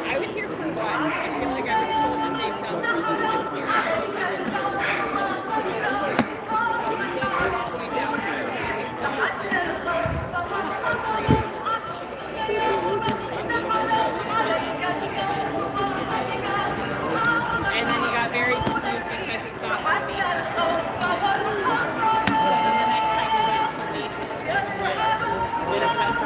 I was here for one. I feel like I was told that they and then he got very confused because it's not the Macy's. So then the next time we went to Macy's, it was like a pepper.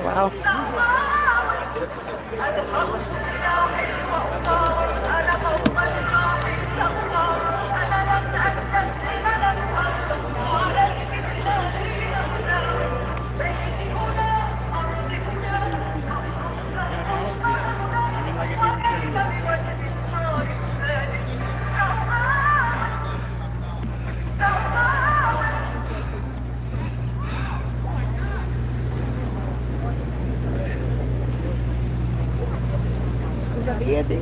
Wow. Sabía, sí.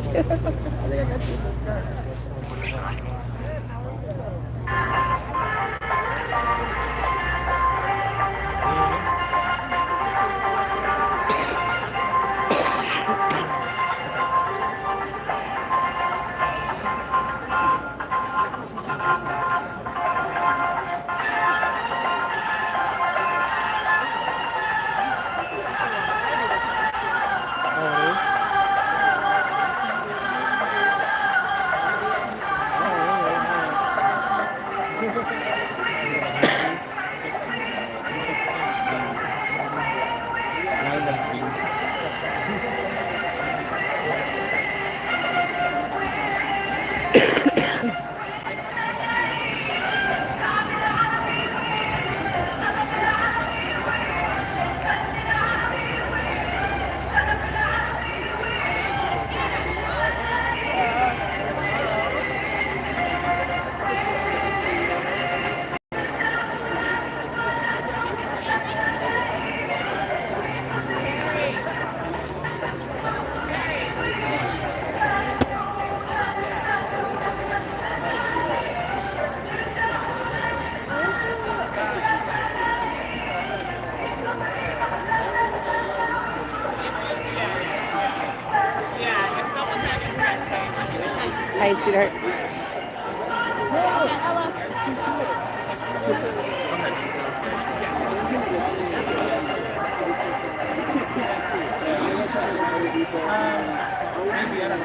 Hi, sweetheart. Maybe, I don't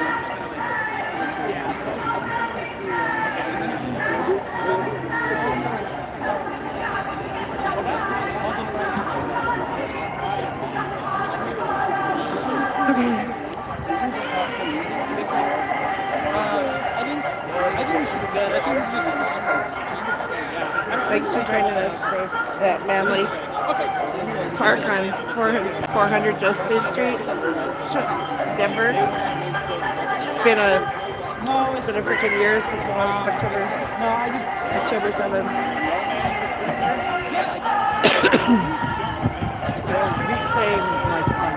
Thanks for joining us for that family park on 400 Josephine Street, Denver. It's been a freaking year since October 7th. Reclaim my son.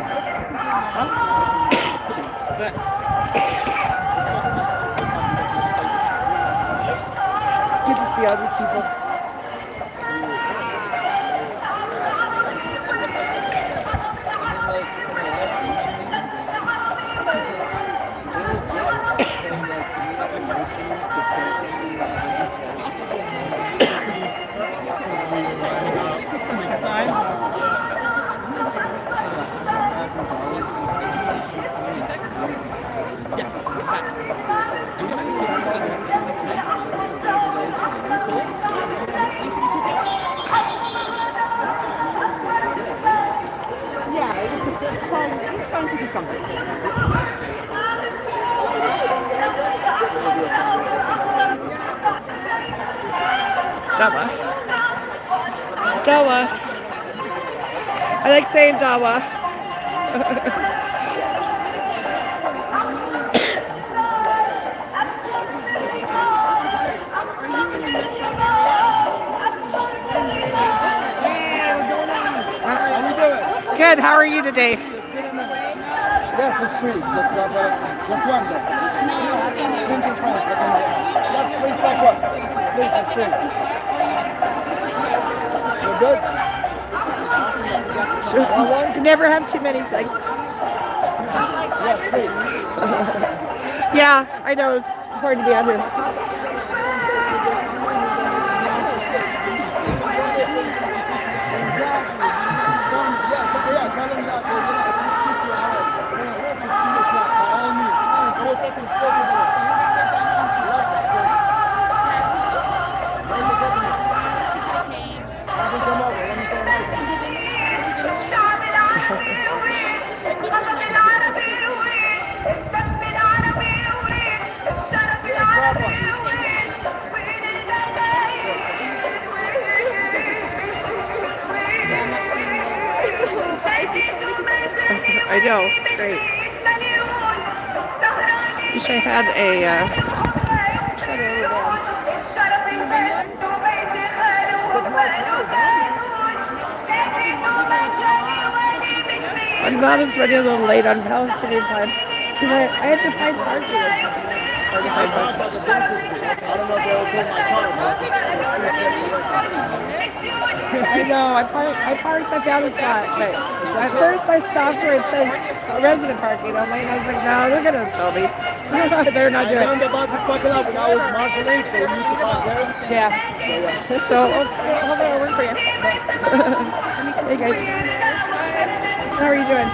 Good to see all these people. We're trying to do something. Dava. Dawa. I like saying Dawa. How we doing? Good. How are you today? Yes, it's free. Just one there. Simple price. Yes, please take one. Please, it's free. You're good? You never have too many things. Yes, please. Yeah, I know. It's hard to be out here. Yeah, tell them that. By all means. We'll take $40. Come over. Let me say hi. I know. It's great. Wish I had a. I'm glad it's running a little late on Palestinian time. Because I had to find parking. I don't know if they'll pull my car, I know. I parked. I found a spot, but at first I stopped where it says resident parking only, and I was like, no, they're gonna tell me. They're not I doing learned it. about this parking lot when I was marshalling, so we used to park there. Yeah. So hopefully it'll work for you. Hey guys, how are you doing?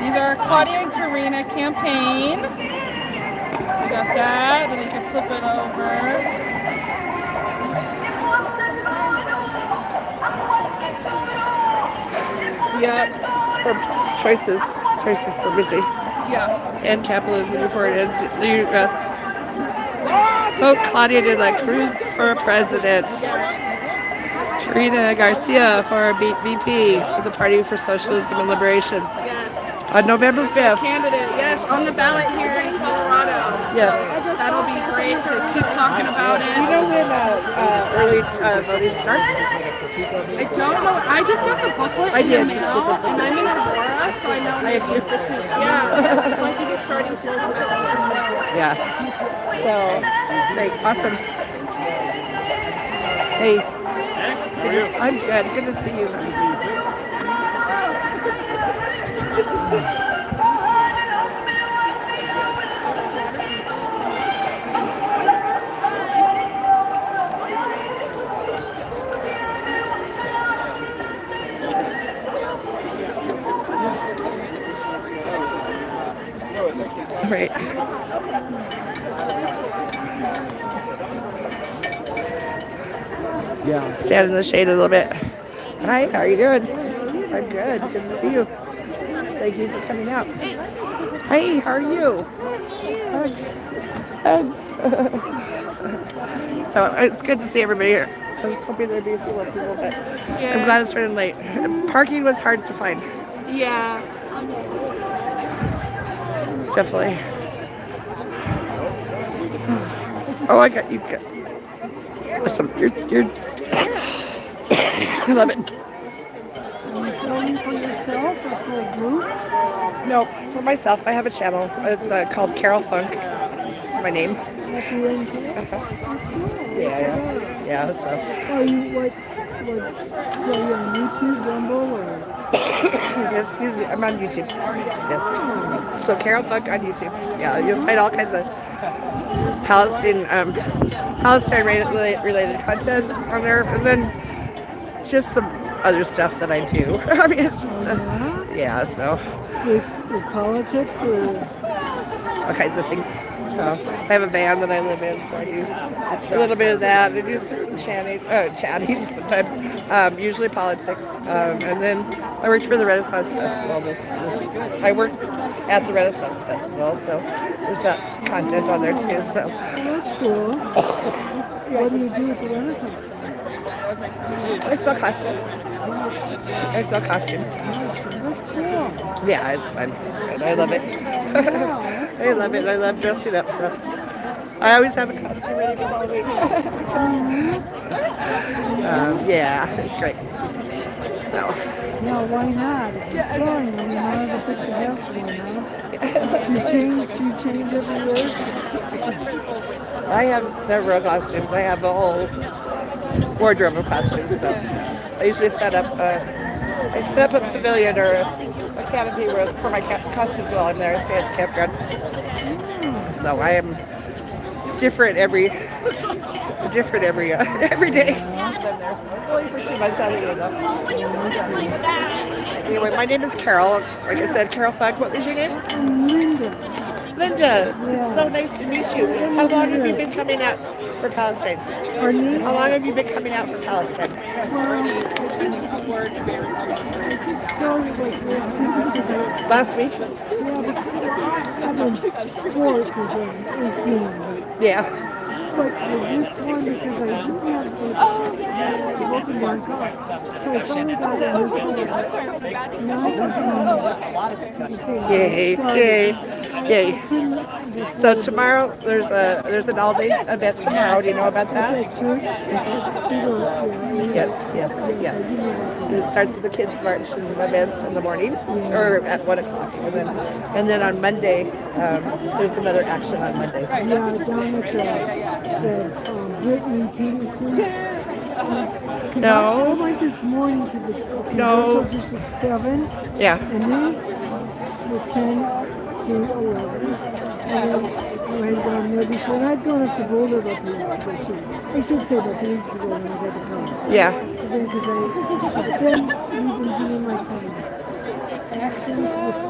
These are Claudia and Karina campaign. We got that, and you can flip it over. Yep. For choices for busy Yeah. and capitalism before it ends the U.S. Oh, Claudia de la Cruz for president. Karina Garcia for VP of the Party for Socialism and Liberation Yes. on November 5th. Candidate, yes, on the ballot here in Colorado. Yes. So that'll be great to keep talking about it. Do you know when early voting starts? I don't know. I just got the booklet I in the did. mail, and I'm in Aurora, so I know I have too. Yeah, so I think it's starting to as well. Yeah. So, great. Awesome. Hey. I'm good. Good to see you. Right. Yeah. Stand in the shade a little bit. Hi, how are you doing? I'm good. Good to see you. Thank you for coming out. Hey, how are you? Hugs. Hugs. So it's good to see everybody here. I was hoping there'd be a few more people, but I'm glad it's running late. Parking was hard to find. Yeah. Definitely. Oh, I got you. Awesome. You're I love it. Are you filming for yourself or for a group? No, for myself. I have a channel. It's called Carol Funk. It's my name. That's your own channel? Yeah. So. Are you are you on YouTube, Rumble, or? Yes, excuse me. I'm on YouTube. Yes. So Carol Funk on YouTube. Yeah, you'll find all kinds of Palestine related content on there, and then just some other stuff that I do. I mean, it's just yeah. So With politics or? all kinds of things. So I have a band that I live in, so I do a little bit of that. I do just some chatting sometimes, usually politics. And then I worked for the Renaissance Festival. I worked at the Renaissance Festival, so there's that content on there too. So That's cool. What do you do at the Renaissance? I sell costumes. I sell costumes. That's cool. Yeah, it's fun. It's fun. I love it. I love it. I love dressing up. So I always have a costume ready for Halloween. Yeah, it's great. So Yeah, why not? If you're selling them, you might as well pick the best one, huh? Do you change every year? I have several costumes. I have a whole wardrobe of costumes. So I usually set up a pavilion or a canopy for my costumes while I'm there. I stay at the campground. So I am different every every day. It's only for 2 months out of the year though. Anyway, my name is Carol. Like I said, Carol Funk. What was your name? Linda. Linda. It's so nice to meet you. How long have you been coming out for Palestine? Pardon me? How long have you been coming out for Palestine? I just started like last week because Last week? I've been forward since I'm 18. Yeah. But for this one, because I didn't have the working on cards, so I finally got a new card. Now I can come. Yay. So tomorrow there's an all-day event tomorrow. Do you know about that? Yes. And it starts with the kids' march and event in the morning, or at 1 o'clock, and then on Monday there's another action on Monday. Yeah, down at the Brittany Peterson. No. I went this morning to the Congressional District 7. Yeah. And then from 10 to 11. And then I had gone there before. And I'd gone up to Boulder about 3 weeks ago too. I should say about 3 weeks ago when I got to come. Yeah. So then, then we've been doing like these actions with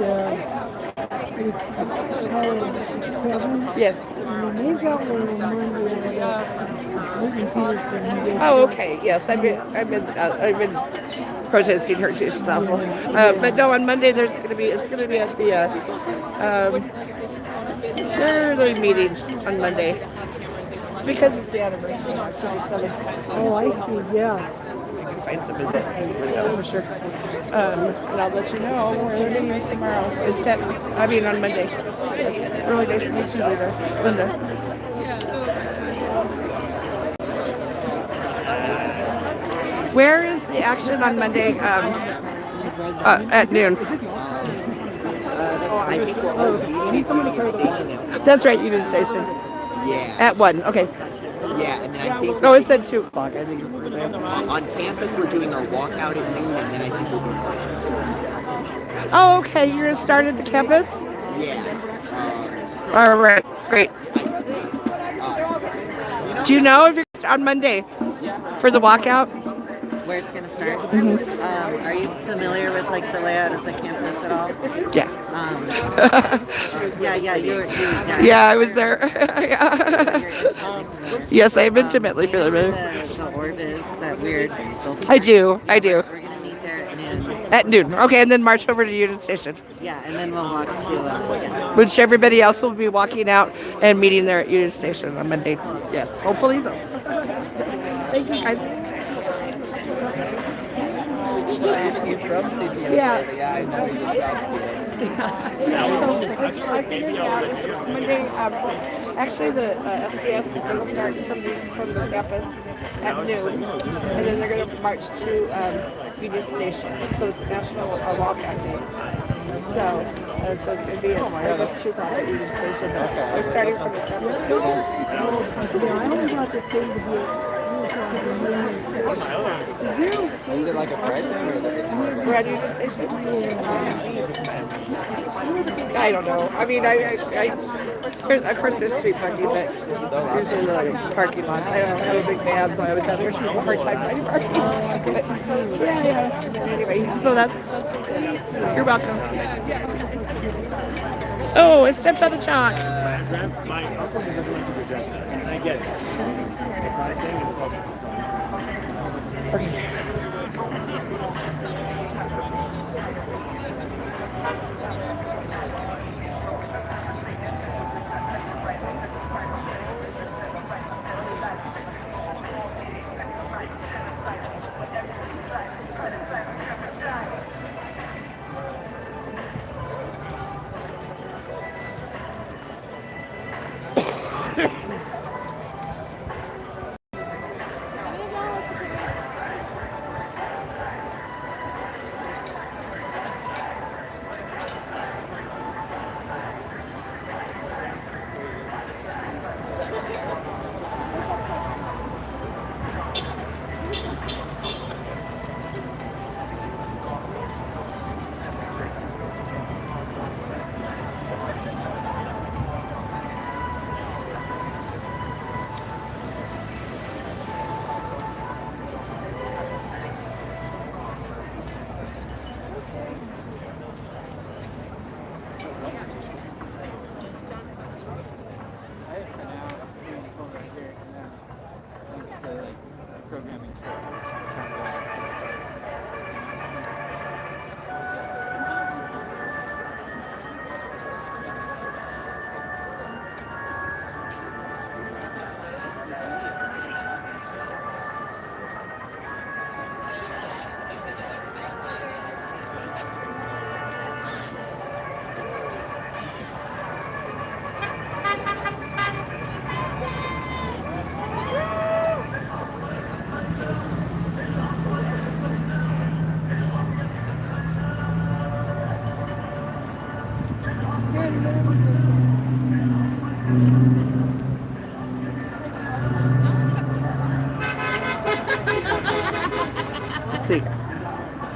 Colorado District 7. Yes. And then they got one on Monday. It's Whitney Peterson. Oh, okay. Yes, I've been protesting her too. So, but no, on Monday it's going to be at the early meetings on Monday. It's because it's the anniversary of October 7th. Oh, I see. Yeah. I can find some of this for sure. And I'll let you know where they're meeting tomorrow. It's on Monday. It's really nice to meet you, Linda. Where is the action on Monday at noon? I think we're all meeting at Union Station. That's right, Union Station. Yeah. At 1, okay. Yeah, and then I think No, it said 2 o'clock. I think we're there. on campus we're doing our walkout at noon, and then I think we'll be marching to Union Station. Oh, okay. You're going to start at the campus? Yeah. All right, great. Do you know if it's on Monday for the walkout? Where it's going to start. Mm-hmm. Are you familiar with like the layout of the campus at all? Yeah. Yeah, I was there. Yes, I am intimately familiar. The orb is that weird sculpture. I do. We're going to meet there at noon. At noon. Okay, and then march over to Union Station, Yeah, and then we'll walk to which everybody else will be walking out and meeting there at Union Station on Monday. Yes, hopefully so. Thank you, guys. He's from CPS. Yeah. Yeah, I know. He's a grad student. I figured out it's Monday. Actually, the SDS is going to start from the campus at noon, and then they're going to march to Union Station. So it's National Walkout Day. So it's going to be at 2 o'clock at Union Station. They're starting from the campus. Yeah, I only got the thing to be Is it like a pride thing or We're at Union Station? I don't know. I mean, of course there's street parking, but usually like parking lots. I don't have a big van, so I always have a hard time finding parking. Yeah. Anyway, so that's you're welcome. Oh, I stepped on the chalk. My uncle doesn't want to be dressed. I get it. It's a pride thing and a culture. Okay.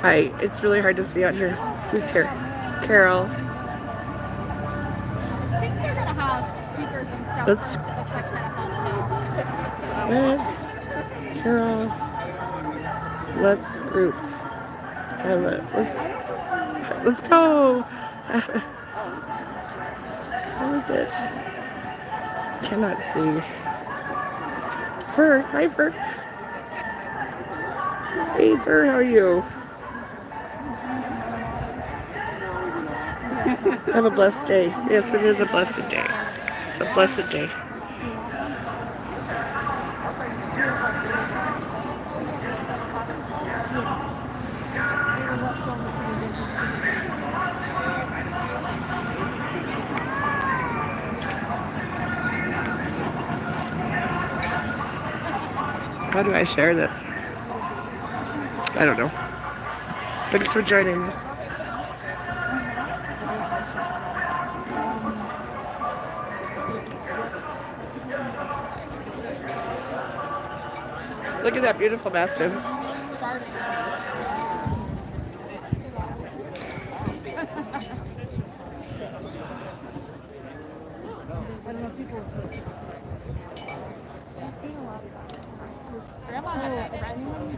Hi, it's really hard to see out here. Who's here? Carol. I think they're gonna have speakers and stuff Let's- first. It looks like set up on the hill. Carol. Let's group. Let's go. How is it? Cannot see. Fur, hi Fur. Hey Fur, how are you? Have a blessed day. Yes, it is a blessed day. It's a blessed day. How do I share this? I don't know. Thanks for joining us. Look at that beautiful mastiff. Grandma had that red one.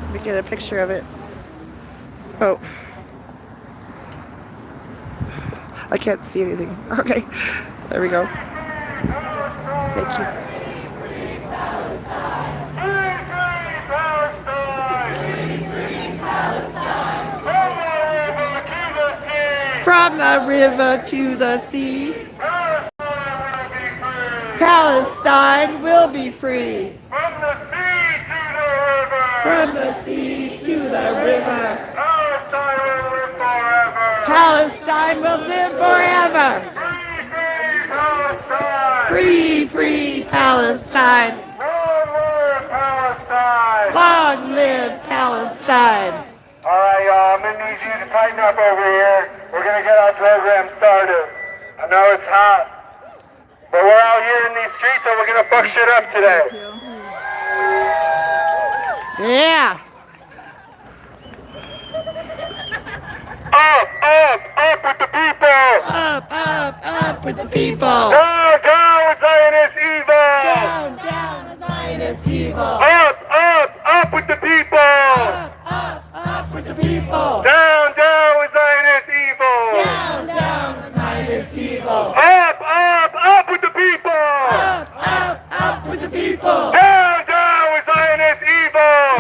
Let me get a picture of it. Oh. I can't see anything. Okay. There we go. Thank you. From the river to the sea, Palestine will be free. From the sea to the river, Palestine will live forever. Free, free Palestine. Long live Palestine. All right, y'all, I'm going to need you to tighten up over here. We're going to get our program started. I know it's hot, but we're out here in these streets and we're going to fuck shit up today. Yeah. Up with the people! Up with the people. Down, down with Zionist evil! Down, Zionist evil. Up with the people! Up with the people. Down with Zionist evil! Down, Zionist evil. Up with the people! Up with the people. Down with Zionist evil!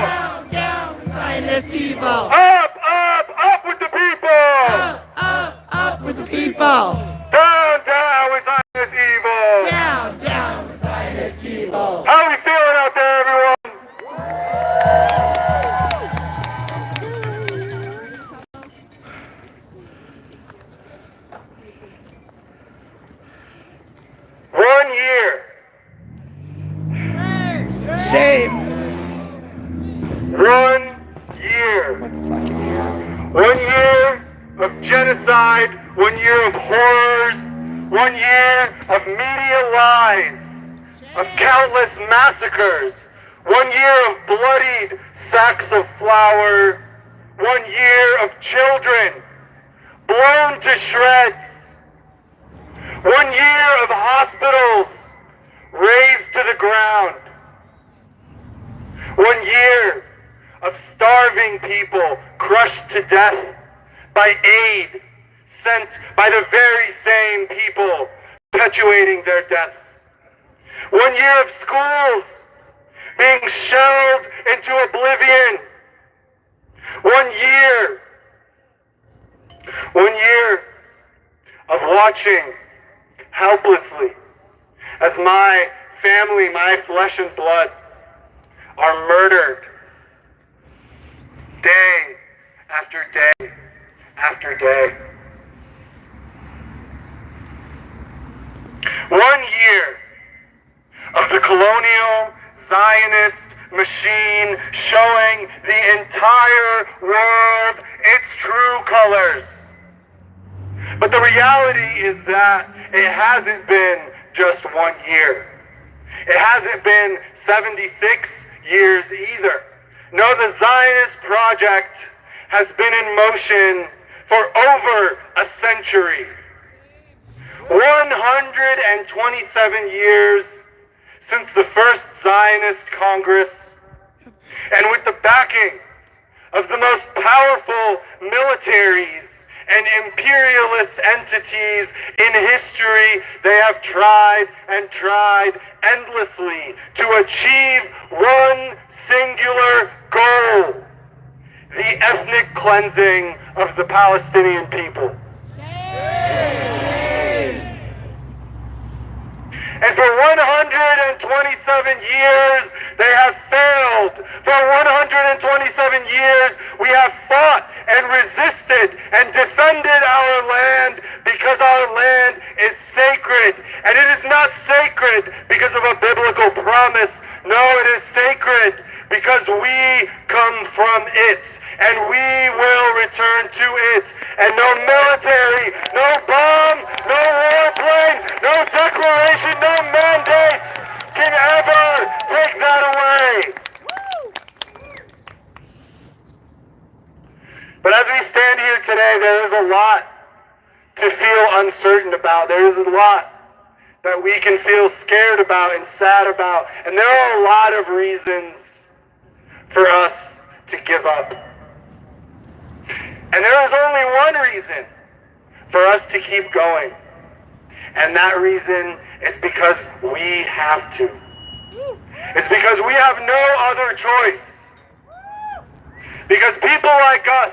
Down, Zionist evil. Up with the people! Up with the people. Down with Zionist evil! Down, Zionist evil. How are we feeling out there, everyone? Shame. 1 year. What fucking year? 1 year of genocide, 1 year of horrors, 1 year of media lies, of countless massacres, 1 year of bloodied sacks of flour, 1 year of children blown to shreds, 1 year of hospitals razed to the ground, 1 year of starving people crushed to death by aid sent by the very same people perpetuating their deaths. 1 year of schools being shelled into oblivion. 1 year. 1 year of watching helplessly as my family, my flesh and blood, are murdered day after day after day. 1 year of the colonial Zionist machine showing the entire world its true colors. But the reality is that it hasn't been just 1 year. It hasn't been 76 years either. No, the Zionist project has been in motion for over a century. 127 years since the first Zionist Congress, and with the backing of the most powerful militaries and imperialist entities in history, they have tried and tried endlessly to achieve one singular goal: the ethnic cleansing of the Palestinian people. And for 127 years, they have failed. For 127 years, we have fought and resisted and defended our land because our land is sacred. And it is not sacred because of a biblical promise. No, it is sacred because we come from it. And we will return to it. And no military, no bomb, no warplane, no declaration, no mandate can ever take that away. But as we stand here today, there is a lot to feel uncertain about. There is a lot that we can feel scared about and sad about. And there are a lot of reasons for us to give up. And there is only one reason for us to keep going. And that reason is because we have to. It's because we have no other choice. Because people like us,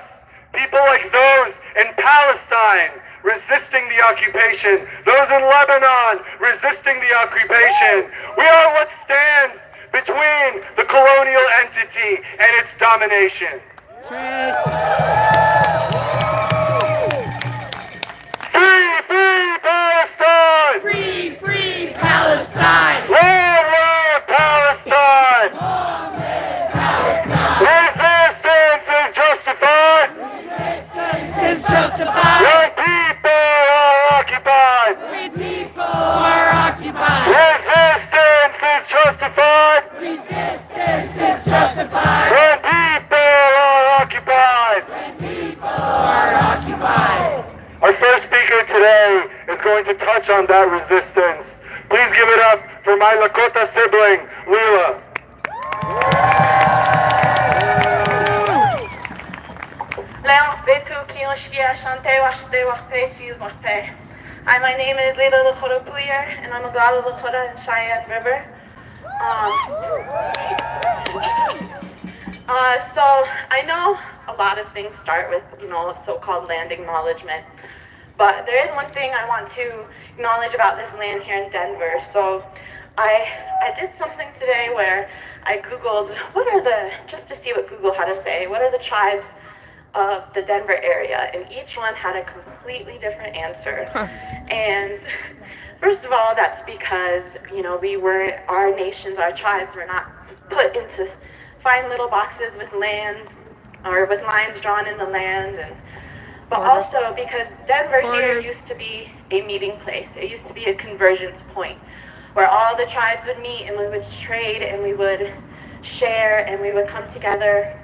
people like those in Palestine resisting the occupation, those in Lebanon resisting the occupation, we are what stands between the colonial entity and its domination. Free, free Palestine! Free, free Palestine! Long live Palestine! Long live Palestine! Resistance is justified! Resistance is justified! When people are occupied! When people are occupied! Resistance is justified! Resistance is justified! When people are occupied! When people are occupied! Our first speaker today is going to touch on that resistance. Please give it up for my Lakota sibling, Lila. Hi, my name is Leila Lakota Puyer, and I'm a Gala Lakota in Cheyenne River. So I know a lot of things start with, so-called land acknowledgement. But there is one thing I want to acknowledge about this land here in Denver. So I did something today where I Googled just to see what Google had to say, what are the tribes of the Denver area? And each one had a completely different answer. And first of all, that's because, our nations, our tribes were not put into fine little boxes with land or with lines drawn in the land. But also because Denver here used to be a meeting place. It used to be a convergence point where all the tribes would meet and we would trade and we would share and we would come together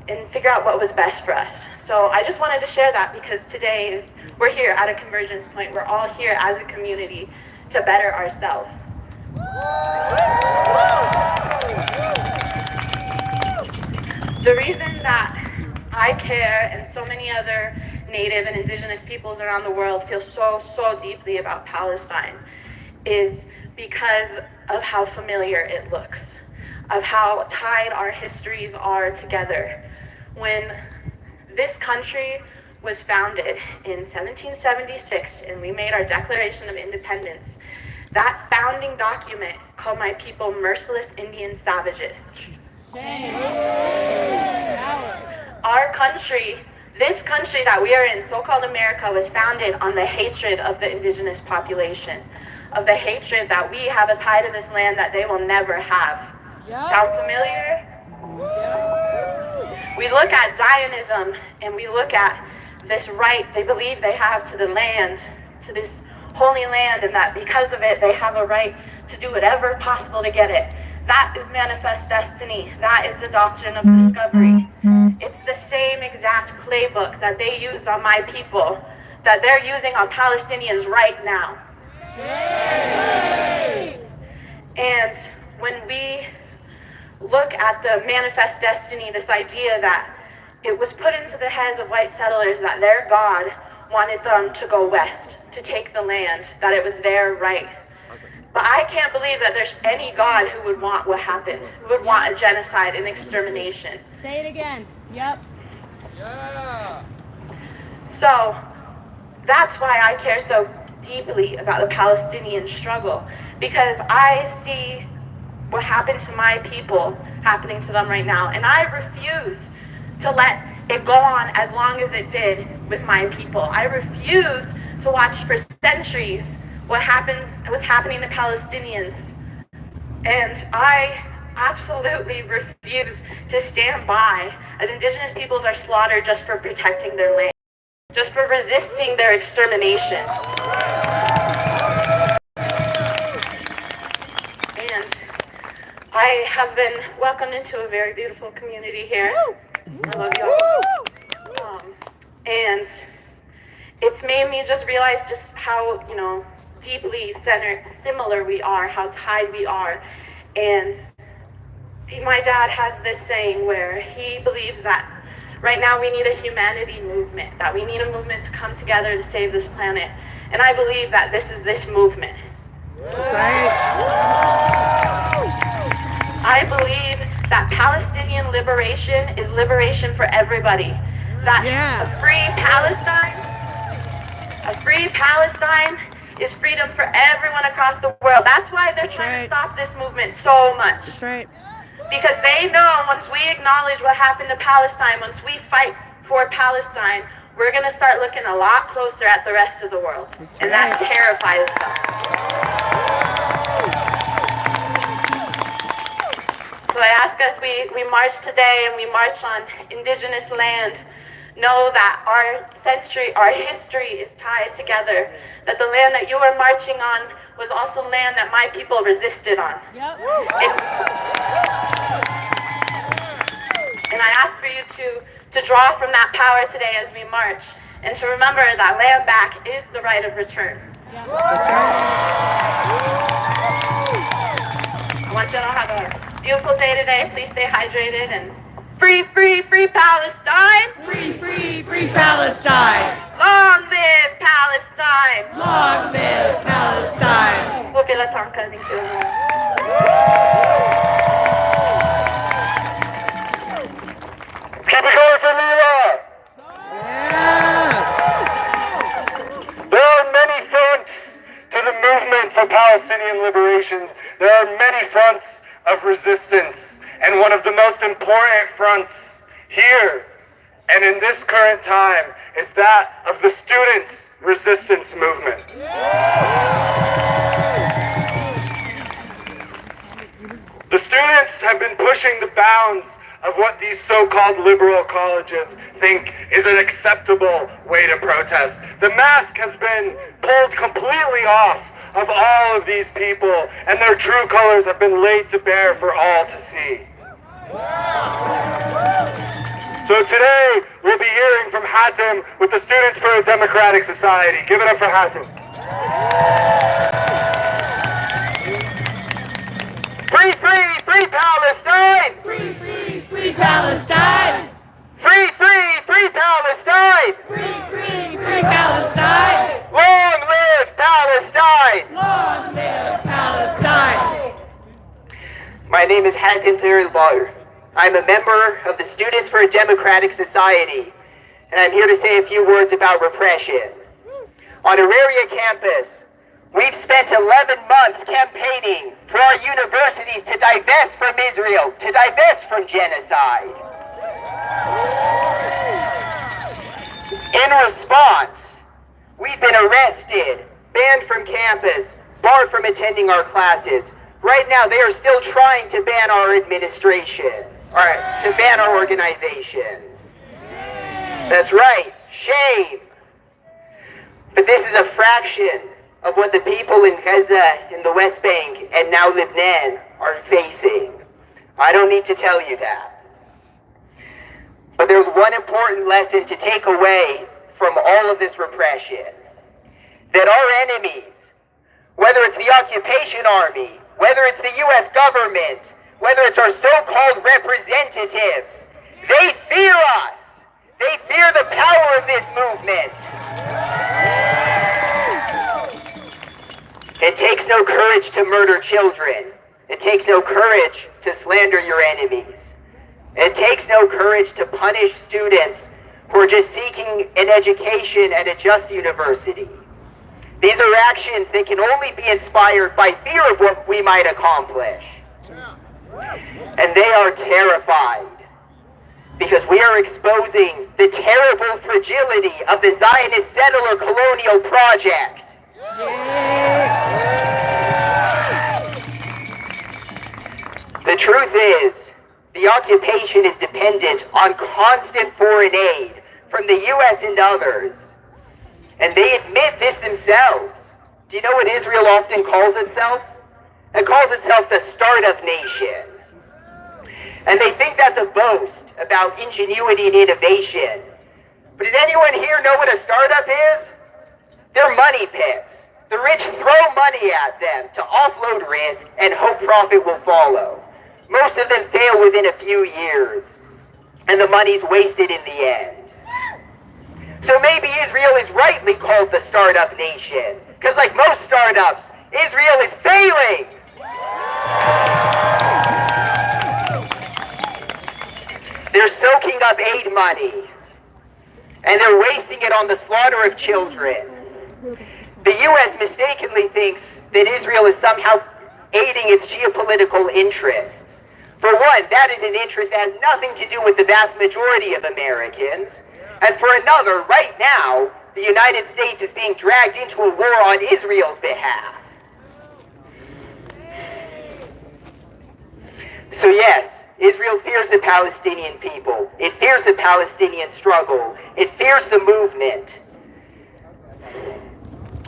and figure out what was best for us. So I just wanted to share that because today we're here at a convergence point. We're all here as a community to better ourselves. The reason that I care and so many other Native and Indigenous peoples around the world feel so deeply about Palestine is because of how familiar it looks, of how tied our histories are together. When this country was founded in 1776 and we made our Declaration of Independence, that founding document called my people merciless Indian savages. Our country, this country that we are in, so-called America, was founded on the hatred of the indigenous population, of the hatred that we have a tie to this land that they will never have. Sound familiar? We look at Zionism and we look at this right they believe they have to the land, to this holy land, and that because of it, they have a right to do whatever possible to get it. That is manifest destiny. That is the doctrine of discovery. It's the same exact playbook that they used on my people, that they're using on Palestinians right now. And when we look at the manifest destiny, this idea that it was put into the heads of white settlers that their God wanted them to go west, to take the land, that it was their right. But I can't believe that there's any God who would want what happened, who would want a genocide and extermination. Say it again. Yep. Yeah. So that's why I care so deeply about the Palestinian struggle, because I see what happened to my people happening to them right now, and I refuse to let it go on as long as it did with my people. I refuse to watch for centuries what's happening to Palestinians. And I absolutely refuse to stand by as indigenous peoples are slaughtered just for protecting their land, just for resisting their extermination. And I have been welcomed into a very beautiful community here. I love you all. And it's made me just realize just how, deeply similar we are, how tied we are. And my dad has this saying where he believes that right now we need a humanity movement, that we need a movement to come together to save this planet. And I believe that this is this movement. That's right. I believe that Palestinian liberation is liberation for everybody. That a free Palestine is freedom for everyone across the world. That's why they're trying to stop this movement so much. That's right. Because they know once we acknowledge what happened to Palestine, once we fight for Palestine, we're going to start looking a lot closer at the rest of the world. And that terrifies them. So I ask us, we march today and we march on indigenous land. Know that our history is tied together. That the land that you are marching on was also land that my people resisted on. Yep. And I ask for you to draw from that power today as we march, and to remember that land back is the right of return. Yep. That's right. I want you to have a beautiful day today. Please stay hydrated and free, free, free Palestine! Free, free, free Palestine! Long live Palestine! Long live Palestine! Keep it going for Lila! There are many fronts to the movement for Palestinian liberation. There are many fronts of resistance. And one of the most important fronts here and in this current time is that of the students' resistance movement. The students have been pushing the bounds of what these so-called liberal colleges think is an acceptable way to protest. The mask has been pulled completely off of all of these people, and their true colors have been laid to bear for all to see. So today, we'll be hearing from Hatem with the Students for a Democratic Society. Give it up for Hatem. Free, free, free Palestine! Free, free, free Palestine! Free, free, free Palestine! Free, free, free Palestine! Long live Palestine! Long live Palestine! My name is Hatem Thirular. I'm a member of the Students for a Democratic Society, and I'm here to say a few words about repression. On Auraria campus, we've spent 11 months campaigning for our universities to divest from Israel, to divest from genocide. In response, we've been arrested, banned from campus, barred from attending our classes. Right now, they are still trying to ban our administration, or to ban our organizations. That's right, shame. But this is a fraction of what the people in Gaza, in the West Bank, and now Lebanon are facing. I don't need to tell you that. But there's one important lesson to take away from all of this repression. That our enemies, whether it's the occupation army, whether it's the U.S. government, whether it's our so-called representatives, they fear us. They fear the power of this movement. It takes no courage to murder children. It takes no courage to slander your enemies. It takes no courage to punish students who are just seeking an education at a just university. These are actions that can only be inspired by fear of what we might accomplish. And they are terrified because we are exposing the terrible fragility of the Zionist settler colonial project. The truth is, the occupation is dependent on constant foreign aid from the U.S. and others. And they admit this themselves. Do you know what Israel often calls itself? It calls itself the startup nation. And they think that's a boast about ingenuity and innovation. But does anyone here know what a startup is? They're money pits. The rich throw money at them to offload risk and hope profit will follow. Most of them fail within a few years, and the money's wasted in the end. So maybe Israel is rightly called the startup nation, because like most startups, Israel is failing. They're soaking up aid money, and they're wasting it on the slaughter of children. The U.S. mistakenly thinks that Israel is somehow aiding its geopolitical interests. For one, that is an interest that has nothing to do with the vast majority of Americans. And for another, right now, the United States is being dragged into a war on Israel's behalf. So yes, Israel fears the Palestinian people. It fears the Palestinian struggle. It fears the movement.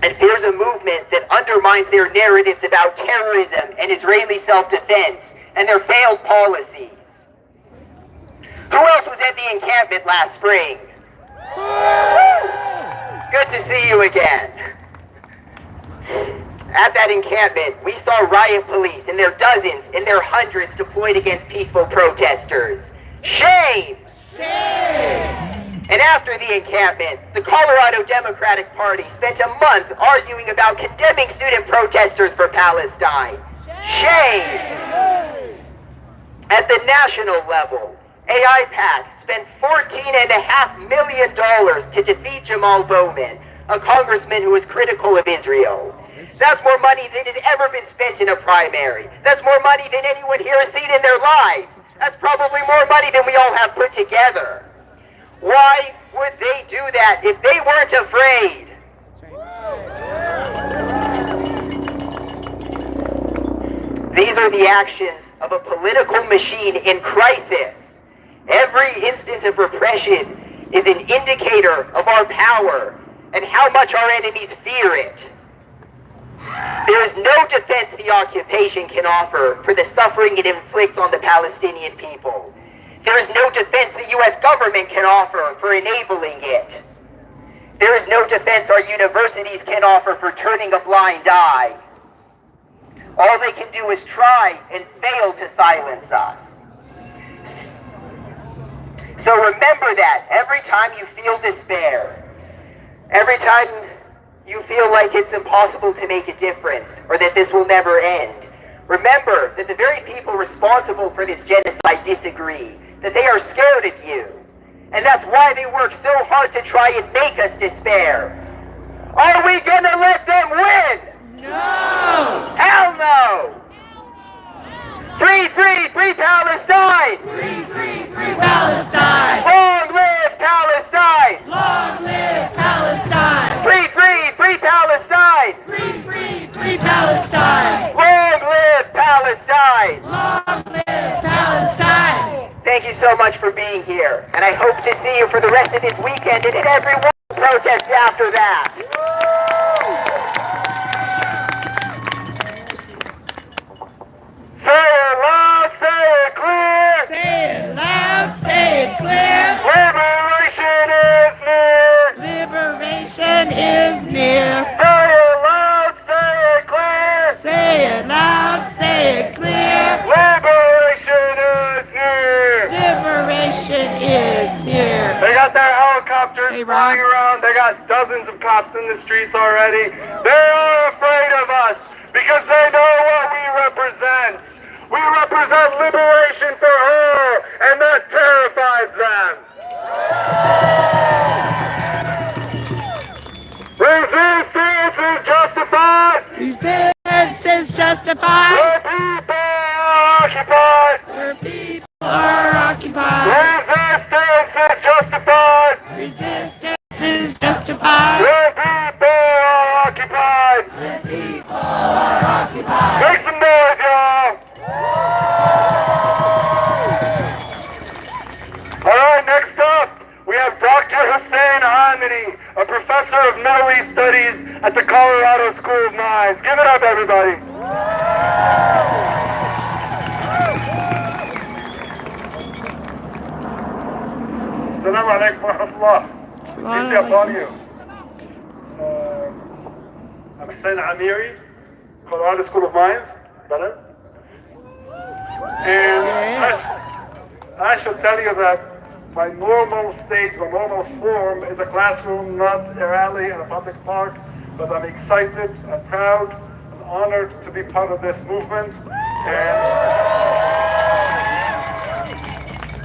It fears a movement that undermines their narratives about terrorism and Israeli self-defense and their failed policies. Who else was at the encampment last spring? Good to see you again. At that encampment, we saw riot police in their dozens, in their hundreds deployed against peaceful protesters. Shame! Shame! And after the encampment, the Colorado Democratic Party spent a month arguing about condemning student protesters for Palestine. Shame! At the national level, AIPAC spent $14.5 million to defeat Jamal Bowman, a congressman who was critical of Israel. That's more money than has ever been spent in a primary. That's more money than anyone here has seen in their lives. That's probably more money than we all have put together. Why would they do that if they weren't afraid? These are the actions of a political machine in crisis. Every instance of repression is an indicator of our power and how much our enemies fear it. There is no defense the occupation can offer for the suffering it inflicts on the Palestinian people. There is no defense the U.S. government can offer for enabling it. There is no defense our universities can offer for turning a blind eye. All they can do is try and fail to silence us. So remember that every time you feel despair, every time you feel like it's impossible to make a difference or that this will never end, remember that the very people responsible for this genocide disagree, that they are scared of you. And that's why they work so hard to try and make us despair. Are we gonna let them win? No! Hell no! Free, free, free Palestine! Free, free, free Palestine! Long live Palestine! Long live Palestine! Free, free, free Palestine! Free, free, free Palestine! Long live Palestine! Long live Palestine! Thank you so much for being here, and I hope to see you for the rest of this weekend and at every one protest after that. Say it loud, say it clear. Say it loud, say it clear. Liberation is near. Liberation is near. Say it loud, say it clear. Say it loud, say it clear. Liberation is near. Liberation is here. They got their helicopters Hey, Rob. flying around. They got dozens of cops in the streets already. They are afraid of us because they know what we represent. We represent liberation for all, and that terrifies them. Resistance is justified. Resistance is justified. The people are occupied. Where people are occupied. Resistance is justified. Resistance is justified. The people are occupied. Where people are occupied. Make some noise, y'all. All right, next up, we have Dr. Hussein Hamidi, a professor of Middle East Studies at the Colorado School of Mines. Give it up, everybody. Assalamu alaikum wa rahmatullah. Peace be upon you. I'm Hussein Amiri, Colorado School of Mines, brother. And I should tell you that my normal state, my normal form is a classroom, not a rally in a public park, but I'm excited and proud and honored to be part of this movement. And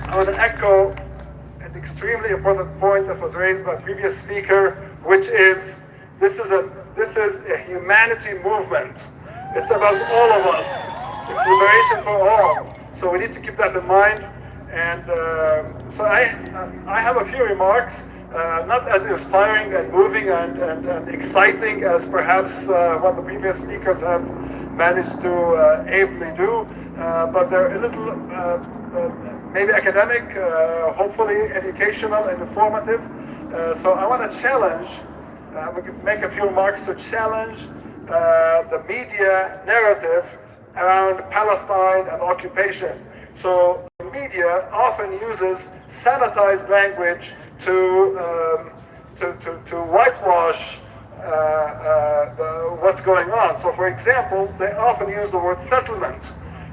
I want to echo an extremely important point that was raised by a previous speaker, which is this is a humanity movement. It's about all of us. It's liberation for all. So we need to keep that in mind. And so I have a few remarks, not as inspiring and moving and exciting as perhaps what the previous speakers have managed to ably do, but they're a little maybe academic, hopefully educational and informative. So I want to challenge, we can make a few remarks to challenge the media narrative around Palestine and occupation. So the media often uses sanitized language to whitewash what's going on. So for example, they often use the word settlement.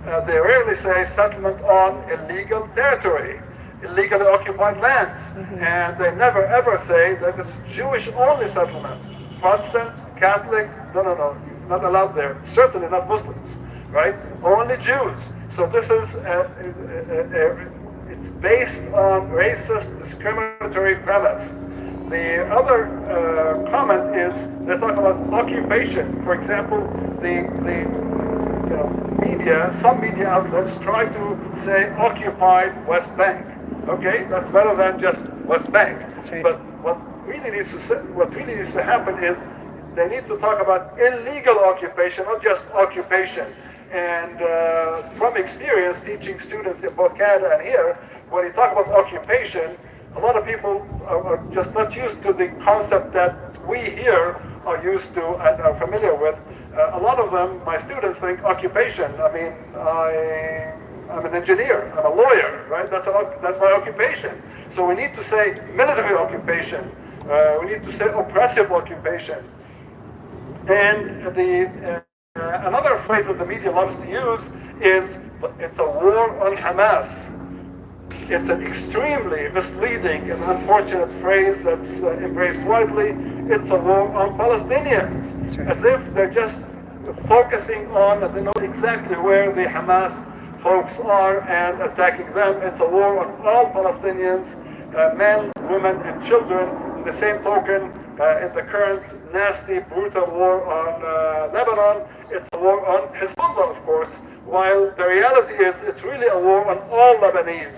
They rarely say settlement on illegal territory, illegally occupied lands. And they never ever say that it's Jewish only settlement. Protestant, Catholic, no, not allowed there. Certainly not Muslims, right? Only Jews. So this is, it's based on racist, discriminatory premise. The other comment is they talk about occupation. For example, media, some media outlets try to say occupied West Bank. Okay, that's better than just West Bank. Right. But what really needs to happen is they need to talk about illegal occupation, not just occupation. And from experience teaching students in both Canada and here, when you talk about occupation, a lot of people are just not used to the concept that we here are used to and are familiar with. A lot of them, my students, think occupation. I mean, I'm an engineer, I'm a lawyer, right? That's my occupation. So we need to say military occupation. We need to say oppressive occupation. And another phrase that the media loves to use is, it's a war on Hamas. It's an extremely misleading and unfortunate phrase that's embraced widely. It's a war on Palestinians, right. as if they're just focusing on, they know exactly where the Hamas folks are and attacking them. It's a war on all Palestinians, men, women, and children. In the same token, in the current nasty, brutal war on Lebanon, it's a war on Hezbollah, of course, while the reality is it's really a war on all Lebanese.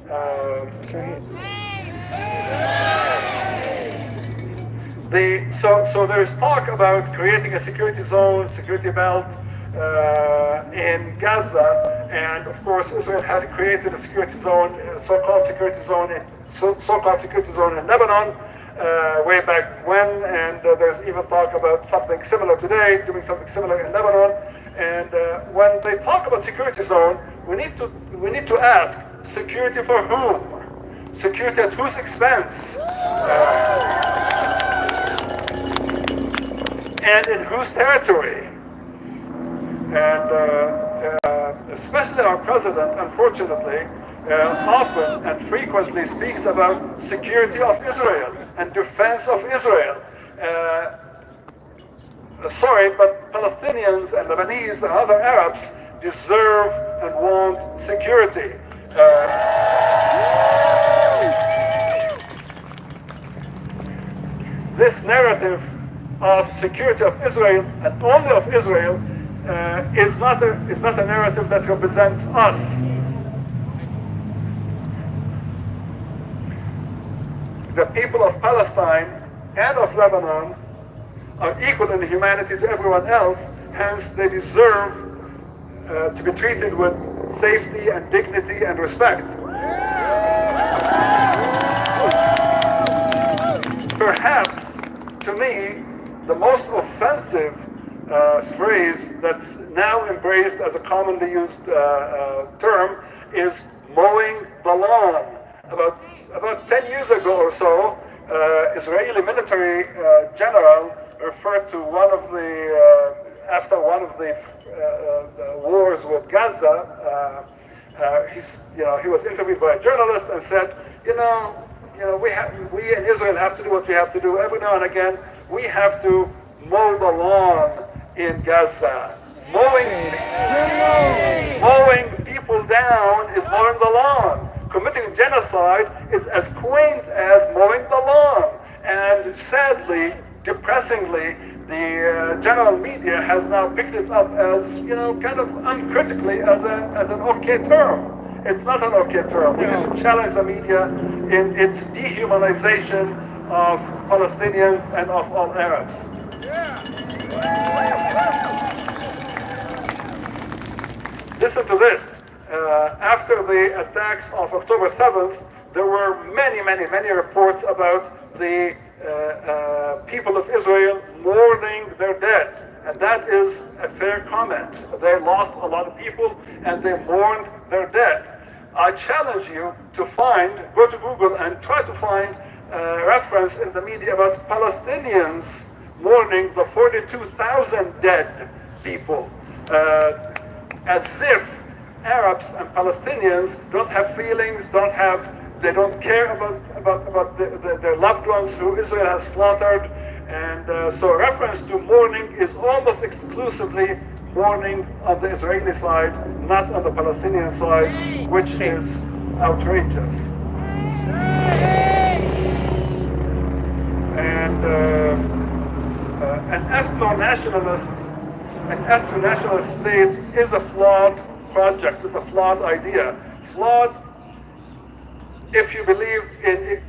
That's right. So there's talk about creating a security zone, security belt in Gaza, and of course Israel had created a security zone, so-called security zone in Lebanon way back when, and there's even talk about something similar today, doing something similar in Lebanon. And when they talk about security zone, we need to ask, security for whom? Security at whose expense? And in whose territory? And especially our president, unfortunately, often and frequently speaks about security of Israel and defense of Israel. Sorry, but Palestinians and Lebanese and other Arabs deserve and want security. This narrative of security of Israel and only of Israel is not a narrative that represents us. The people of Palestine and of Lebanon are equal in humanity to everyone else, hence they deserve to be treated with safety and dignity and respect. Perhaps, to me, the most offensive phrase that's now embraced as a commonly used term is mowing the lawn. About 10 years ago or so, Israeli military general referred to one of the after one of the wars with Gaza. He was interviewed by a journalist and said, we in Israel have to do what we have to do. Every now and again, we have to mow the lawn in Gaza. Mowing people down is mowing the lawn. Committing genocide is as quaint as mowing the lawn. And sadly, depressingly, the general media has now picked it up as, kind of uncritically as an okay term. It's not an okay term. We need to challenge the media in its dehumanization of Palestinians and of all Arabs. Listen to this. After the attacks of October 7th, there were many reports about the people of Israel mourning their dead. And that is a fair comment. They lost a lot of people and they mourned their dead. I challenge you to go to Google and try to find reference in the media about Palestinians mourning the 42,000 dead people. As if Arabs and Palestinians don't have feelings, they don't care about their loved ones who Israel has slaughtered. And so reference to mourning is almost exclusively mourning on the Israeli side, not on the Palestinian side, which is outrageous. And an ethno-nationalist state is a flawed project, is a flawed idea. Flawed, if you believe in it,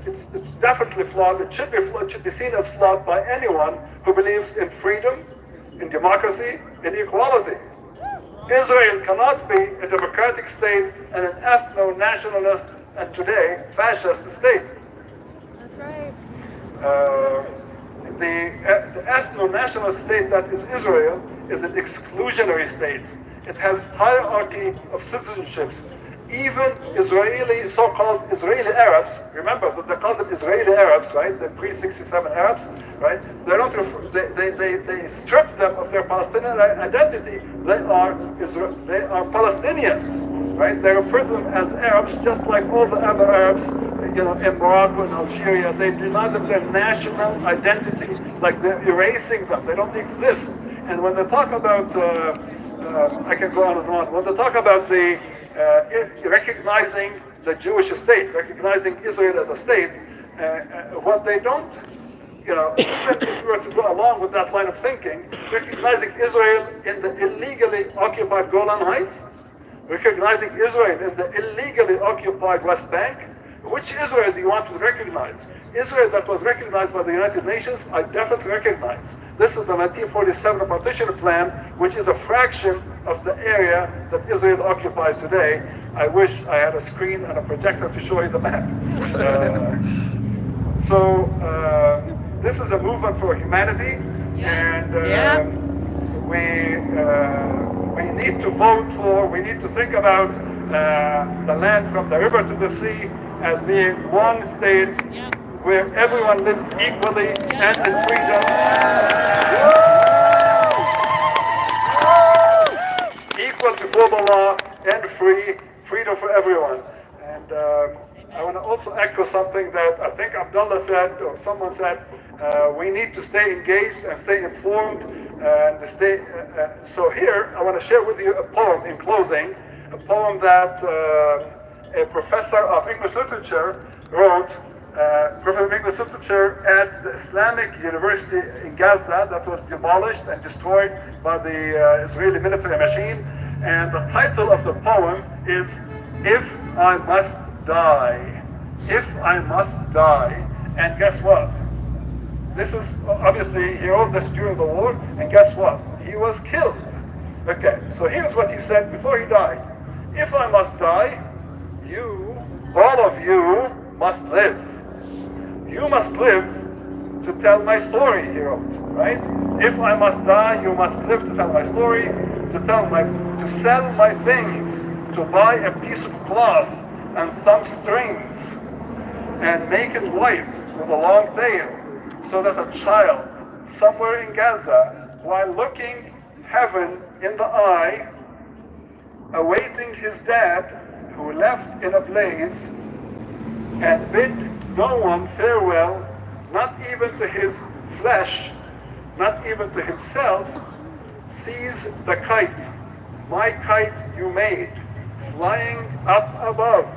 it's definitely flawed. It should be seen as flawed by anyone who believes in freedom, in democracy, in equality. Israel cannot be a democratic state and an ethno-nationalist and today fascist state. That's right. The ethno-nationalist state that is Israel is an exclusionary state. It has hierarchy of citizenships. Even so-called Israeli Arabs, remember that they call them Israeli Arabs, right? The pre-67 Arabs, right? They strip them of their Palestinian identity. They are Palestinians, right? They refer to them as Arabs, just like all the other Arabs, in Morocco and Algeria. They deny them their national identity, like they're erasing them. They don't exist. And when they talk about, I can go on and on. When they talk about recognizing the Jewish state, recognizing Israel as a state, what they don't, even if we were to go along with that line of thinking, recognizing Israel in the illegally occupied Golan Heights, recognizing Israel in the illegally occupied West Bank, which Israel do you want to recognize? Israel that was recognized by the United Nations, I definitely recognize. This is the 1947 partition plan, which is a fraction of the area that Israel occupies today. I wish I had a screen and a projector to show you the map. This is a movement for humanity, and we need to vote for, we need to think about the land from the river to the sea as being one state where everyone lives equally and in freedom. Equal before the law and freedom for everyone. And I want to also echo something that I think Abdullah said, or someone said, we need to stay engaged and stay informed. And stay. So here, I want to share with you a poem in closing, a poem that a professor of English literature wrote, professor of English literature at the Islamic University in Gaza that was demolished and destroyed by the Israeli military machine. And the title of the poem is If I Must Die. If I Must Die. And guess what? This is, obviously, he wrote this during the war, and guess what? He was killed. Okay, so here's what he said before he died. If I must die, you, all of you, must live. You must live to tell my story, he wrote, right? If I must die, you must live to tell my story, to sell my things, to buy a piece of cloth and some strings, and make it white with a long tail, so that a child somewhere in Gaza, while looking heaven in the eye, awaiting his dad, who left in a blaze, and bid no one farewell, not even to his flesh, not even to himself, sees the kite, my kite you made, flying up above,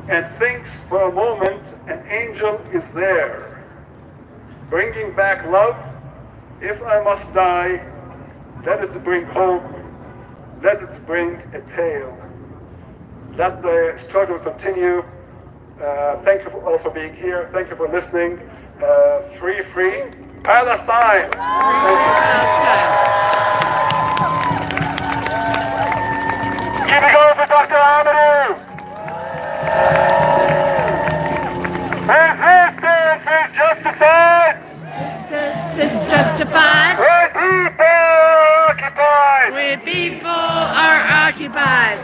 and thinks for a moment an angel is there, bringing back love. If I must die, let it bring hope, let it bring a tale. Let the struggle continue. Thank you all for being here. Thank you for listening. Free Palestine! Keep it going for Dr. Amadou! Resistance is justified! Resistance is justified. Where people are occupied! Where people are occupied.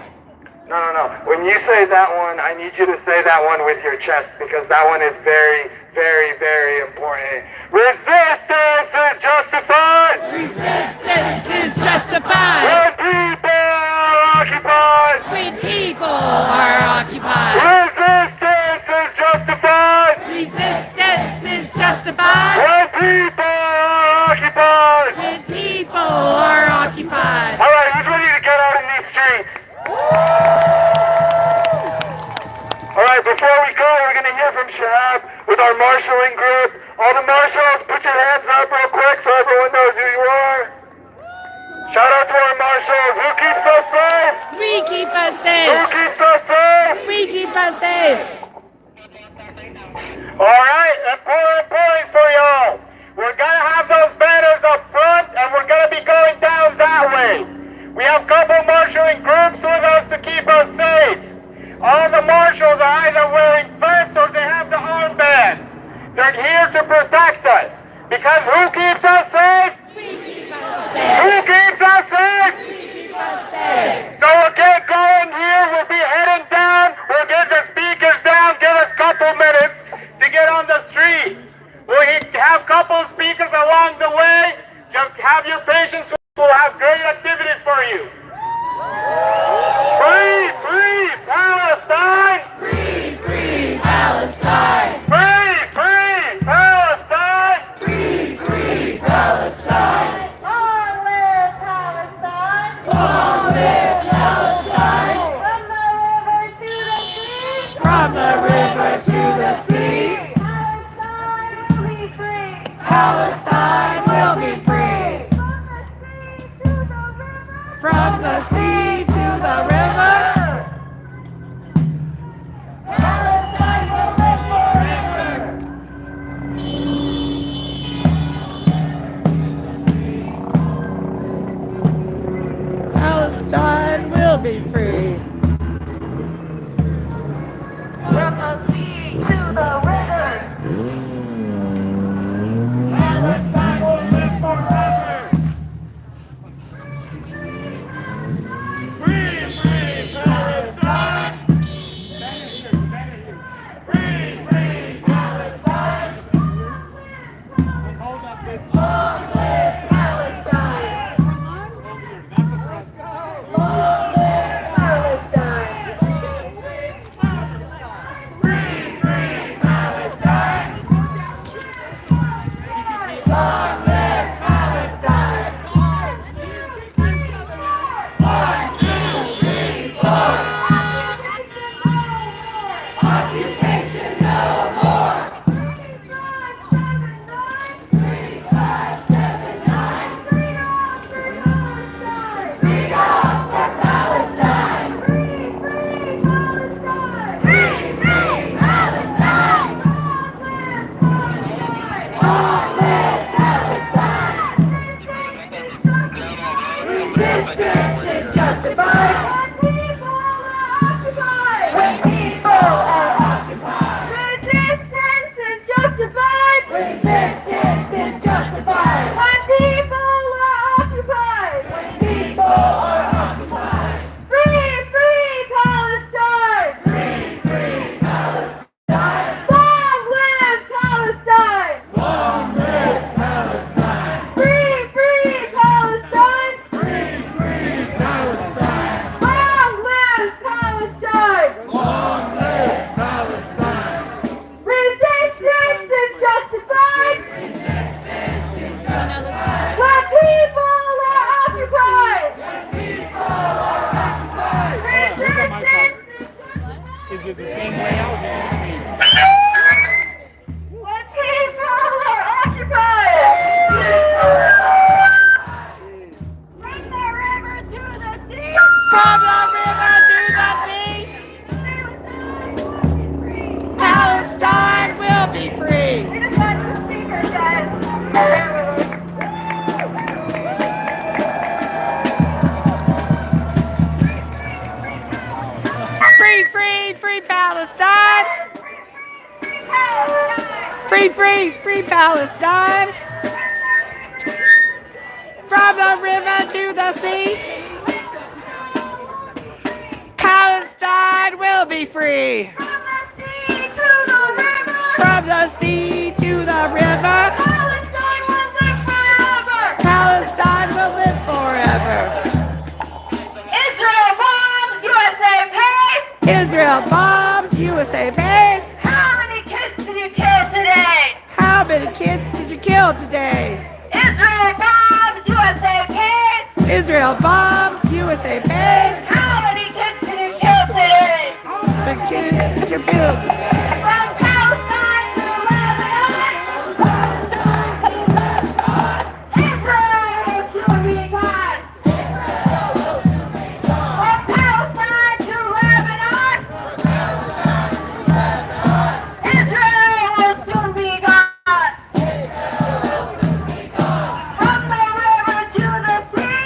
No. When you say that one, I need you to say that one with your chest, because that one is very, very, very important. Resistance is justified! Resistance is justified. When people are occupied! When people are occupied. Resistance is justified! Resistance is justified. When people are occupied! When people are occupied. All right, who's ready to get out in these streets? All right, before we go, we're going to hear from Shahab with our marshalling group. All the marshals, put your hands up real quick so everyone knows who you are. Shout out to our marshals. Who keeps us safe? We keep us Who safe. keeps us safe? We keep us safe. All right, important points for y'all. We're going to have those banners up front, and we're going to be going down that way. We have a couple marshalling groups with us to keep us safe. All the marshals are either wearing vests or they have the armbands. They're here to protect us. Because who keeps us safe? We keep us safe. Who keeps us safe? We keep us safe. So we'll get going here. We'll be heading down. We'll get the speakers down. Give us a couple minutes to get on the street. We'll have a couple speakers along the way. Just have your patience. We'll have great activities for you. Free Palestine! Free Palestine. Free Palestine! Free Palestine. Long live Palestine! Long live Palestine. From the river to the sea! From the river to the sea. Palestine will be free! Palestine will be free. From the sea to the river. Palestine will live forever. Palestine will be free. From the sea to the river! Palestine Resistance is justified. When people are occupied. When people are occupied. Free, free Palestine. Free, free Palestine. Long live Palestine. Long live Palestine. Free, free Palestine. Free, free Palestine. Long live Palestine. Long live Palestine. Resistance is justified. Resistance is justified. When people are occupied. When people are occupied. Resistance is justified. Is it the same way out here? When people are occupied. From the river to the sea. From the river to the sea, Palestine will be free. We just got the speaker, guys. Free, free, free Palestine. Free, free, free Palestine. From the river to the sea, Palestine will be free. From the sea to the river, Palestine will live forever. Israel bombs, USA pays. Israel bombs, USA pays. How many kids did you kill today? How many kids did you kill today? Israel bombs, USA pays. Israel bombs, USA pays. How many kids did you kill today? The kids did you kill? From Palestine to Lebanon. Israel will soon be gone. From Palestine to Lebanon. Israel will soon be gone. From the river to the sea.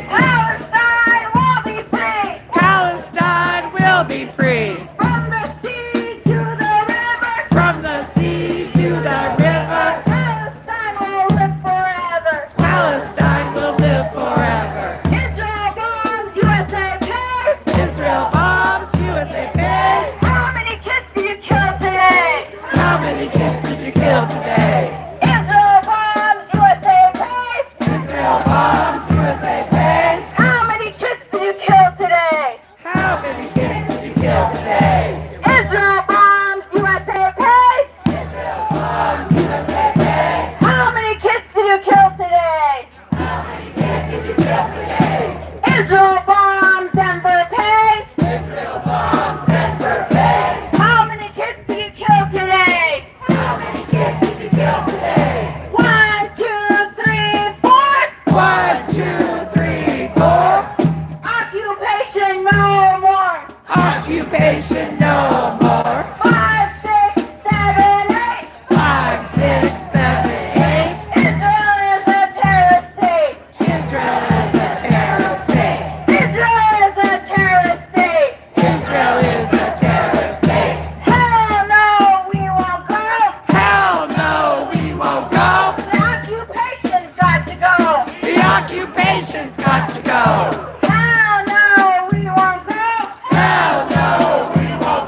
Palestine will be free. Palestine will be free. From the sea to the river. From the sea to the river, Palestine will live forever. Palestine will live forever. Israel bombs, USA pays. Israel bombs, USA pays. How many kids did you kill today? How many kids did you kill today? Israel bombs, USA pays. Israel bombs, USA pays. How many kids did you kill today? How many kids did you kill today? Israel bombs, USA pays. Israel bombs, USA pays. How many kids did you kill today? How many kids did you kill today? Israel bombs, Denver pays. Israel bombs, Denver pays. How many kids did you kill today? How many kids did you kill today? 1, 2, 3, 4. 1, 2, 3, 4. Occupation no more. Occupation no more. 5, 6, 7, 8. 5, 6, 7, 8. Israel is a terrorist state. Israel is a terrorist state. Israel is a terrorist state. Israel is a terrorist state. Hell no, we won't go. Hell no, we won't go. The occupation's got to go. The occupation's got to go. Hell no, we won't go. Hell no, we won't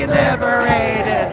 be liberated.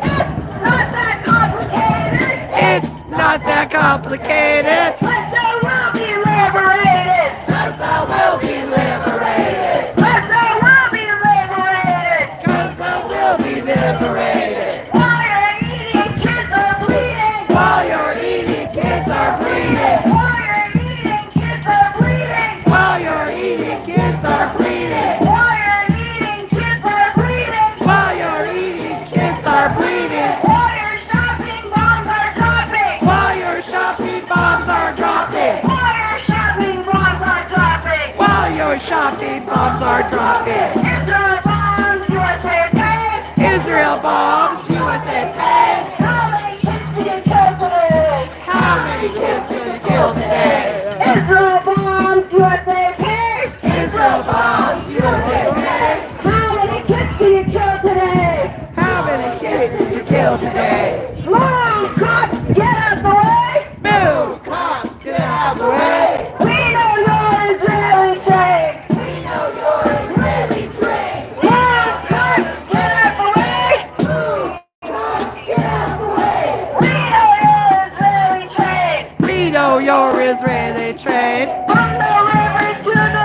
Not that complicated. It's not that complicated. But they will be liberated. Cause I will be liberated. But they will be liberated. Cause I will be liberated. While you're eating, kids are bleeding. While you're eating, kids are bleeding. While you're eating, kids are bleeding. While you're eating, kids are bleeding. While you're eating, kids are bleeding. While you're eating, kids are bleeding. While your shopping bombs are dropping. While your shopping bombs are dropping. While your shopping bombs are dropping. While your shopping bombs are dropping. Israel bombs, USA pays. Israel bombs, USA pays. How many kids did you kill today? How many kids did you kill today? Israel bombs, USA pays. Israel bombs, USA pays. How many kids did you kill today? How many kids did you kill today? Move, cops, get out the way. Move, cops, get out of the way. We know you're Israeli trained. We know you're Israeli trained. Move, cops, get out the way. Move, cops, get out of the way. We know you're Israeli trained. We know you're Israeli trained. From the river to the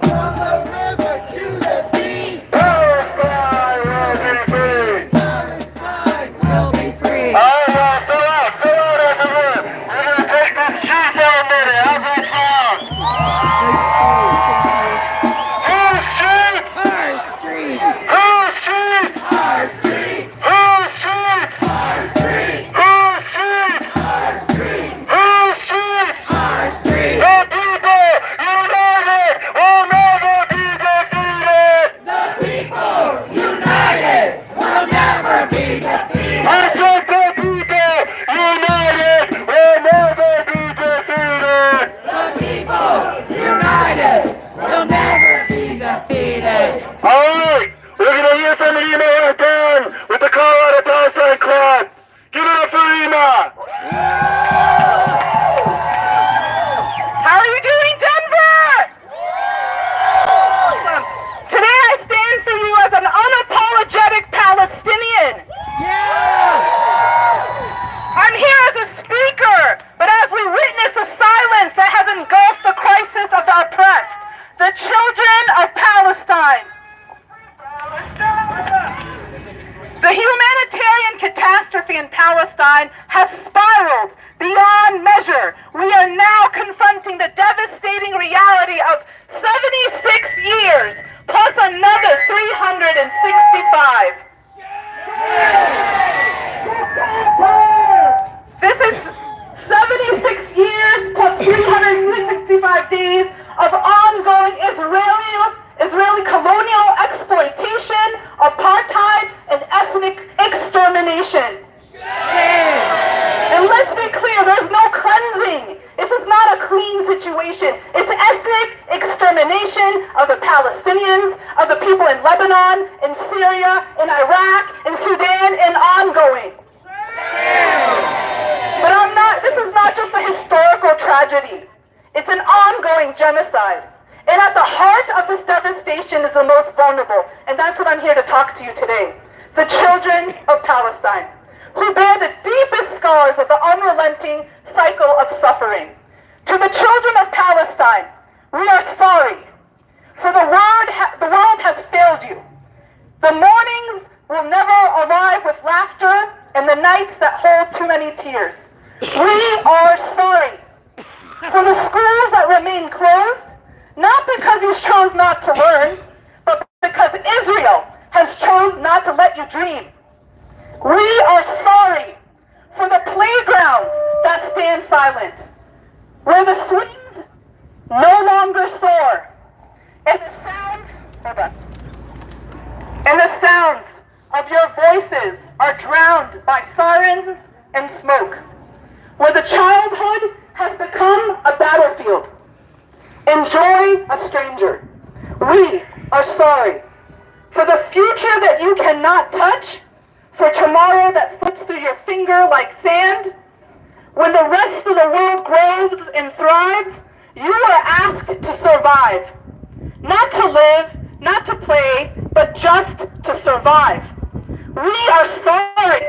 From the river to the sea. Palestine will be free. Palestine will be free. Alright, fill out after this. We're gonna take this street for a minute. How's that sound? Whose streets? Our streets. Whose streets? Our streets. Whose streets? Our streets. Whose streets? Our streets. Whose streets? Our streets. The people united will never be defeated. The people united will never be defeated. I said the people united will never be defeated. The people united will never be defeated. Alright, we're gonna hear from Rima Ordan with the Colorado Palestine Club. Give it up for Rima. How are you doing, Denver? Awesome. Today I stand for you as an unapologetic Palestinian. I'm here as a speaker, but as we witness the silence that has engulfed the crisis of the oppressed, the children of Palestine. The humanitarian catastrophe in Palestine has spiraled beyond measure. We are now confronting the devastating reality of 76 years plus another 365. This is 76 years plus 365 days of ongoing Israeli colonial exploitation, apartheid, and ethnic extermination. And let's be clear, there's no cleansing. This is not a clean situation. It's ethnic extermination of the Palestinians, of the people in Lebanon, in Syria, in Iraq, in Sudan, and ongoing. But this is not just a historical tragedy. It's an ongoing genocide. And at the heart of this devastation is the most vulnerable. And that's what I'm here to talk to you today. The children of Palestine, who bear the deepest scars of the unrelenting cycle of suffering. To the children of Palestine, we are sorry. For the world has failed you. The mornings will never arrive with laughter, and the nights that hold too many tears. We are sorry for the schools that remain closed, not because you chose not to learn, but because Israel has chosen not to let you dream. We are sorry for the playgrounds that stand silent, where the swings no longer soar, and the sounds of your voices are drowned by sirens and smoke, where the childhood has become a battlefield. Enjoy a stranger. We are sorry for the future that you cannot touch, for tomorrow that slips through your finger like sand. When the rest of the world grows and thrives, you are asked to survive. Not to live, not to play, but just to survive. We are sorry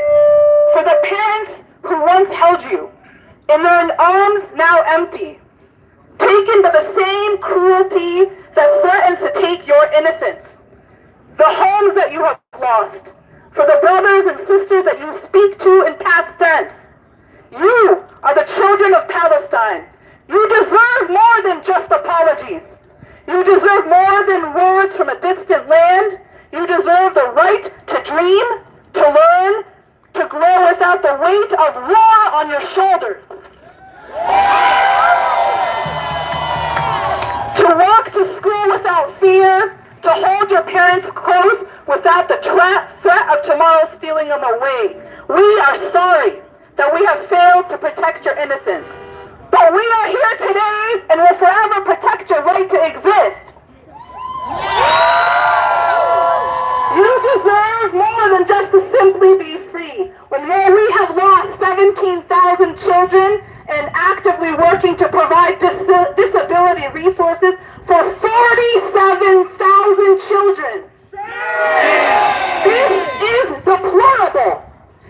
for the parents who once held you in their arms now empty, taken by the same cruelty that threatens to take your innocence. The homes that you have lost, for the brothers and sisters that you speak to in past tense. You are the children of Palestine. You deserve more than just apologies. You deserve more than words from a distant land. You deserve the right to dream, to learn, to grow without the weight of war on your shoulders. To walk to school without fear, to hold your parents close without the threat of tomorrow stealing them away. We are sorry that we have failed to protect your innocence. But we are here today and will forever protect your right to exist. You deserve more than just to simply be free. When we have lost 17,000 children and actively working to provide disability resources for 47,000 children. This is deplorable.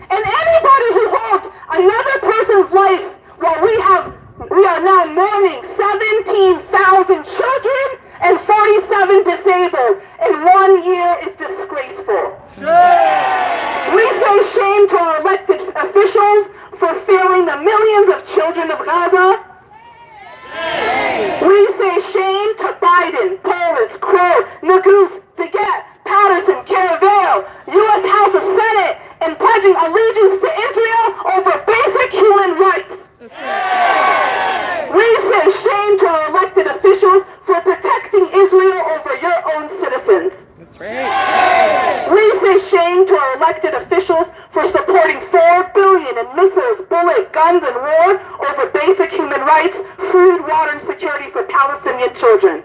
And anybody who holds another person's life while we are now mourning 17,000 children and 47 disabled in 1 year is disgraceful. We say shame to our elected officials for failing the millions of children of Gaza. We say shame to Biden, Polis, Crow, Nagus, Deget, Patterson, Caravel, U.S. House of Senate, and pledging allegiance to Israel over basic human rights. We say shame to our elected officials for protecting Israel over your own citizens. That's right. We say shame to our elected officials for supporting $4 billion in missiles, bullets, guns, and war over basic human rights, food, water, and security for Palestinian children.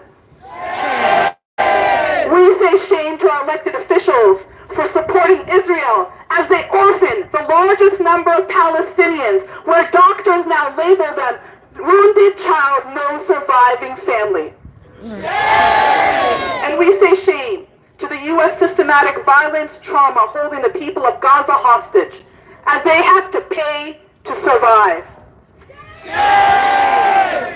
We say shame to our elected officials for supporting Israel as they orphan the largest number of Palestinians, where doctors now label them wounded child, no surviving family. And we say shame to the U.S. systematic violence trauma holding the people of Gaza hostage as they have to pay to survive.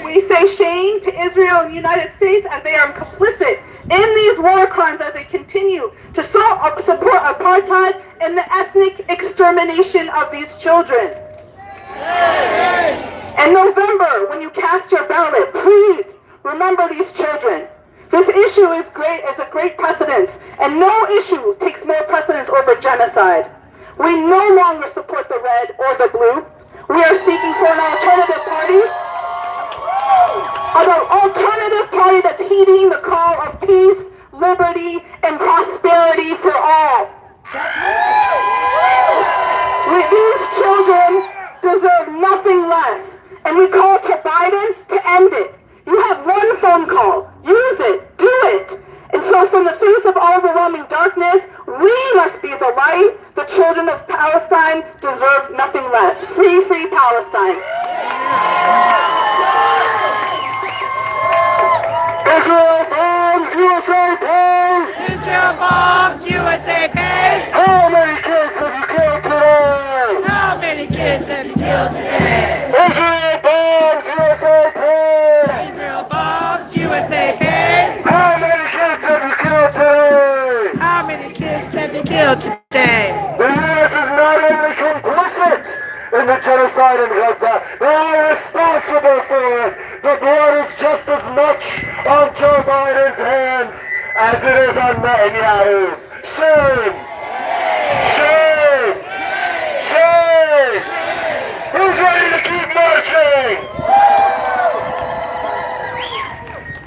We say shame to Israel and the United States as they are complicit in these war crimes as they continue to support apartheid and the ethnic extermination of these children. In November, when you cast your ballot, please remember these children. This issue is a great precedence, and no issue takes more precedence over genocide. We no longer support the red or the blue. We are seeking for an alternative party. An alternative party that's heeding the call of peace, liberty, and prosperity for all. These children deserve nothing less. And we call to Biden to end it. You have one phone call. Use it. Do it. And so from the face of overwhelming darkness, we must be the light. The children of Palestine deserve nothing less. Free, free Palestine. Israel bombs, USA pays! Israel bombs, USA pays! How many kids have you killed today? How many kids have you killed today? Israel bombs, USA pays! Israel bombs, USA pays! How many kids have you killed today? How many kids have you killed today? The U.S. is not only complicit in the genocide in Gaza, they are responsible for it. The blood is just as much on Joe Biden's hands as it is on Netanyahu's. Shame! Shame! Shame! Who's ready to keep marching?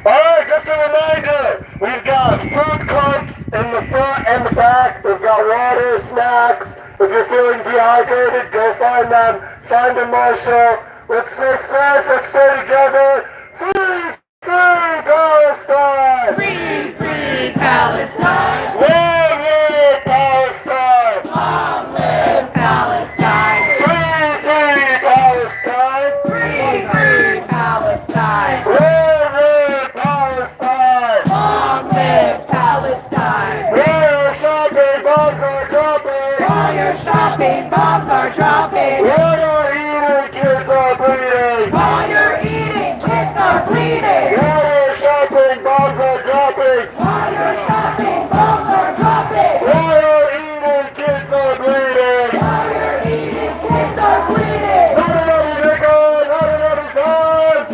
Alright, just a reminder, we've got food carts in the front and the back. We've got water, snacks. If you're feeling dehydrated, go find them. Find a marshal. Let's stay safe. Let's stay together. Free, free Palestine! Free, free Palestine! Long live Palestine! Long live Palestine! Free, free Palestine! Free, free Palestine! Long live Palestine! Long live Palestine! Where our shopping bombs are dropping! While you're shopping, bombs are dropping. While you're eating, kids are bleeding. While you're eating, kids are bleeding. While you're shopping, bombs are dropping. While you're shopping, bombs are dropping. While you're eating, kids are bleeding. While you're eating, kids are bleeding. Not another nickel, not another dime.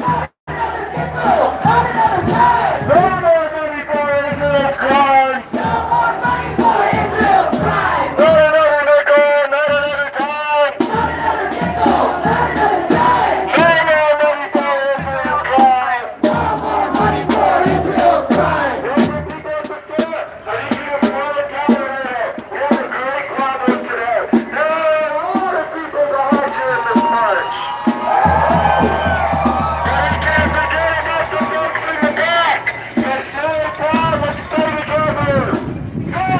Another nickel, not another dime. No more money for Israel's crimes. No more money for Israel's crimes. Not another nickel, not another dime. Not another nickel, not another dime. No more money for Israel's crimes. No more money for Israel's crimes. I need you to follow the calendar. We have a great problem today. There are a lot of people behind you in this march. And we can't forget about the folks in the back. So stay calm, let's stay together. Say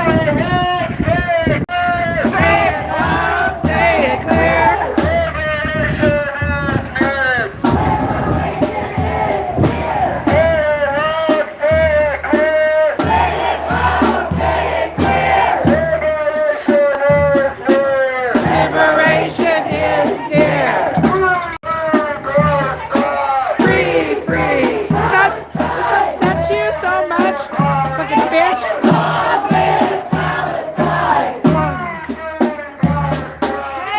it loud, say it clear. Say it loud, say it clear. Liberation is near. Say it loud, say it clear. Liberation is near. Free, free. Does that upset you so much? Fucking bitch.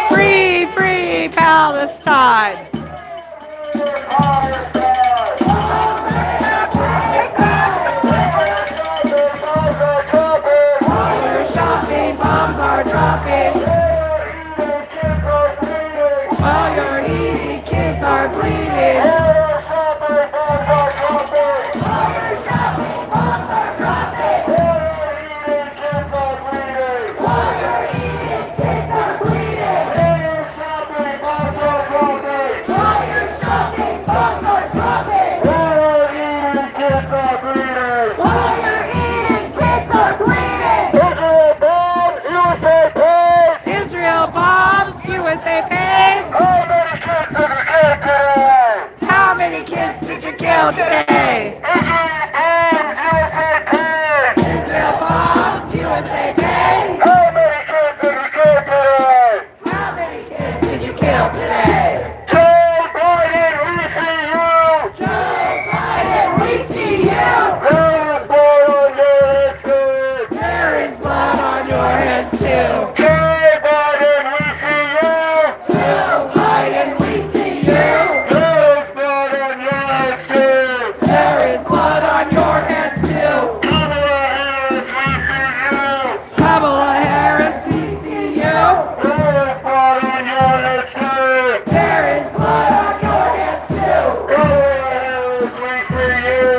Free, free Palestine. While you're shopping, bombs are dropping. While you're eating, kids are bleeding. Israel bombs, USA pays. How many kids did you kill today? Israel bombs, USA pays. How many kids did you kill today? Joe Biden, we see you! Joe Biden, we see you. There is blood on your heads too. There is blood on your heads too. Joe Biden, we see you! Joe Biden, we see you. There is blood on your heads too. There is blood on your heads too. Kamala Harris, we see you! Kamala Harris, we see you. There is blood on your heads too. There is blood on your heads too. Kamala Harris, we see you!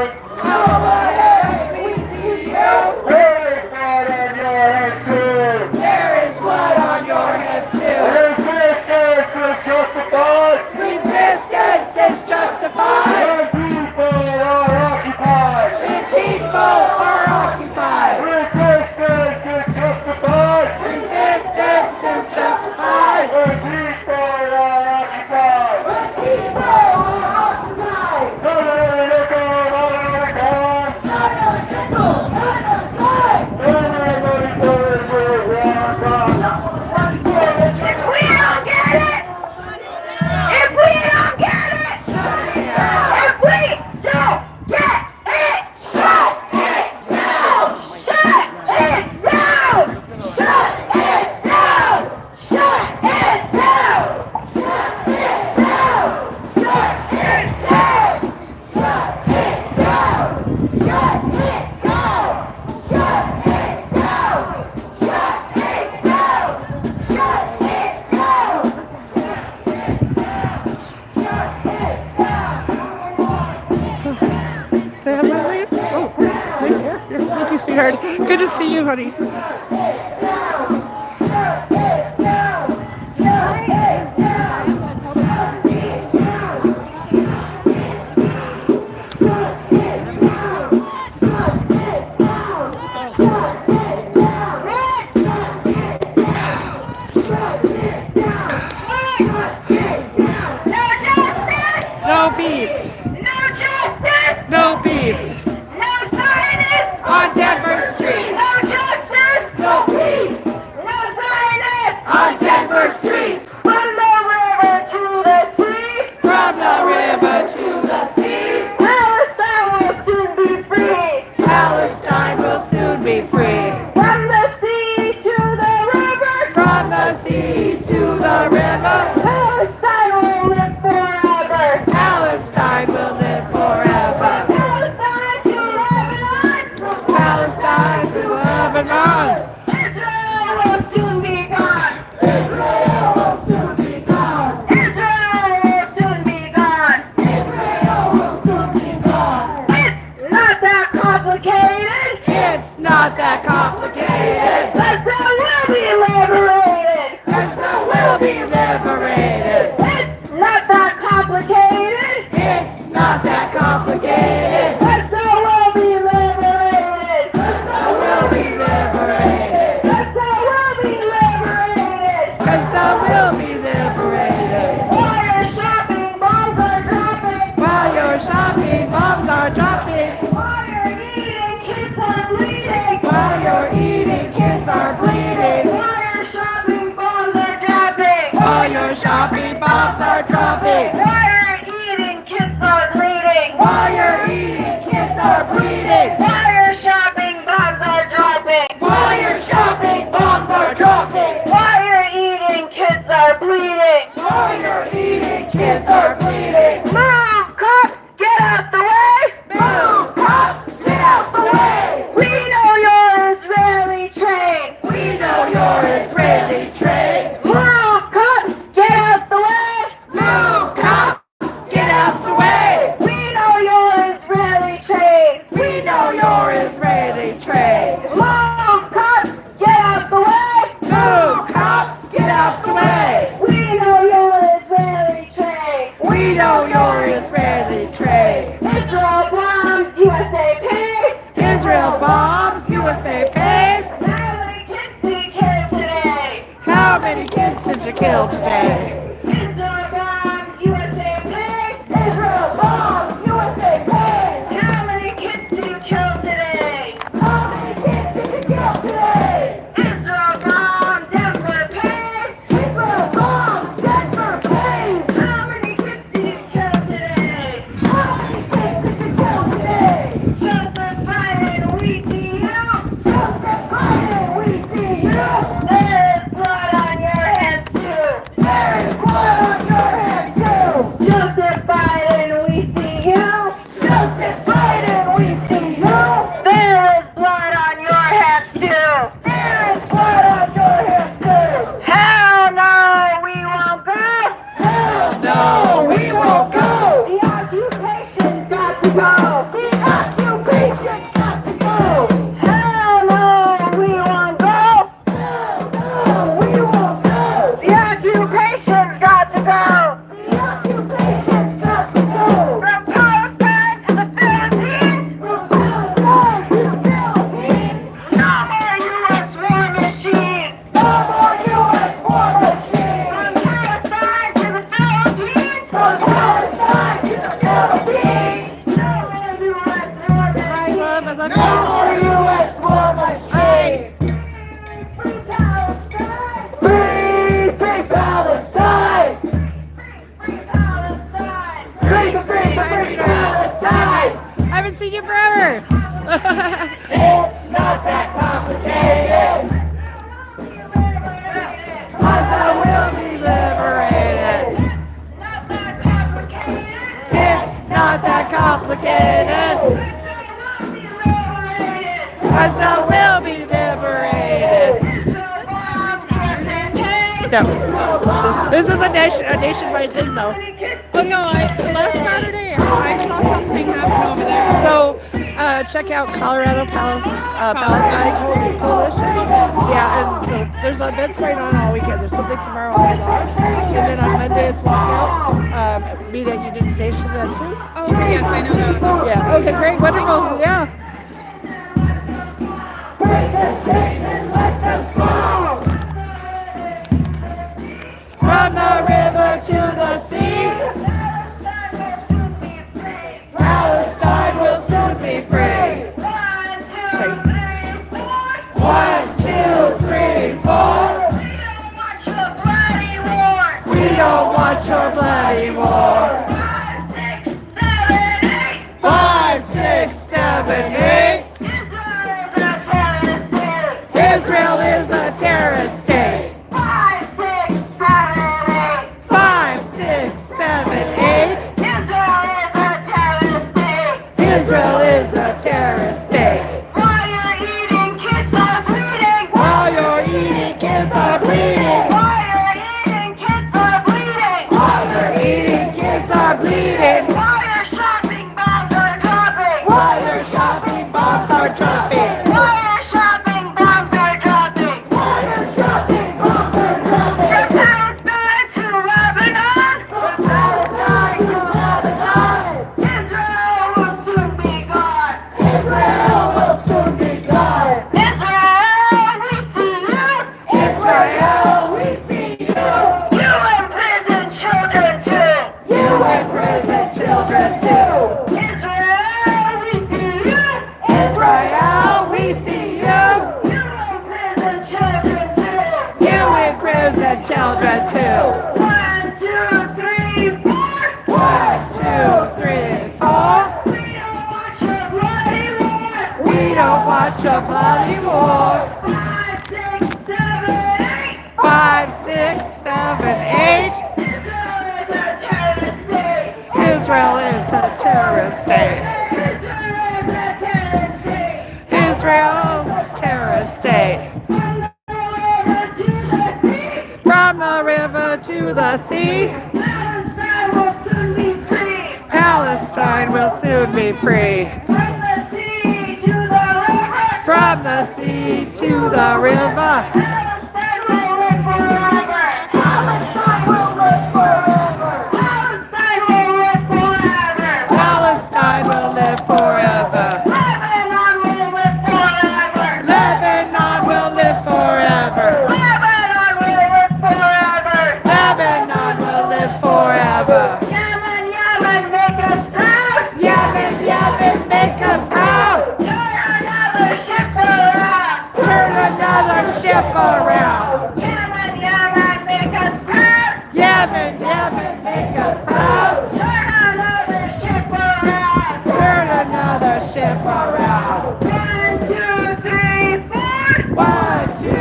Kamala Harris, we see you. There is blood on your heads too. There is blood on your heads too. Resistance is justified. Resistance is justified. When people are occupied. When people are occupied. Resistance is justified. Resistance is justified. When people are occupied. When people are occupied. Not another nickel, not another dime. Not another nickel, not another dime. No more money for Israel's war. If we don't get it, if we don't get it, if we don't get it, shut it down, shut it down, shut it down, shut it down, shut it down, shut it down, shut it down, shut it down, shut it down, shut it down, shut it down. They have my leaves? Oh, thank you, sweetheart. Good to see you, honey. No peace. No justice! No peace. No scientists! On Denver Street. No justice! will be liberated. While your shopping bombs are dropping. While your shopping bombs are dropping. While you're eating, kids are bleeding. While you're eating, kids are bleeding. While your shopping bombs are dropping. While your shopping bombs are dropping. While you're eating, kids are bleeding. While you're eating, kids are bleeding. While your shopping bombs are dropping. While your shopping bombs are dropping. While you're eating, kids are bleeding. While you're eating, kids are bleeding. Move, cops, get out the way. Move, cops, get out the way. We know you're Israeli trained. We know you're Israeli trained. Move, cops, get out the way. Move, cops, get out the way. We know you're Israeli trained. We know you're Israeli trained. Move, cops, get out the way. Move, cops, get out the way. We know you're Israeli trained. We know you're Israeli trained. Israel bombs, USA pays. Israel bombs, USA pays. How many kids did you kill today? How many kids did you kill today? Israel bombs, USA pays. Israel bombs, USA pays. How many kids did you kill today? How many kids did you kill today? Israel bombs, Denver pays. Israel bombs, Denver pays. How many kids did you kill today? How many kids did you kill today? Joseph Biden, we see you. Joseph Biden, we see you. There is blood on your hands too. There is blood on your hands too. Joseph Biden, we see you. Joseph Biden, we see you. There is blood on your hands too. There is blood on your hands too. Hell no, we won't go. Hell no, we won't go. The occupation's got to go. The occupation's got to go. Hell no, we won't go. Hell no, we won't go. The occupation's got to go. The occupation's got to go. From Palestine to the Philippines. From Palestine to the Philippines. No more U.S. war machines. No more U.S. war machines. From Palestine to the Philippines. From Palestine to the Philippines. No more U.S. war machines. No more U.S. war machines. Free Palestine. Free Palestine. Free Palestine. Free Palestine. I haven't seen you forever. It's not that complicated. Gaza will be liberated. It's not that complicated. Gaza will be liberated. No, this is a nationwide thing, though. Oh no, last Saturday I saw something happen over there. So check out Colorado Palestine Coalition. Yeah, and so there's events going on all weekend. There's something tomorrow all night long, and then on Monday it's walkout. Meet at Union Station then too. Oh yes, I know that. Yeah. Okay. Great. Wonderful. Yeah. From the river to the sea, Palestine will soon be free. 1, 2, 3, 4. We don't want your bloody war. 5, 6, 7, 8. Israel is a terrorist state. 5, 6, 7, 8. Israel is a terrorist state. While you're eating, kids are bleeding. While you're eating, kids are bleeding. While you're eating, kids are bleeding. While you're eating, kids are bleeding. While your shopping bombs are dropping. While your shopping bombs are dropping. While your shopping bombs are dropping. While your shopping bombs are dropping. From Palestine to Lebanon. From Palestine to Lebanon. Israel will soon be gone. Israel will soon be gone. Israel, we see you. Israel, we see you. children too. Israel, we see you. Israel, we see you. You imprison children too. You imprison children too. 1, 2, 3, 4. 1, 2, 3, 4. We don't want your bloody war. We don't want your bloody war. 5, 6, 7, 8. 5, 6, 7, 8. Israel is a terrorist state. Israel's a terrorist state. From the river to the sea. Palestine will soon be free. From the sea to the river. Around. Yemen, Yemen, make us proud. Yemen, Yemen, make us proud. Turn another ship around. Turn another ship around. 1, 2, 3, 4. 1, 2,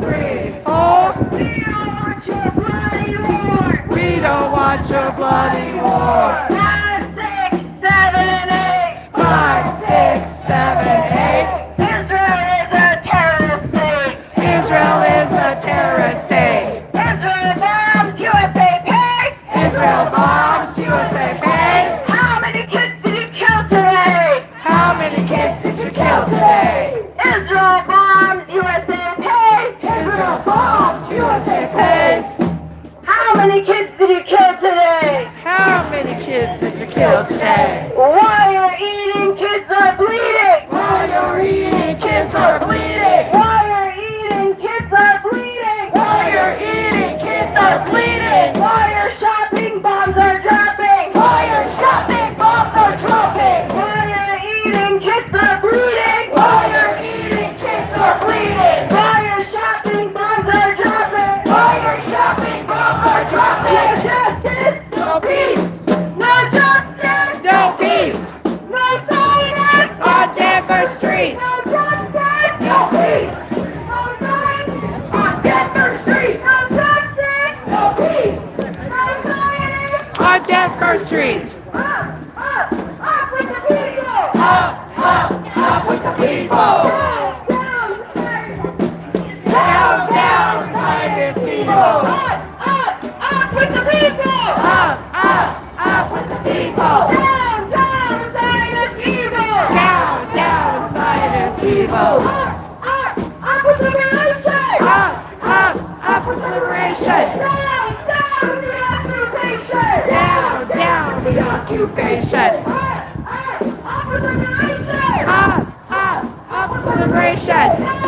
3, 4. We don't want your bloody war. We don't want your bloody war. 5, 6, 7, 8. 5, 6, 7, 8. Israel is a terrorist state. Israel bombs, USA pays. Israel bombs, USA pays. How many kids did you kill today? How many kids did you kill today? Israel bombs, USA pays. Israel bombs, USA pays. How many kids did you kill today? How many kids did you kill today? While you're eating, kids are bleeding. While you're eating, kids are bleeding. While you're eating, kids are bleeding. While you're eating, kids are bleeding. While you're shopping, bombs are dropping. While you're shopping, bombs are dropping. While you're eating, kids are bleeding. While you're eating, kids are bleeding. While you're shopping, bombs are dropping. While you're shopping, bombs are dropping. No justice, no peace. No justice, no peace. No silence on Denver streets. No justice, no peace. No silence on Denver streets. No justice, no peace. No silence on Denver streets. Up with the people. Up with the people. Down, Zionist evil. Up with the people. Up with the people. Down, Zionist evil. Down, Zionist evil. Up with liberation. Up with liberation. Down the occupation. Down the occupation. Up with liberation. Up with liberation. Down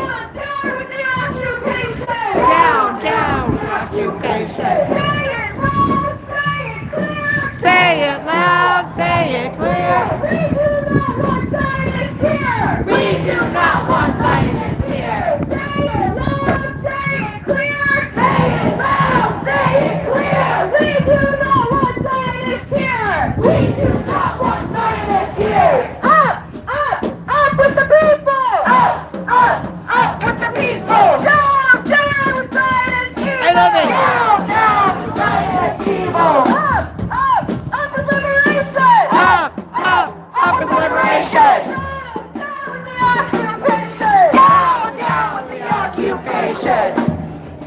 with the occupation. Down the occupation. Say it loud, say it clear. We do not want Zionists here. Say it loud, say it clear. Say it loud, say it clear. We do not want Zionists here. We do not want Zionists here. Up with the people. Up with the people. Down with Zionist evil. I love it. Down with Zionist evil. Up with liberation. Up with liberation. Down the occupation.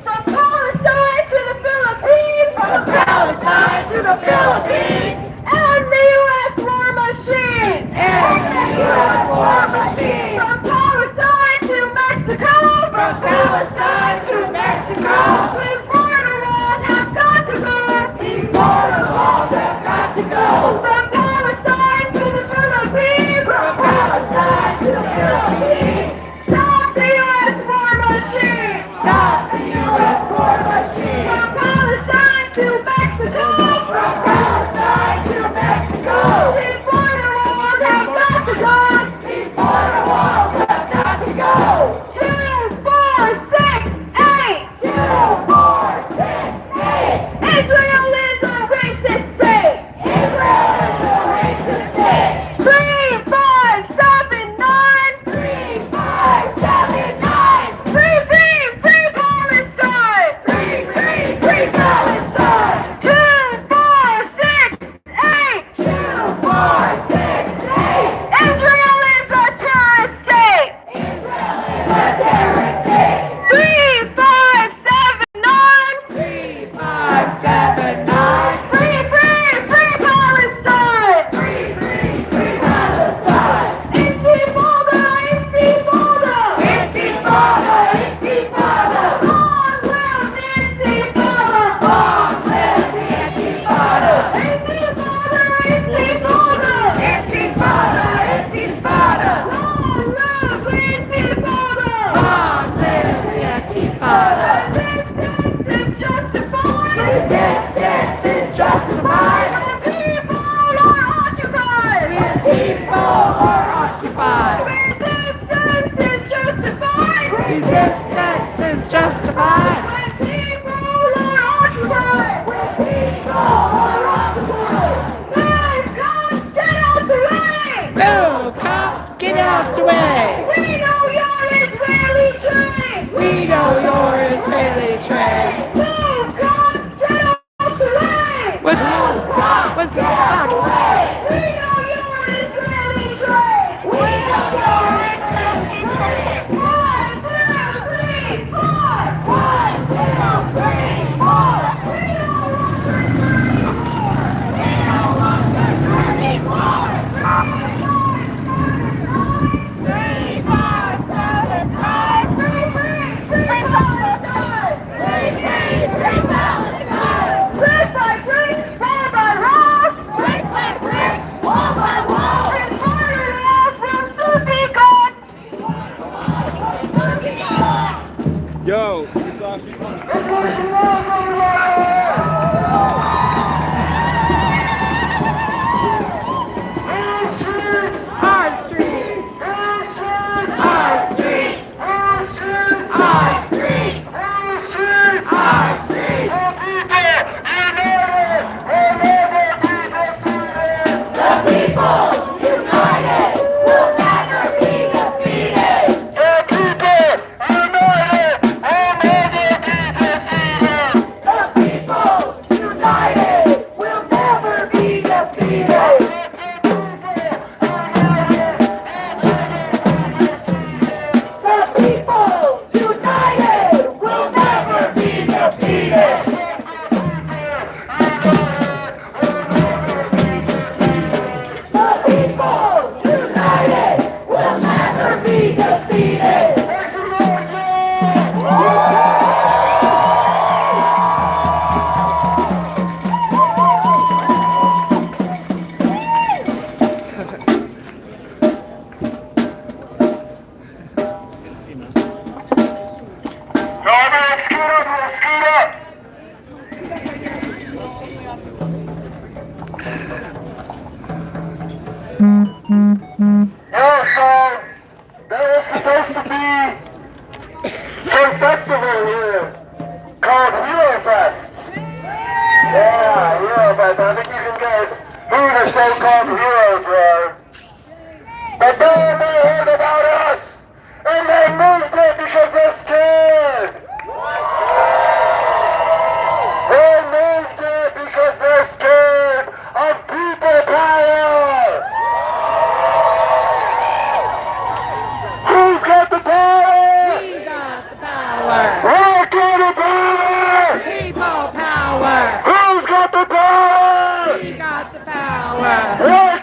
From Palestine to the Philippines. From Palestine to the Philippines. And the U.S. war machine. And the U.S. war machine. From Palestine to Mexico. From Palestine to Mexico. These border walls have got to go. These border walls have got to go. From Palestine to the Philippines. From Palestine to the Philippines. Stop the U.S. war machine. Stop the U.S. war machine. From Palestine to Mexico. From Palestine to Mexico. Resistance is justified. When people are occupied. When people are occupied. Resistance is justified. Resistance is justified. When people are occupied. When people are occupied. Move, cops, get out the way. Move, cops, get out the way. We know your Israeli train. We know your Israeli train. Move, cops, get out the way. What's the fuck? We know your Israeli train. We know your Israeli train. 1, 2, 3, 4. 1, 2, 3, 4. Yo, you saw people. Our streets. Our streets. Our streets. Our streets. The people united will never be defeated. The people united will never be defeated. The people united will never be defeated. The people united will never be defeated. The people united will never be defeated. No, everyone scoot up, everyone scoot up. Yeah, so there was supposed to be some festival here called Hero Fest. Yeah, Hero Fest. I think you can guess who the so-called heroes were. But then they heard about us, and they moved it because they're scared. They moved it because they're scared of people power. Who's got the power? We got the power. We're got the power. People power. Who's got the power? We got the power. We're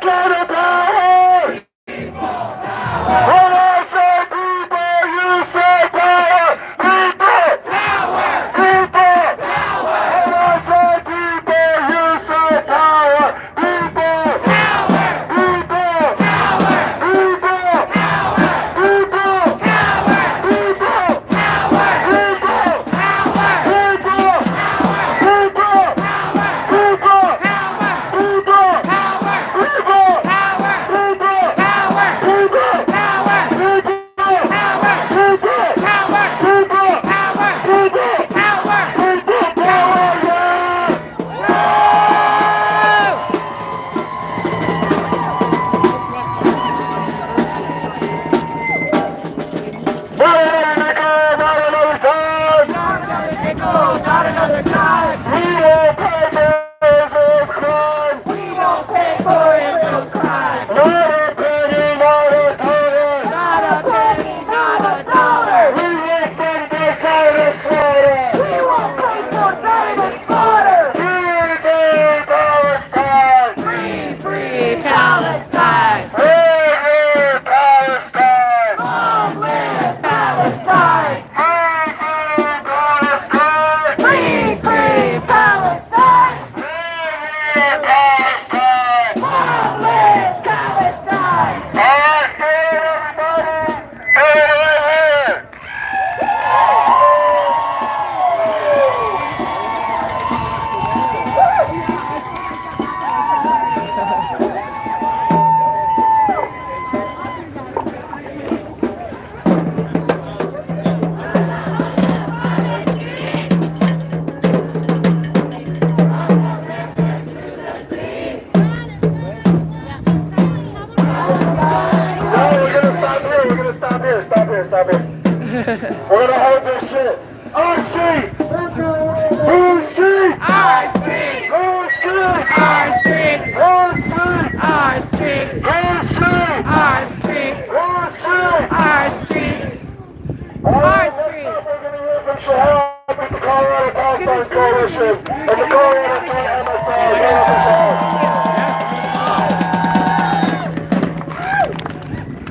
Movement Coalition and the Coalition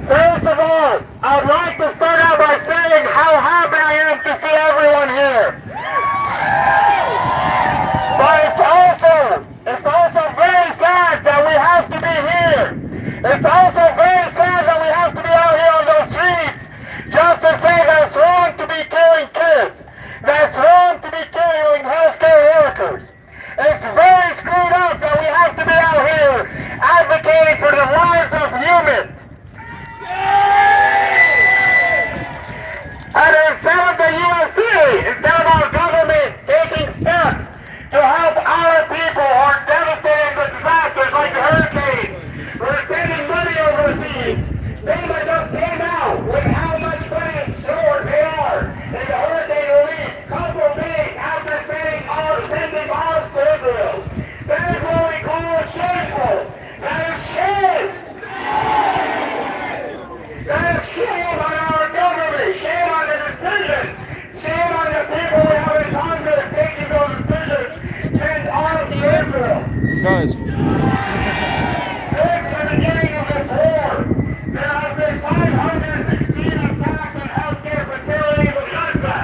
First of all, I'd like to start out by saying how happy I am to see everyone here. But it's also very sad that we have to be here. It's also very sad that we have to be out here on those streets just to say that it's wrong to be killing kids. That's wrong to be killing healthcare workers. It's very screwed up that we have to be out here advocating for the lives of humans. And instead of the USA, instead of our government taking steps to help our people who are devastated with disasters like the hurricanes, we're sending money overseas. FEMA just came out with how much money short they are in the hurricane relief, couple days after sending arms to Israel. That is what we call shameful. That is shame. That is shame on our government, shame on the decisions, shame on the people we have in Congress taking those decisions. Send arms to Israel. Guys. Since the beginning of this war, there have been 516 attacks on healthcare facilities in Gaza.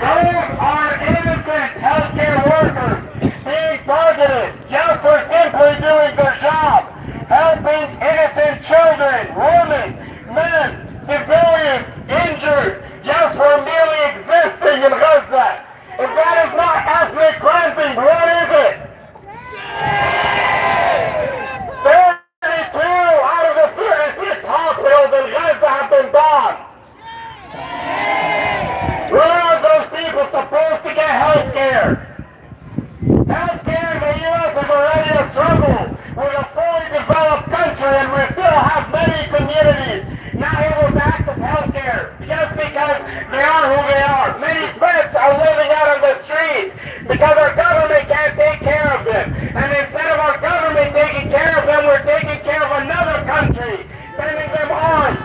Those are innocent healthcare workers being targeted just for simply doing their job, helping innocent children, women, men, civilians injured just for merely existing in Gaza. If that is not ethnic cleansing, what is it? 32 out of the 36 hospitals in Gaza have been bombed. Where are those people supposed to get health care? Healthcare in the U.S. is already a struggle with a fully developed country, and we still have many communities not able to access healthcare just because they are who they are. Many vets are living out on the streets because our government can't take care of them. And instead of our government taking care of them, we're taking care of another country, sending them arms.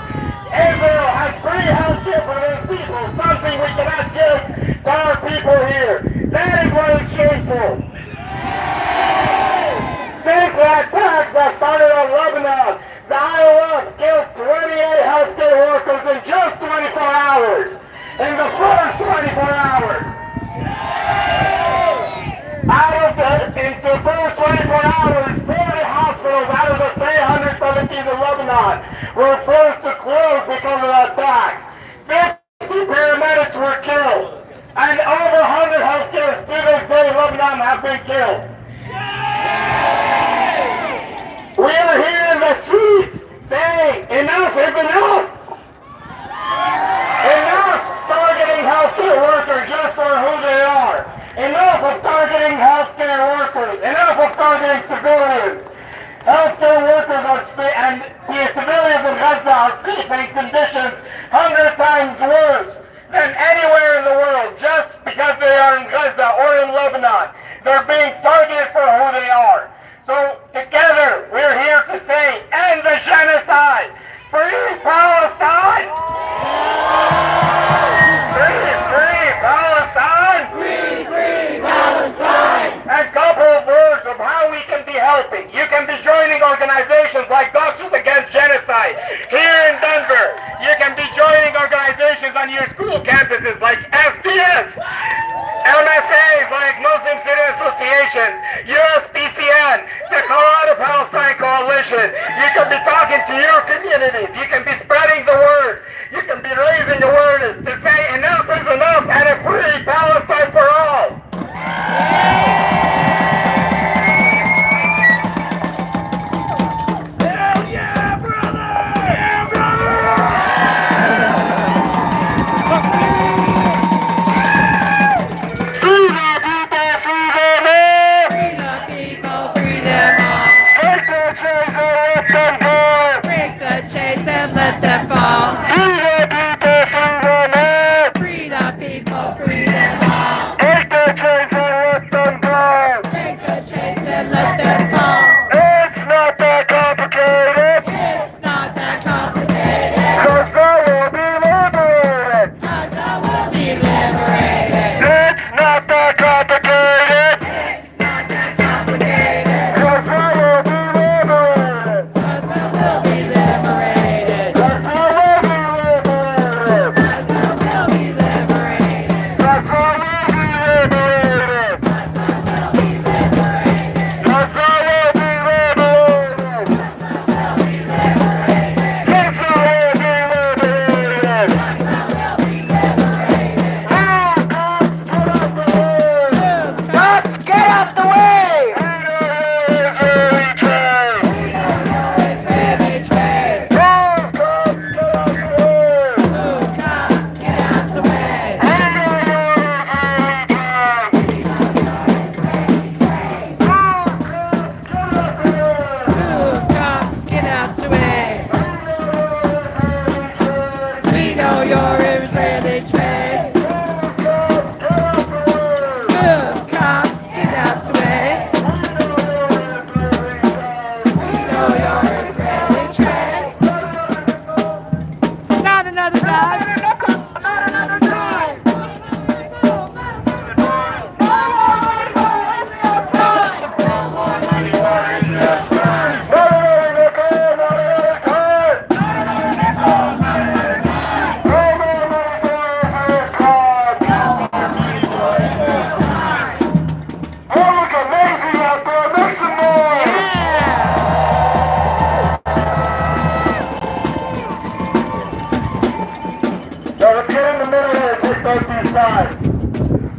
Israel has free healthcare for those people, something we cannot give to our people here. That is what is shameful. Since the attacks that started on Lebanon, the IOF killed 28 healthcare workers in just 24 hours. In the first 24 hours. In the first 24 hours, 40 hospitals out of the 317 in Lebanon were forced to close because of the attacks. 50 paramedics were killed. And over 100 healthcare students in Lebanon have been killed. We are here in the streets saying enough is enough. Enough targeting healthcare workers just for who they are. Enough of targeting healthcare workers. Enough of targeting civilians. Healthcare workers and the civilians in Gaza are facing conditions 100 times worse than anywhere in the world just because they are in Gaza or in Lebanon. They're being targeted for who they are. So together we're here to say, end the genocide! Free Palestine! Free Palestine! Free Palestine! And a couple of words of how we can be helping. You can be joining organizations like Doctors Against Genocide here in Denver. You can be joining organizations on your school campuses like SDS, MSAs like Muslim Student Associations, USPCN, the Colorado Palestine Coalition. You can be talking to your communities. You can be spreading the word. You can be raising awareness to say enough is enough and a free Palestine for all. Hell yeah, brother! Yeah, brother! Free the people, free them all! Free the people, free them all! Break the chains and let them go! Break the chains and let them fall! Free the people, free get in the middle here and take both these sides.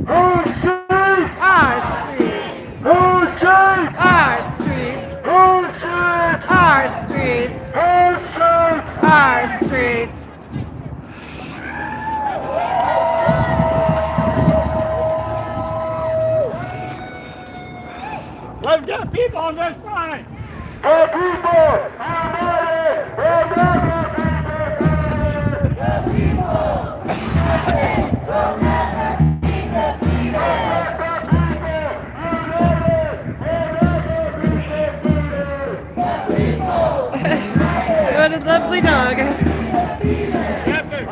Whose streets? Our streets. Whose streets? Our streets. Whose streets? Our streets. Whose streets? Our streets. Let's get people on this side. The people! What a lovely dog. Yes, sir.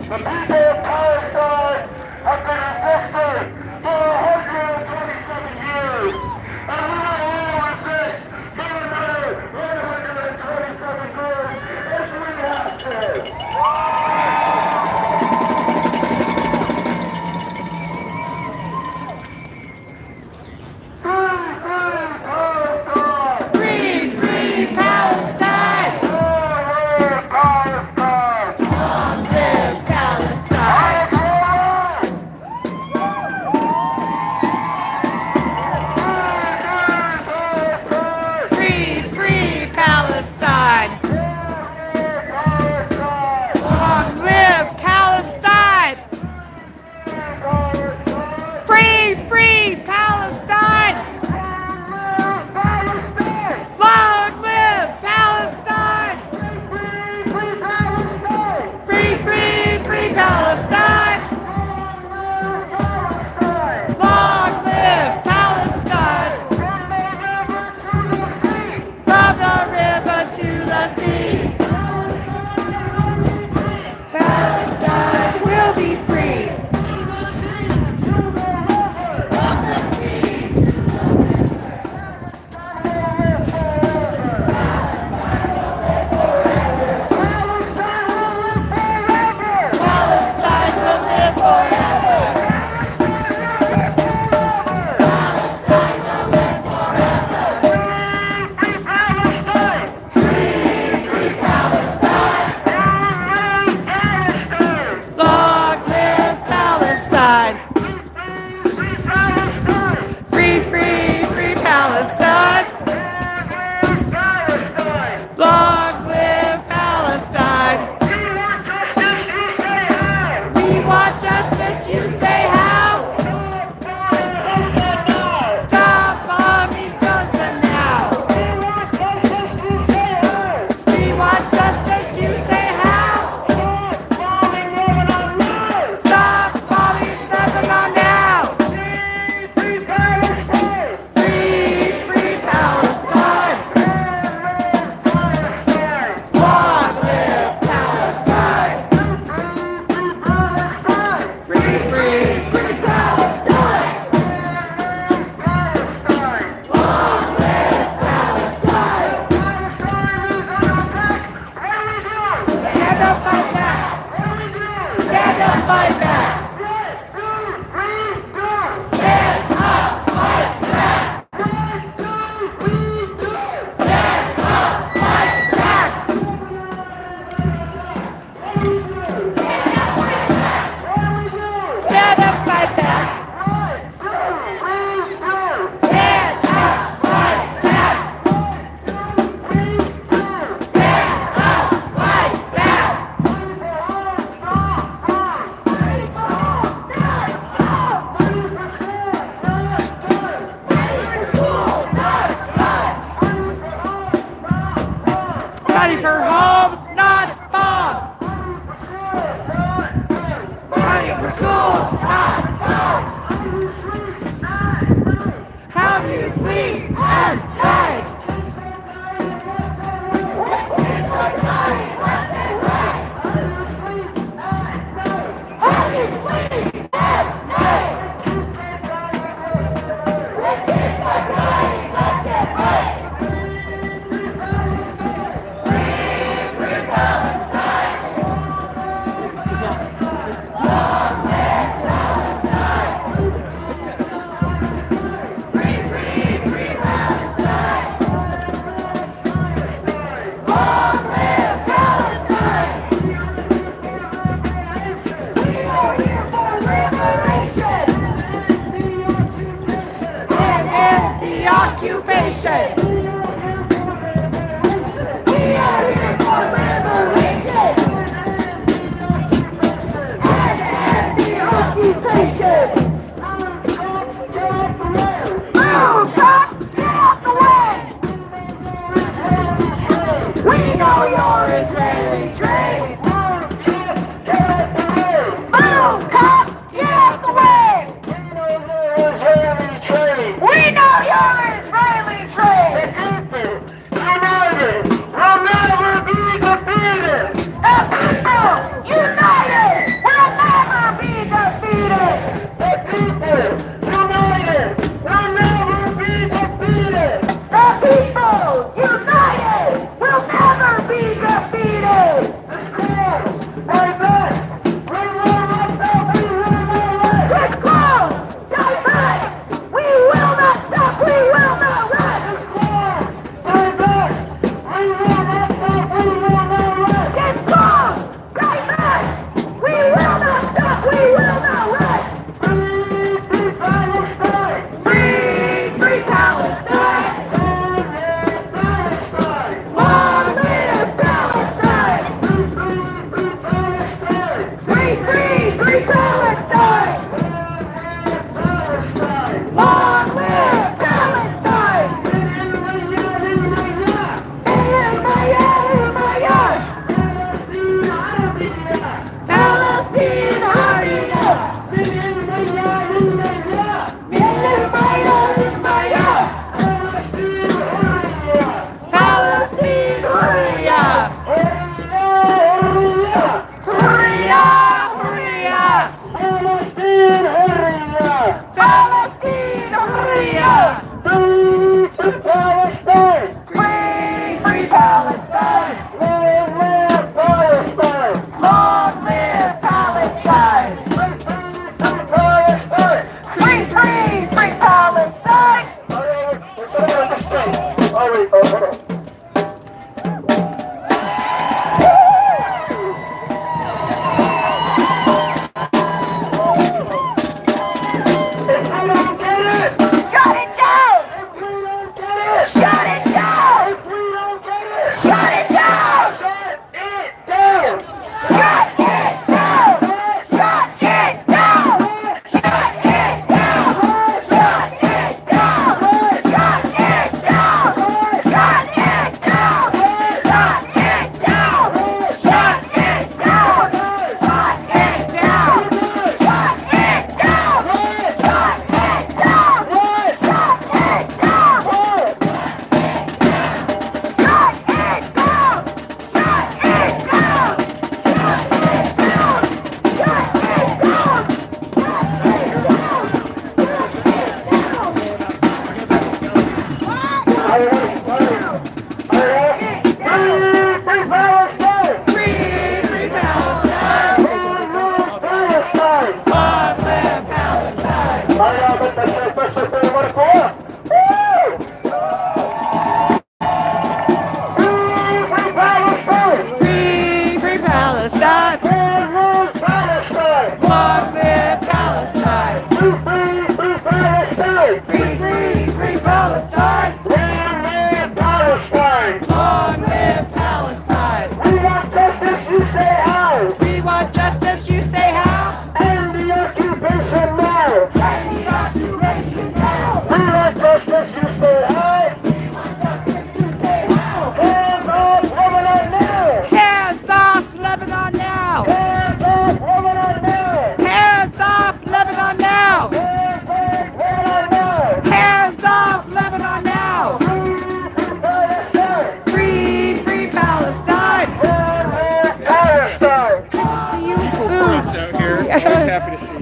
The people of Palestine have been resisting for 127 years, and we will all resist for another 127 years if we have to. Free, free Palestine. Long live Palestine. Free, free Palestine. Long live Palestine. Free, free Palestine. Long live Palestine. Free, free, free Palestine. Long live Palestine. From the river to the sea. Palestine will be free. From the sea to the Palestine will live forever. Palestine will live forever. Free, free Palestine. Long live Palestine. Free, free, free Palestine. Long live Palestine. We want justice, you say how? Stop bombing Gaza now. We want justice, you say how? Stop bombing Lebanon now. Free, free Palestine. Long live Palestine. Free, free, free Palestine. Long live Palestine. Stand up, fight back. Stand up, fight back. Stand up, fight back. Stand up, fight back. Stand up, fight back. Stand up, fight back. Stand up, fight back. Fighting for homes, not bombs. Fighting for schools, not bombs. How do you sleep at night? How do you sleep at night? Free Palestine. Palestine! Free Palestine! Free Palestine! Long live Palestine! Long live Palestine! Free Palestine! All right, hold on.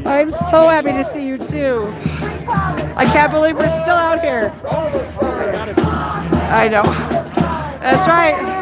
I'm so happy to see you too. I can't believe we're still out here. I know. That's right.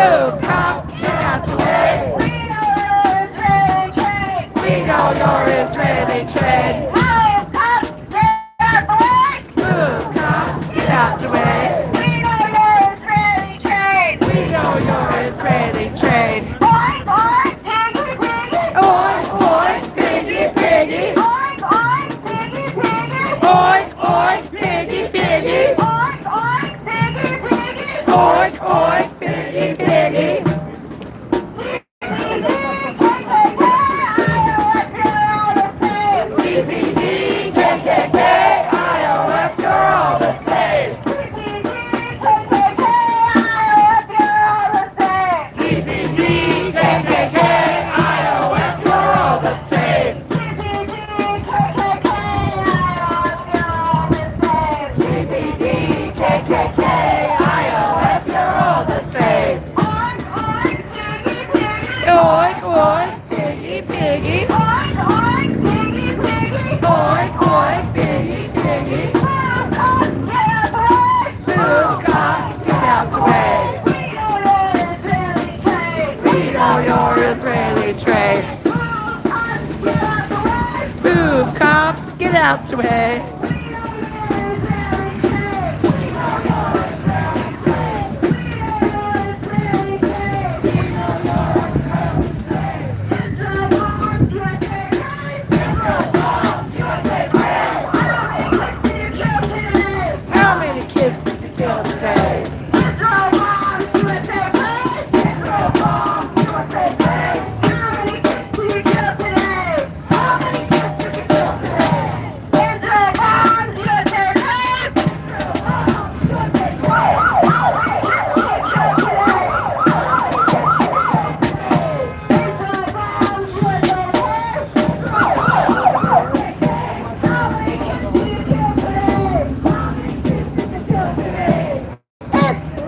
Move, cops, get out the way. We know you're Israeli trained. We know you're Israeli trained. Highest cops, get out the way. Move, cops, get out the way. We know you're Israeli trained. We know you're Israeli trained. Oink, oink, piggy, piggy. Oink, oink, piggy, piggy. Oink, oink, piggy, piggy. Oink, oink, piggy, piggy. Oink, oink, piggy, piggy. Oink, oink, piggy, piggy. TPD, KKK, IOF, you're all the same. TPD, KKK, IOF, you're all the same. TPD, KKK, IOF, you're all the same. Oink, oink, piggy, piggy. Oink, oink, piggy, piggy. Move, cops, get out the way. We know you're Israeli trained. Move, cops, get out the way. How many kids did you kill today?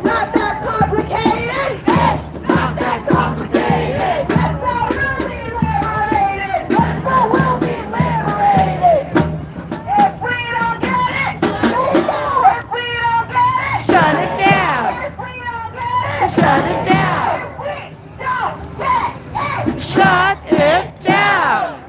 Not that complicated. It's not that complicated. Let's go, we'll be liberated. Let's go, we'll be liberated. If we don't get it, if we don't get it, Shut it down. if we don't get it, Shut it down. if we don't get it, Shut it down.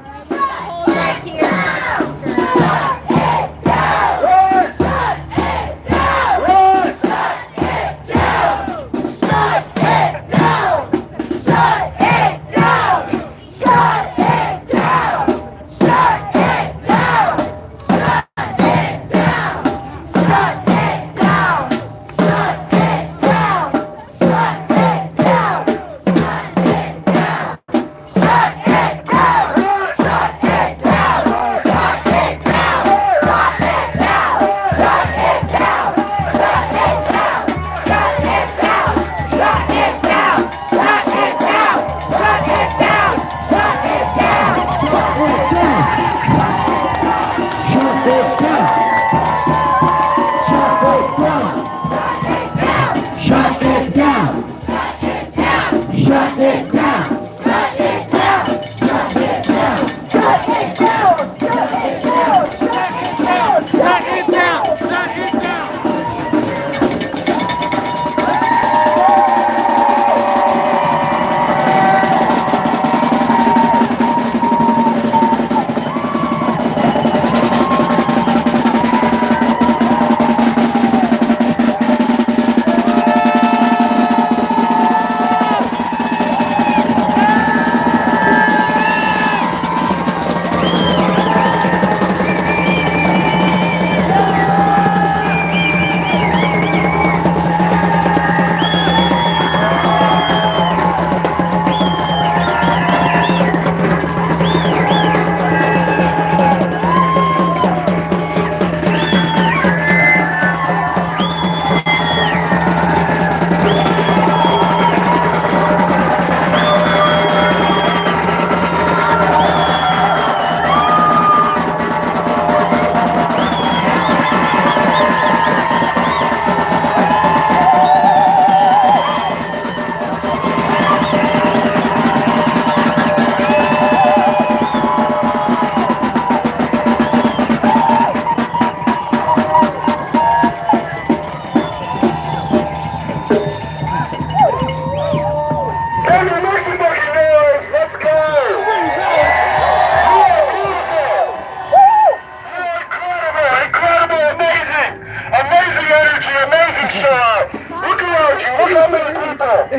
shut it down.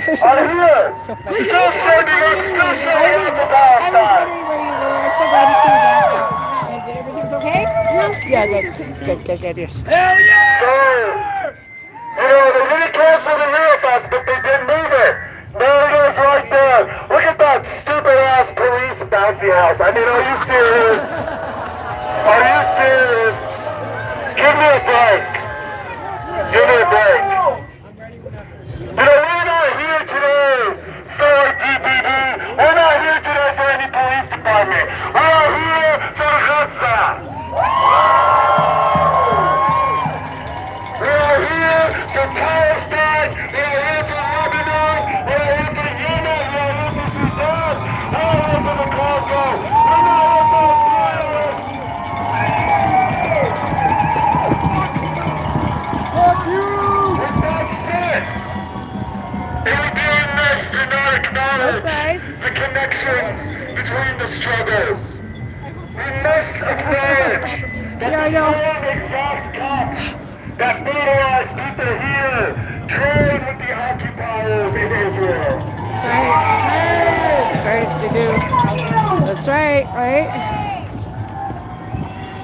are here. So funny. Still standing up, still showing up for I was Palestine. wondering where you were. I'm so glad to see you back. Everything's okay? Yeah, good. Yes. So, they didn't cancel the Real Fest, but they did move it. There it is right there. Look at that stupid ass police bouncy house. I mean, are you serious? Are you serious? Give me a break. Give me a break. You know, we're not here today for DPD. We're not here today for any police department. We are here for the Gaza. We are here for Palestine. We are here for Lebanon. We are here for Yemen. We are here for Sudan. We are here for the Congo. We're not here for Israel. Fuck you! And that's it. It would be remiss to not acknowledge the connections between the struggles. We must acknowledge that the same exact cops that brutalized people here trained with the occupiers in Israel. Right, they do. That's right, right?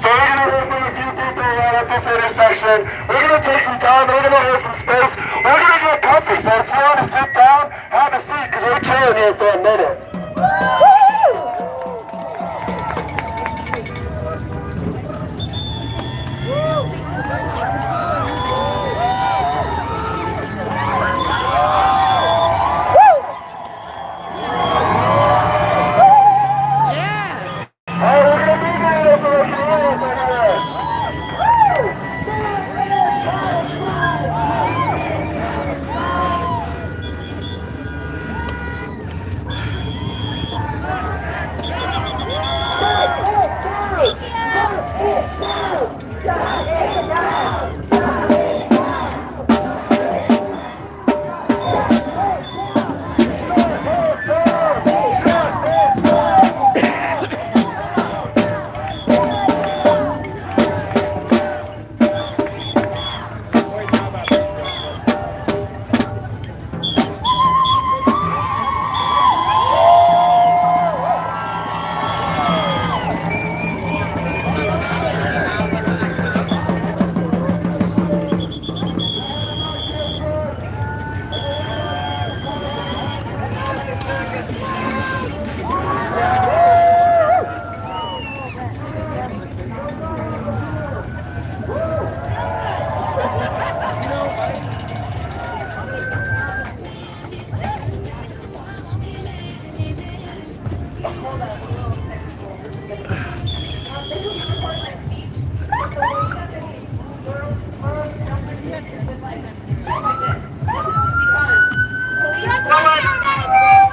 So we're going to hear from a few people right at this intersection. We're going to take some time, we're going to hold some space. We're going to get comfy, so if you want to sit down, have a seat, because we're chilling here for a minute.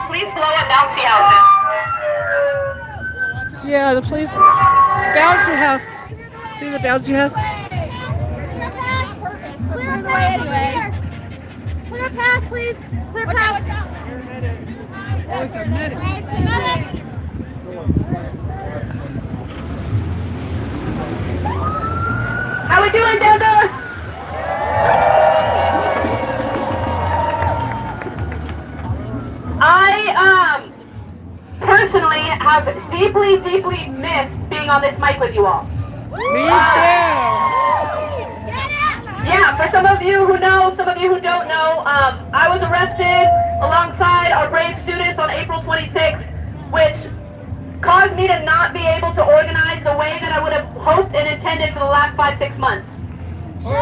Please blow up bouncy houses. Yeah, the police bouncy house. See the bouncy house? Clear the way anyway. Clear path, please. Clear path. There's a medic. How we doing, Denver? I personally have deeply missed being on this mic with you all. Me too. Yeah, for some of you who know, some of you who don't know, I was arrested alongside our brave students on April 26th, which caused me to not be able to organize the way that I would have hoped and intended for the last 5-6 months. So,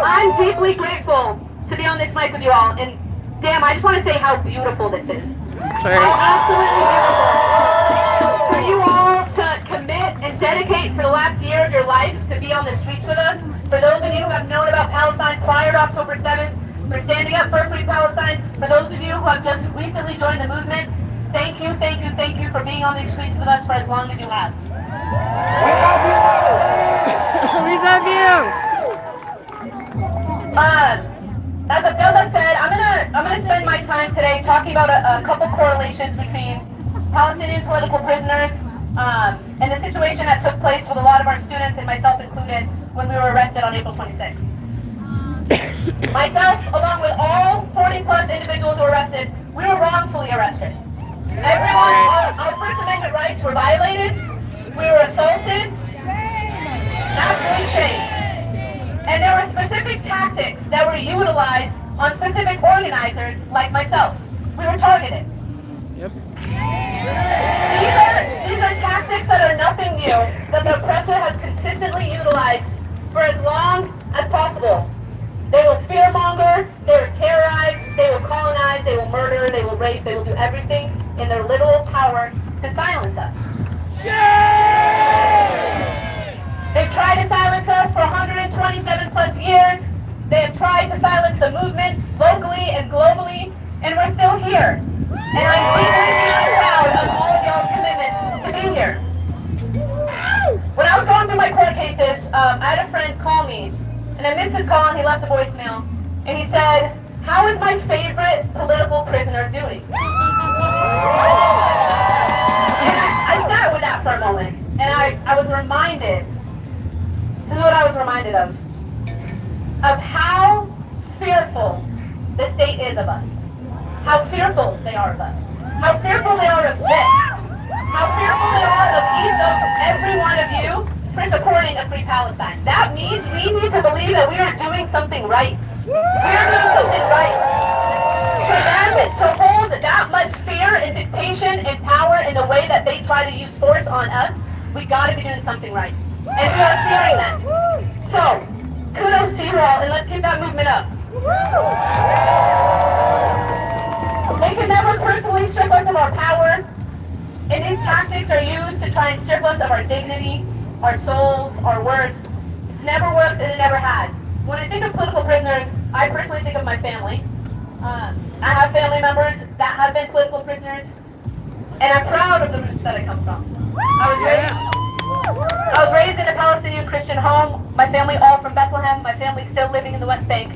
I'm deeply grateful to be on this mic with you all, and damn, I just want to say how beautiful this is. Sorry. How absolutely beautiful. For you all to commit and dedicate for the last year of your life to be on the streets with us. For those of you who have known about Palestine prior to October 7th, for standing up for Free Palestine. For those of you who have just recently joined the movement, thank you for being on these streets with us for as long as you have. We love you. As Abdullah said, I'm gonna spend my time today talking about a couple correlations between Palestinian political prisoners and the situation that took place with a lot of our students and myself included when we were arrested on April 26th. Myself, along with all 40 plus individuals who were arrested, we were wrongfully arrested. Our First Amendment rights were violated, we were assaulted, absolute shame. And there were specific tactics that were utilized on specific organizers like myself. We were targeted. Yep. These are tactics that are nothing new, that the oppressor has consistently utilized for as long as possible. They will fearmonger, they will terrorize, they will colonize, they will murder, they will rape, they will do everything in their literal power to silence us. They tried to silence us for 127 plus years. They have tried to silence the movement locally and globally, and we're still here. And I'm deeply proud of all of y'all's commitment to be here. When I was going through my court cases, I had a friend call me, and I missed his call, and he left a voicemail, and he said, "How is my favorite political prisoner doing?" And I sat with that for a moment, and I was reminded, this is what I was reminded of how fearful the state is of us, how fearful they are of us, how fearful they are of this, how fearful they are of each of every one of you for supporting a free Palestine. That means we need to believe that we are doing something right. We are doing something right. For them to hold that much fear and dictation and power in the way that they try to use force on us, we got to be doing something right. And we are fearing that. So, kudos to you all, and let's keep that movement up. They can never personally strip us of our power, and these tactics are used to try and strip us of our dignity, our souls, our worth. It's never worked, and it never has. When I think of political prisoners, I personally think of my family. I have family members that have been political prisoners, and I'm proud of the roots that I come from. I was raised in a Palestinian Christian home. My family all from Bethlehem. My family still living in the West Bank.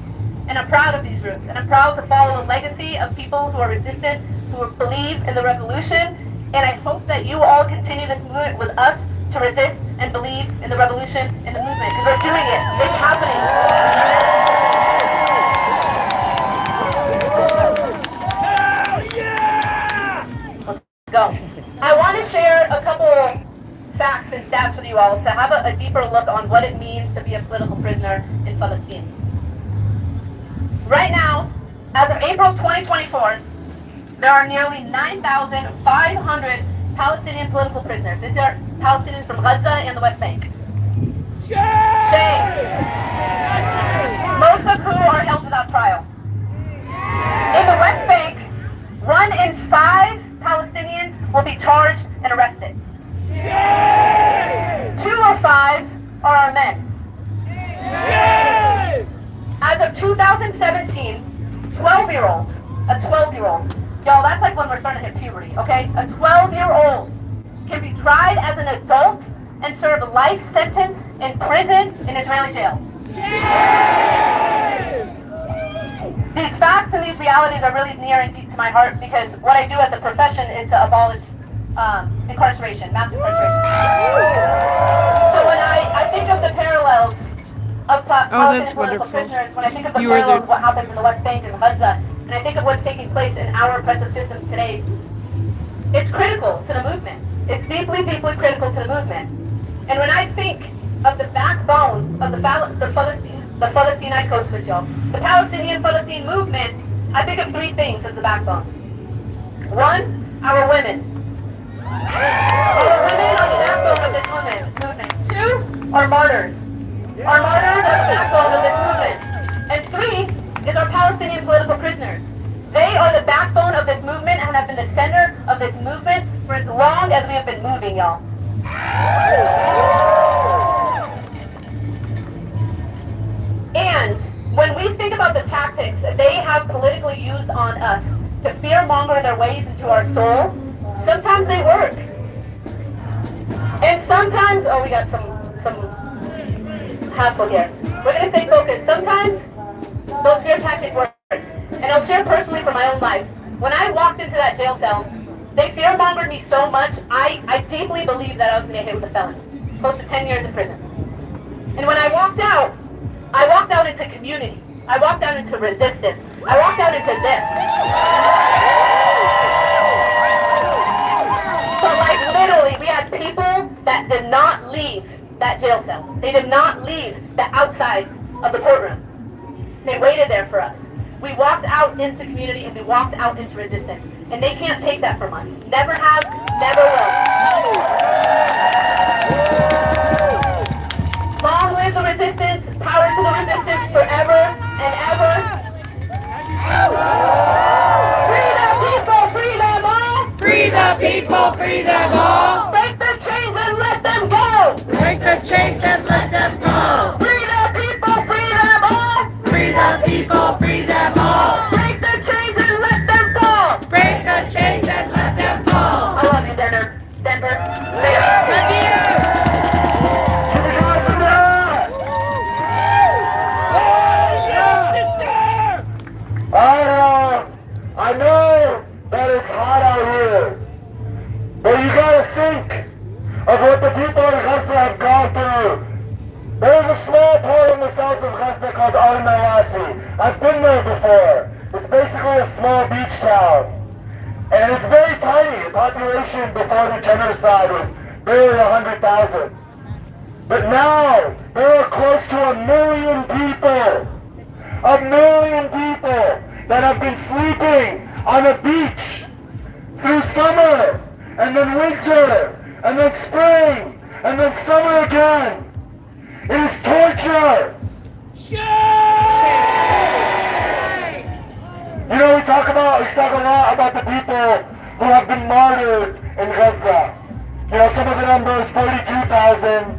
And I'm proud of these roots. And I'm proud to follow a legacy of people who are resistant, who believe in the revolution. And I hope that you all continue this movement with us to resist and believe in the revolution and the movement. Because we're doing it. It's happening. Go. I want to share a couple facts and stats with you all to have a deeper look on what it means to be a political prisoner in Palestine. Right now, as of April 2024, there are nearly 9,500 Palestinian political prisoners. These are Palestinians from Gaza and the West Bank. Shame! Most of who are held without trial. In the West Bank, 1 in 5 Palestinians will be charged and arrested. 2 of 5 are our men. As of 2017, 12-year-olds, a 12-year-old, y'all, that's like when we're starting to hit puberty, okay? A 12-year-old can be tried as an adult and serve a life sentence in prison in Israeli jails. These facts and these realities are really near and deep to my heart because what I do as a profession is to abolish incarceration, mass incarceration. So when I think of the parallels of Palestinian political prisoners, when I think of the parallels of what happens in the West Bank and Gaza, and I think of what's taking place in our oppressive systems today, it's critical to the movement. It's deeply, deeply critical to the movement. And when I think of the backbone of the Palestinian code switch, y'all, the Palestinian movement, I think of 3 things as the backbone. 1, our women. Our women are the backbone of this movement. 2, our martyrs. Our martyrs are the backbone of this movement. And 3 is our Palestinian political prisoners. They are the backbone of this movement and have been the center of this movement for as long as we have been moving, y'all. And when we think about the tactics that they have politically used on us to fearmonger their ways into our soul, sometimes they work. And sometimes, oh, we got some hassle here. We're going to stay focused. Sometimes those fear tactics work. And I'll share personally from my own life. When I walked into that jail cell, they fearmongered me so much, I deeply believed that I was going to get hit with a felony. Close to 10 years in prison. And when I walked out into community. I walked out into resistance. I walked out into this. So like literally, we had people that did not leave that jail cell. They did not leave the outside of the courtroom. They waited there for us. We walked out into community and we walked out into resistance. And they can't take that from us. Never have, never will. Long live the resistance, power to the resistance forever and ever. Free the people, free them all. Free the people, free them all. Break the chains and let them go. Break the chains and let them go. Free the people, free them all. Free the people, free them all. Break the chains and let them fall. Break the chains and let them fall. I love you, Denver. Denver. Love you. I know that it's hot out here, but you gotta think of what the people in Gaza have gone through. There's a small port in the south of Gaza called Al-Mawasi. I've been there before. It's basically a small beach town. And it's very tiny. The population before the genocide was barely 100,000. But now, there are close to 1 million people. 1 million people that have been sleeping on a beach through summer, and then winter, and then spring, and then summer again. It is torture. You know, we talk a lot about the people who have been martyred in Gaza. You know, some of the numbers 42,000,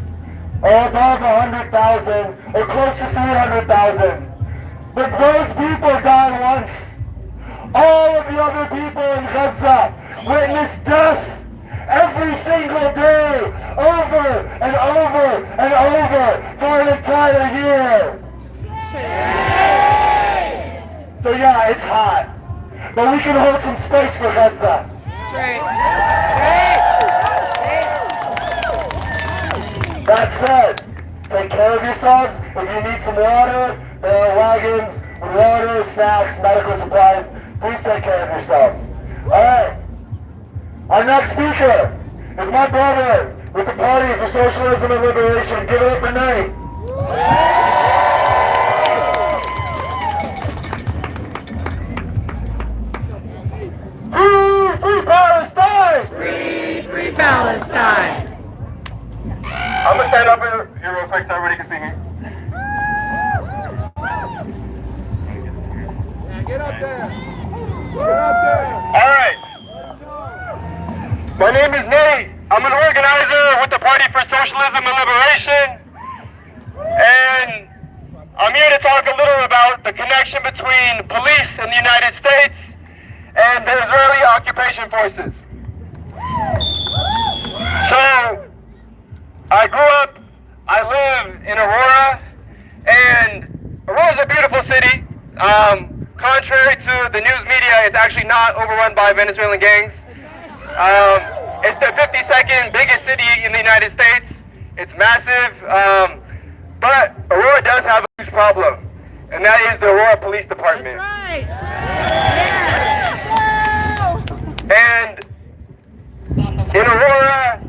or above 100,000, or close to 300,000. But those people died once. All of the other people in Gaza witnessed death every single day, over and over and over for an entire year. So yeah, it's hot, but we can hold some space for Gaza. That said, take care of yourselves. If you need some water, there are wagons with water, snacks, medical supplies. Please take care of yourselves. Alright. Our next speaker is my brother with the Party for Socialism and Liberation. Give it up for Nate. Free Palestine! Free Palestine! I'm gonna stand up here real quick so everybody can see me. Get up there. Get up there. All right. My name is Nate. I'm an organizer with the Party for Socialism and Liberation. And I'm here to talk a little about the connection between police in the United States and the Israeli occupation forces. So, I live in Aurora, and Aurora is a beautiful city. Contrary to the news media, it's actually not overrun by Venezuelan gangs. It's the 52nd biggest city in the United States. It's massive, but Aurora does have a huge problem, and that is the Aurora Police Department. That's right. And in Aurora,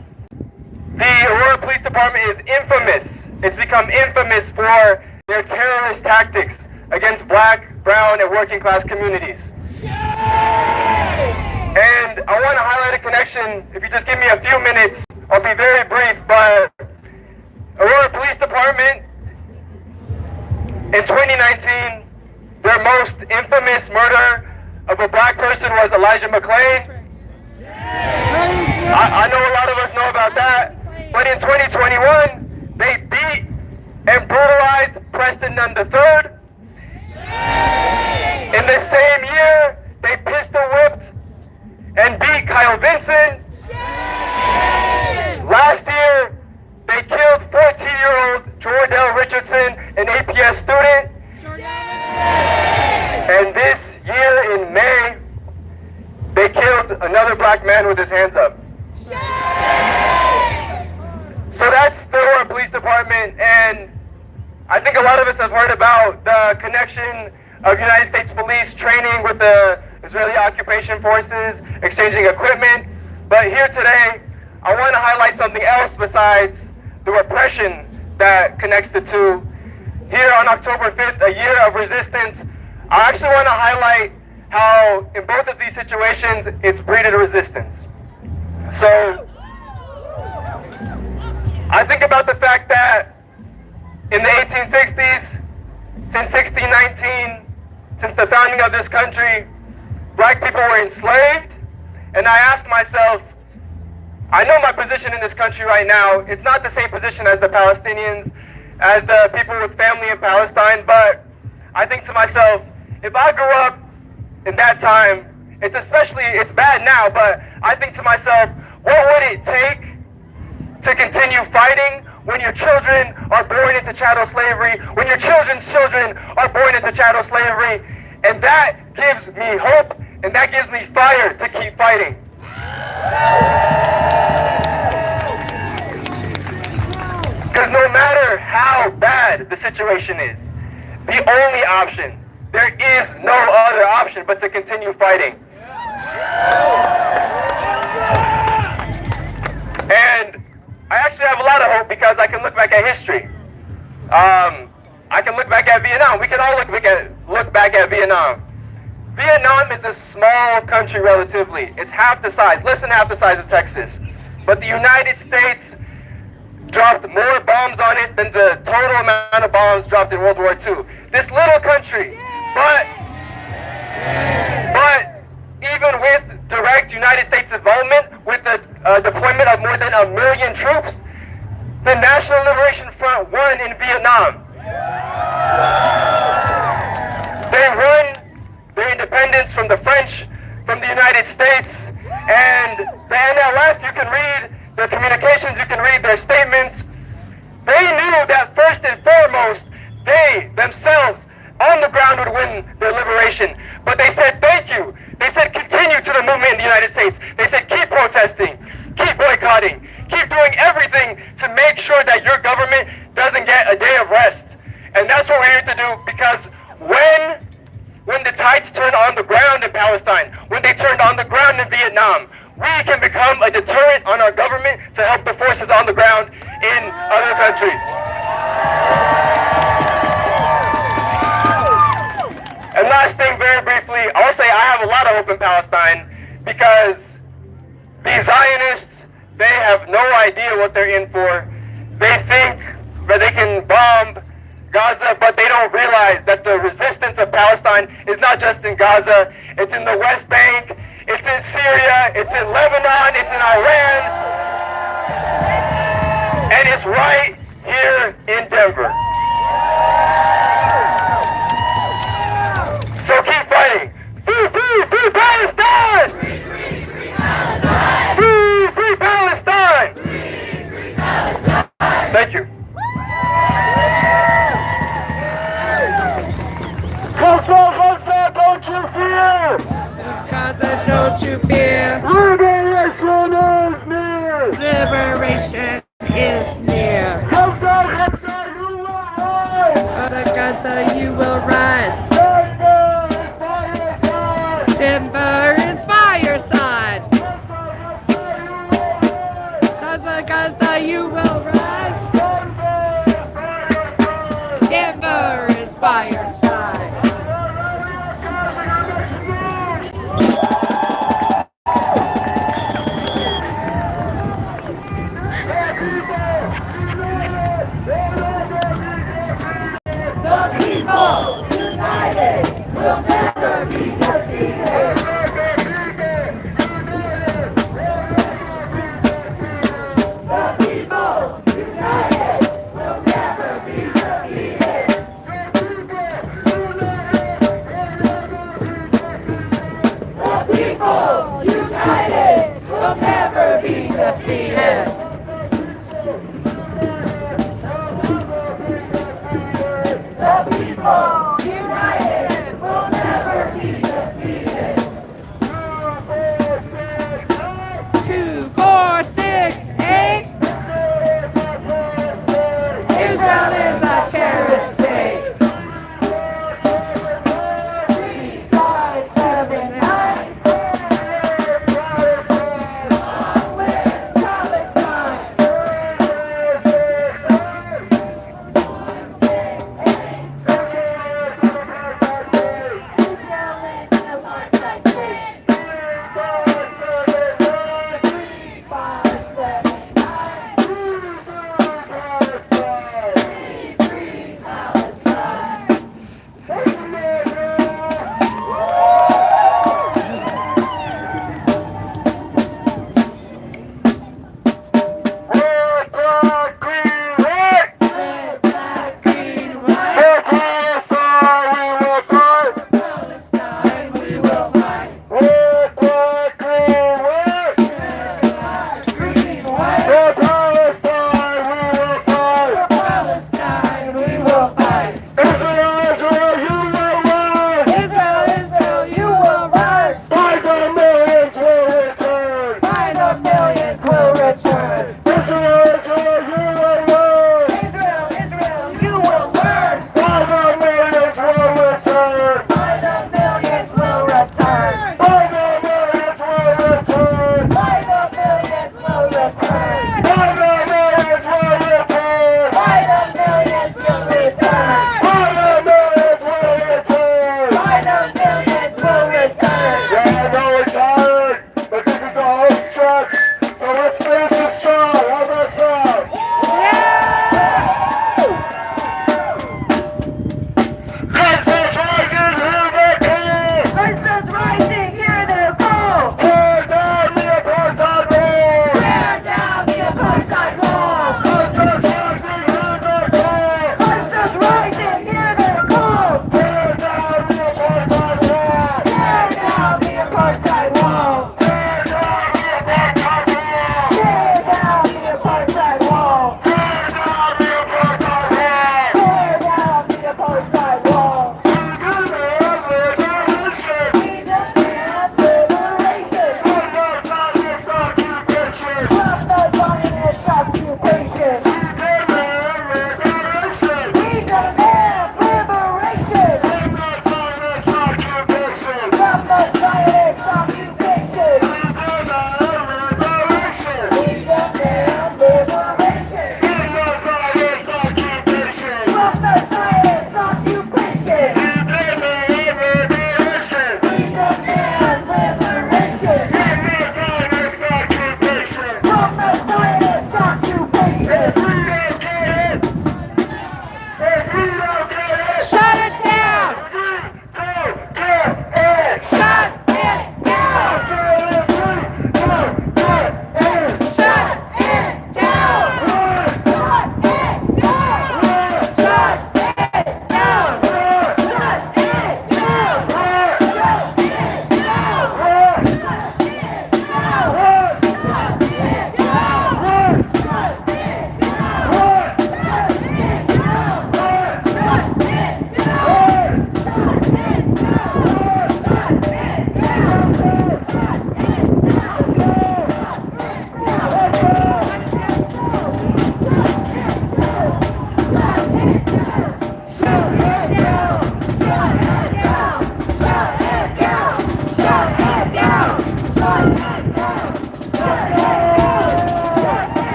the Aurora Police Department is infamous. It's become infamous for their terrorist tactics against black, brown, and working class communities. And I want to highlight a connection. If you just give me a few minutes, I'll be very brief, but Aurora Police Department in 2019, their most infamous murder of a black person was Elijah McClain. I know a lot of us know about that, but in 2021, they beat and brutalized Preston Nunn III. In the same year, they pistol whipped and beat Kyle Vinson. Last year, they killed 14-year-old Jordell Richardson, an APS student. And this year in May, they killed another black man with his hands up. So that's the Aurora Police Department, and I think a lot of us have heard about the connection of United States police training with the Israeli occupation forces, exchanging equipment. But here today, I want to highlight something else besides the repression that connects the two. Here on October 5th, a year of resistance, I actually want to highlight how in both of these situations, it's breeded resistance. So, I think about the fact that in the 1860s, since 1619, since the founding of this country, black people were enslaved, and I asked myself, I know my position in this country right now, it's not the same position as the Palestinians, as the people with family in Palestine, but I think to myself, if I grew up in that time, it's bad now, but I think to myself, what would it take to continue fighting when your children are born into chattel slavery, when your children's children are born into chattel slavery? And that gives me hope, and that gives me fire to keep fighting. Because no matter how bad the situation is, the only option, there is no other option but to continue fighting. And I actually have a lot of hope because I can look back at history. I can look back at Vietnam. We can all look back at Vietnam. Vietnam is a small country relatively. It's half the size, less than half the size of Texas. But the United States dropped more bombs on it than the total amount of bombs dropped in World War II. This little country, but even with direct United States involvement, with the deployment of more than 1 million troops, the National Liberation Front won in Vietnam. They won their independence from the French, from the United States, and the NLF, you can read their communications, you can read their statements. They knew that first and foremost, they themselves on the ground would win their liberation. But they said, thank you. They said, continue to the movement in the United States. They said, keep protesting, keep boycotting, keep doing everything to make sure that your government doesn't get a day of rest. And that's what we're here to do, because when the tides turn on the ground in Palestine, when they turned on the ground in Vietnam, we can become a deterrent on our government to help the forces on the ground in other countries. And last thing, very briefly, I'll say I have a lot of hope in Palestine because these Zionists, they have no idea what they're in for. They think that they can bomb Gaza, but they don't realize that the resistance of Palestine is not just in Gaza, it's in the West Bank, it's in Syria, it's in Lebanon, it's in Iran, and it's right here in Denver. So keep fighting. Free, free, free Palestine! Free, free, free Palestine! Free, free Palestine! Free, free Palestine! Thank you. Gaza, don't you fear! Gaza, don't you fear! Liberation is near! Liberation is near! Gaza, you will rise! Gaza, you will rise! Denver is by your side! Gaza, you will rise! Denver is by your side! The people united will never be defeated. The people united will never be defeated. The people united will never be defeated. The people united will never be defeated. 2, 4, 6, 8. Israel is a terrorist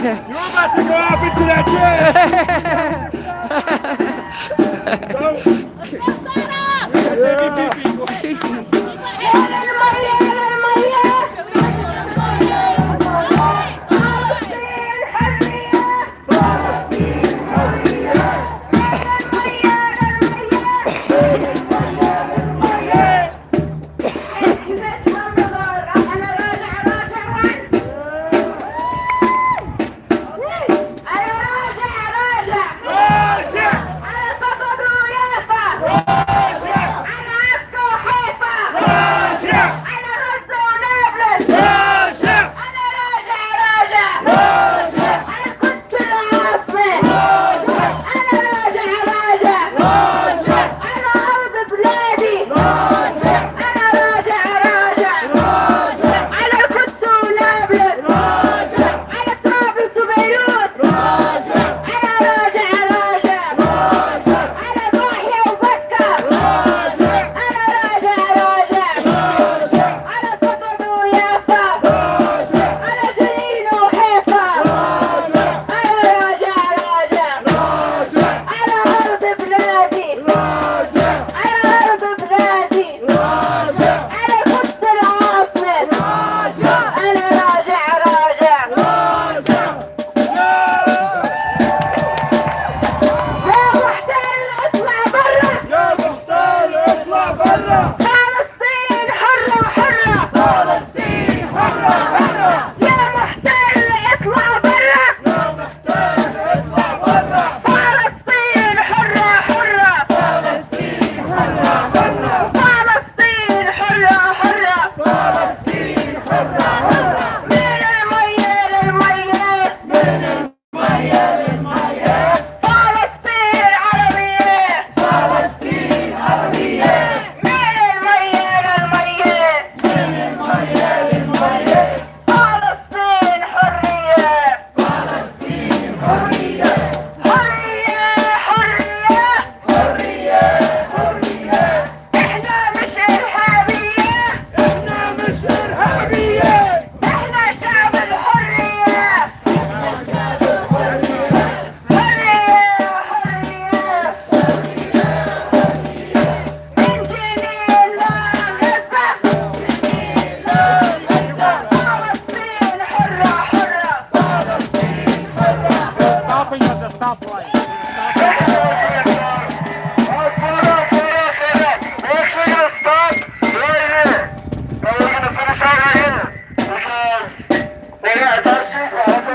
You're about to go off into that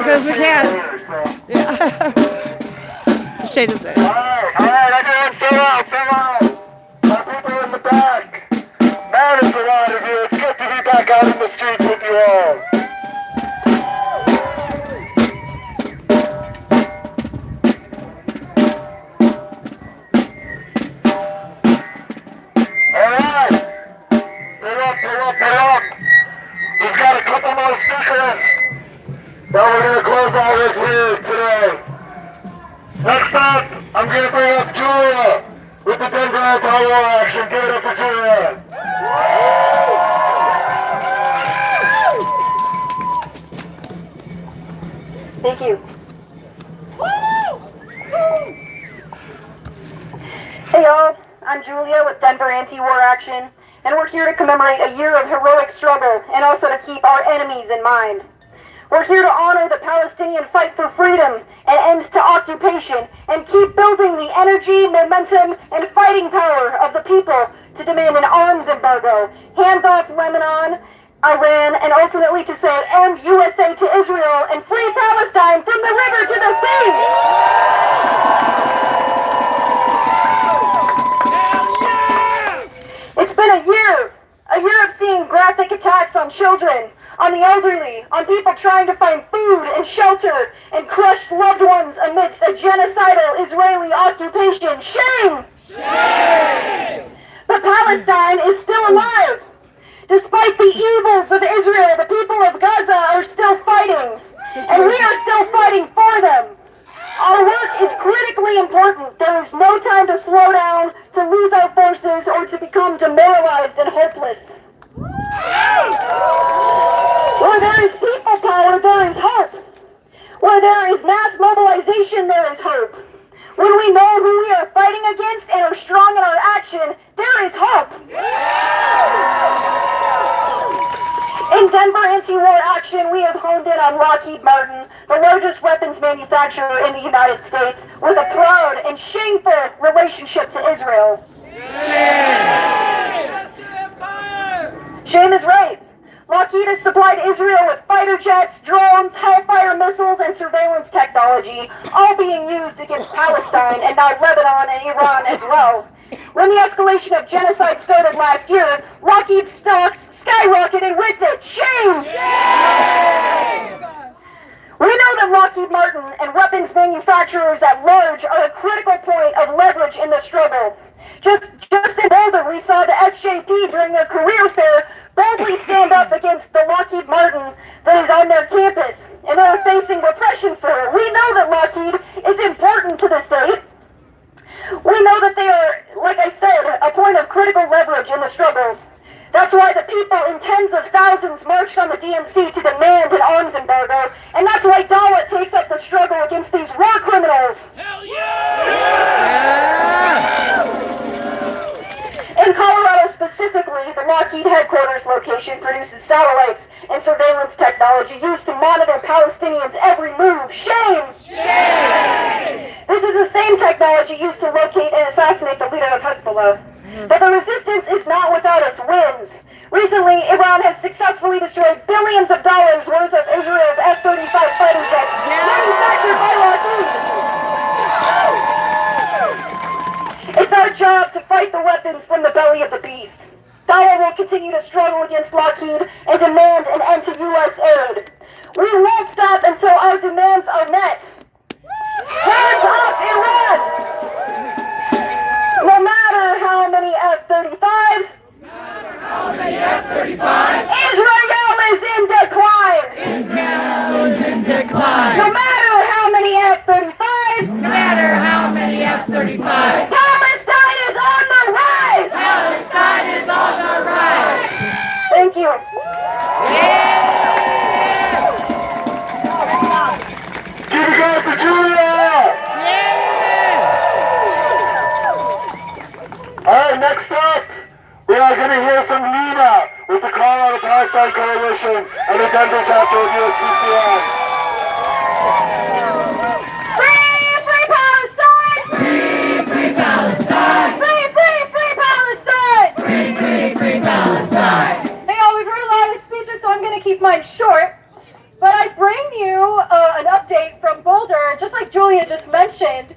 Because we can. Yeah. Shade is it. Alright, everyone fill out. My people in the back. Matters a lot of you. It's good to be back out in the streets with you all. Alright. Pull up. We've got a couple more speakers that we're going to close out with here today. Next up, I'm going to bring up Julia with the Denver Anti-War Action. Give it up for Julia. Thank you. Hey y'all, I'm Julia with Denver Anti-War Action, and we're here to commemorate a year of heroic struggle and also to keep our enemies in mind. We're here to honor the Palestinian fight for freedom and ends to occupation, and keep building the energy, momentum, and fighting power of the people to demand an arms embargo, hands off Lebanon, Iran, and ultimately to say end USA to Israel and free Palestine from the river to the sea! It's been a year of seeing graphic attacks on children, on the elderly, on people trying to find food and shelter, and crushed loved ones amidst a genocidal Israeli occupation. Shame! Shame! But Palestine is still alive. Despite the evils of Israel, the people of Gaza are still fighting, and we are still fighting for them. Our work is critically important. There is no time to slow down, to lose our forces, or to become demoralized and hopeless. Where there is people power, there is hope. Where there is mass mobilization, there is hope. When we know who we are fighting against and are strong in our action, there is hope. In Denver Anti-War Action, we have honed in on Lockheed Martin, the largest weapons manufacturer in the United States, with a proud and shameful relationship to Israel. Shame is right. Lockheed has supplied Israel with fighter jets, drones, Hellfire missiles, and surveillance technology, all being used against Palestine and now Lebanon and Iran as well. When the escalation of genocide started last year, Lockheed's stocks skyrocketed with it. Shame! Shame! We know that Lockheed Martin and weapons manufacturers at large are a critical point of leverage in the struggle. Just in Boulder, we saw the SJP during their career fair boldly stand up against the Lockheed Martin that is on their campus, and are facing repression for it. We know that Lockheed is important to the state. We know that they are, like I said, a point of critical leverage in the struggle. That's why the people in tens of thousands marched on the DNC to demand an arms embargo, and that's why DAWA takes up the struggle against these war criminals. Hell yeah! In Colorado specifically, the Lockheed headquarters location produces satellites and surveillance technology used to monitor Palestinians' every move. Shame! Shame! This is the same technology used to locate and assassinate the leader of Hezbollah. But the resistance is not without its wins. Recently, Iran has successfully destroyed billions of dollars worth of Israel's F-35 fighter jets manufactured by Lockheed. It's our job to fight the weapons from the belly of the beast. DAWA will continue to struggle against Lockheed and demand an end to U.S. aid. We won't stop until our demands are met. Hands up, Iran! No matter how many F-35s, Israel is in decline! Israel is in decline! No matter how many F-35s, No matter how many F-35s, Palestine is on the rise! Palestine is on the rise! Thank you. Give it up for Julia! Alright, next up, we are going to hear from Nina with the Colorado Palestine Coalition and the Denver chapter of USPCN. Free Palestine! Free Palestine! Free Palestine! Free Palestine! Hey y'all, we've heard a lot of speeches, so I'm going to keep mine short. But I bring you an update from Boulder, just like Julia just mentioned.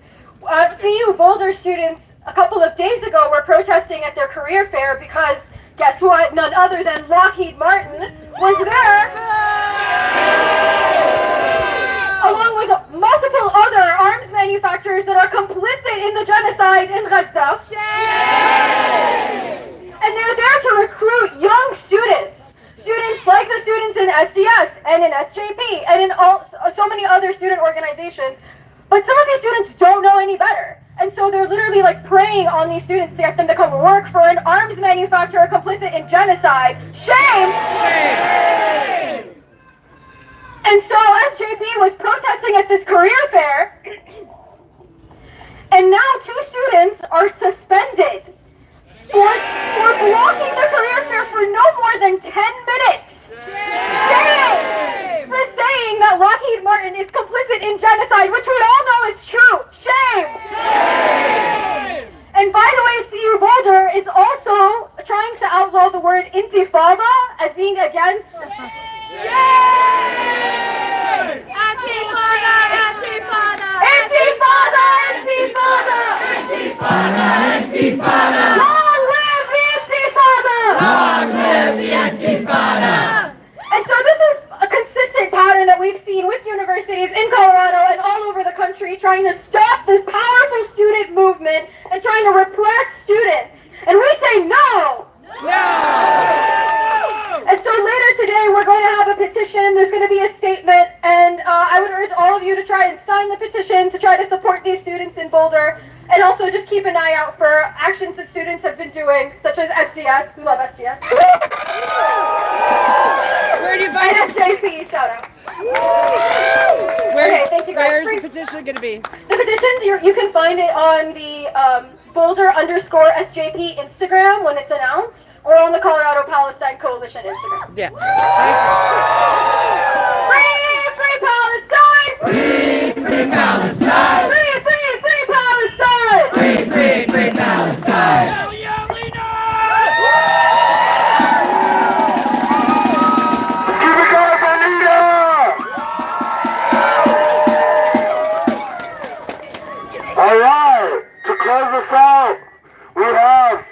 CU Boulder students a couple of days ago were protesting at their career fair because, guess what, none other than Lockheed Martin was there, along with multiple other arms manufacturers that are complicit in the genocide in Gaza. And they're there to recruit young students like the students in SDS and in SJP and in so many other student organizations. But some of these students don't know any better. And so they're literally like preying on these students to get them to come work for an arms manufacturer complicit in genocide. Shame! Shame! And so SJP was protesting are suspended for blocking the career fair for no more than 10 minutes. Shame! For saying that Lockheed Martin is complicit in genocide, which we all know is true. Shame! And by the way, CU Boulder is also trying to outlaw the word intifada as being against... Antifada! Antifada! Intifada! Intifada! Intifada! Intifada! Long live the Intifada! Long live the Intifada! And so this is a consistent pattern that we've seen with universities in Colorado and all over the country trying to stop this powerful student movement and trying to repress students. And we say no! And so later today we're going to have a petition, there's going to be a statement, and I would urge all of you to try and sign the petition to try to support these students in Boulder, and also just keep an eye out for actions that students have been doing, such as SDS. We love SDS. Where do you find and SJP, shout out. Okay, thank you guys. Where's the petition going to be? The petition, you can find it on the Boulder_SJP Instagram when it's announced, or on the Colorado Palestine Coalition Instagram. Yeah. Free Palestine! Free Palestine! Free Palestine! Free Palestine! Hell yeah, Lena! Give it up, Anita! All right, to close us out, we have.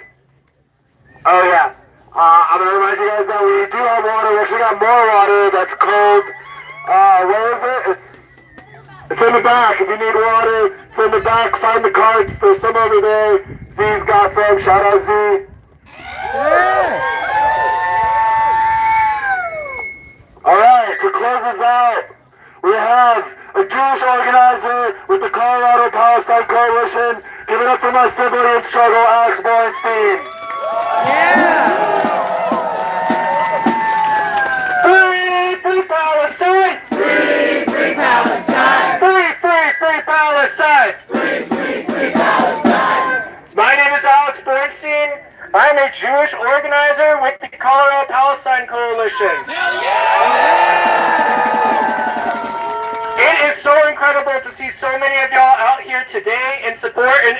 Oh yeah, I'm gonna remind you guys that we do have water. We actually got more water that's cold. Where is it? It's in the back. If you need water, it's in the back. Find the carts. There's some over there. Z's got some. Shout out Z. All right, to close us out, we have a Jewish organizer with the Colorado Palestine Coalition. Give it up for my sibling in struggle, Alex Borenstein. Free Palestine! Free Palestine! Free Palestine! Free Palestine! My name is Alex Bernstein. I'm a Jewish organizer with the Colorado Palestine Coalition. It is so incredible to see so many of y'all out here today in support of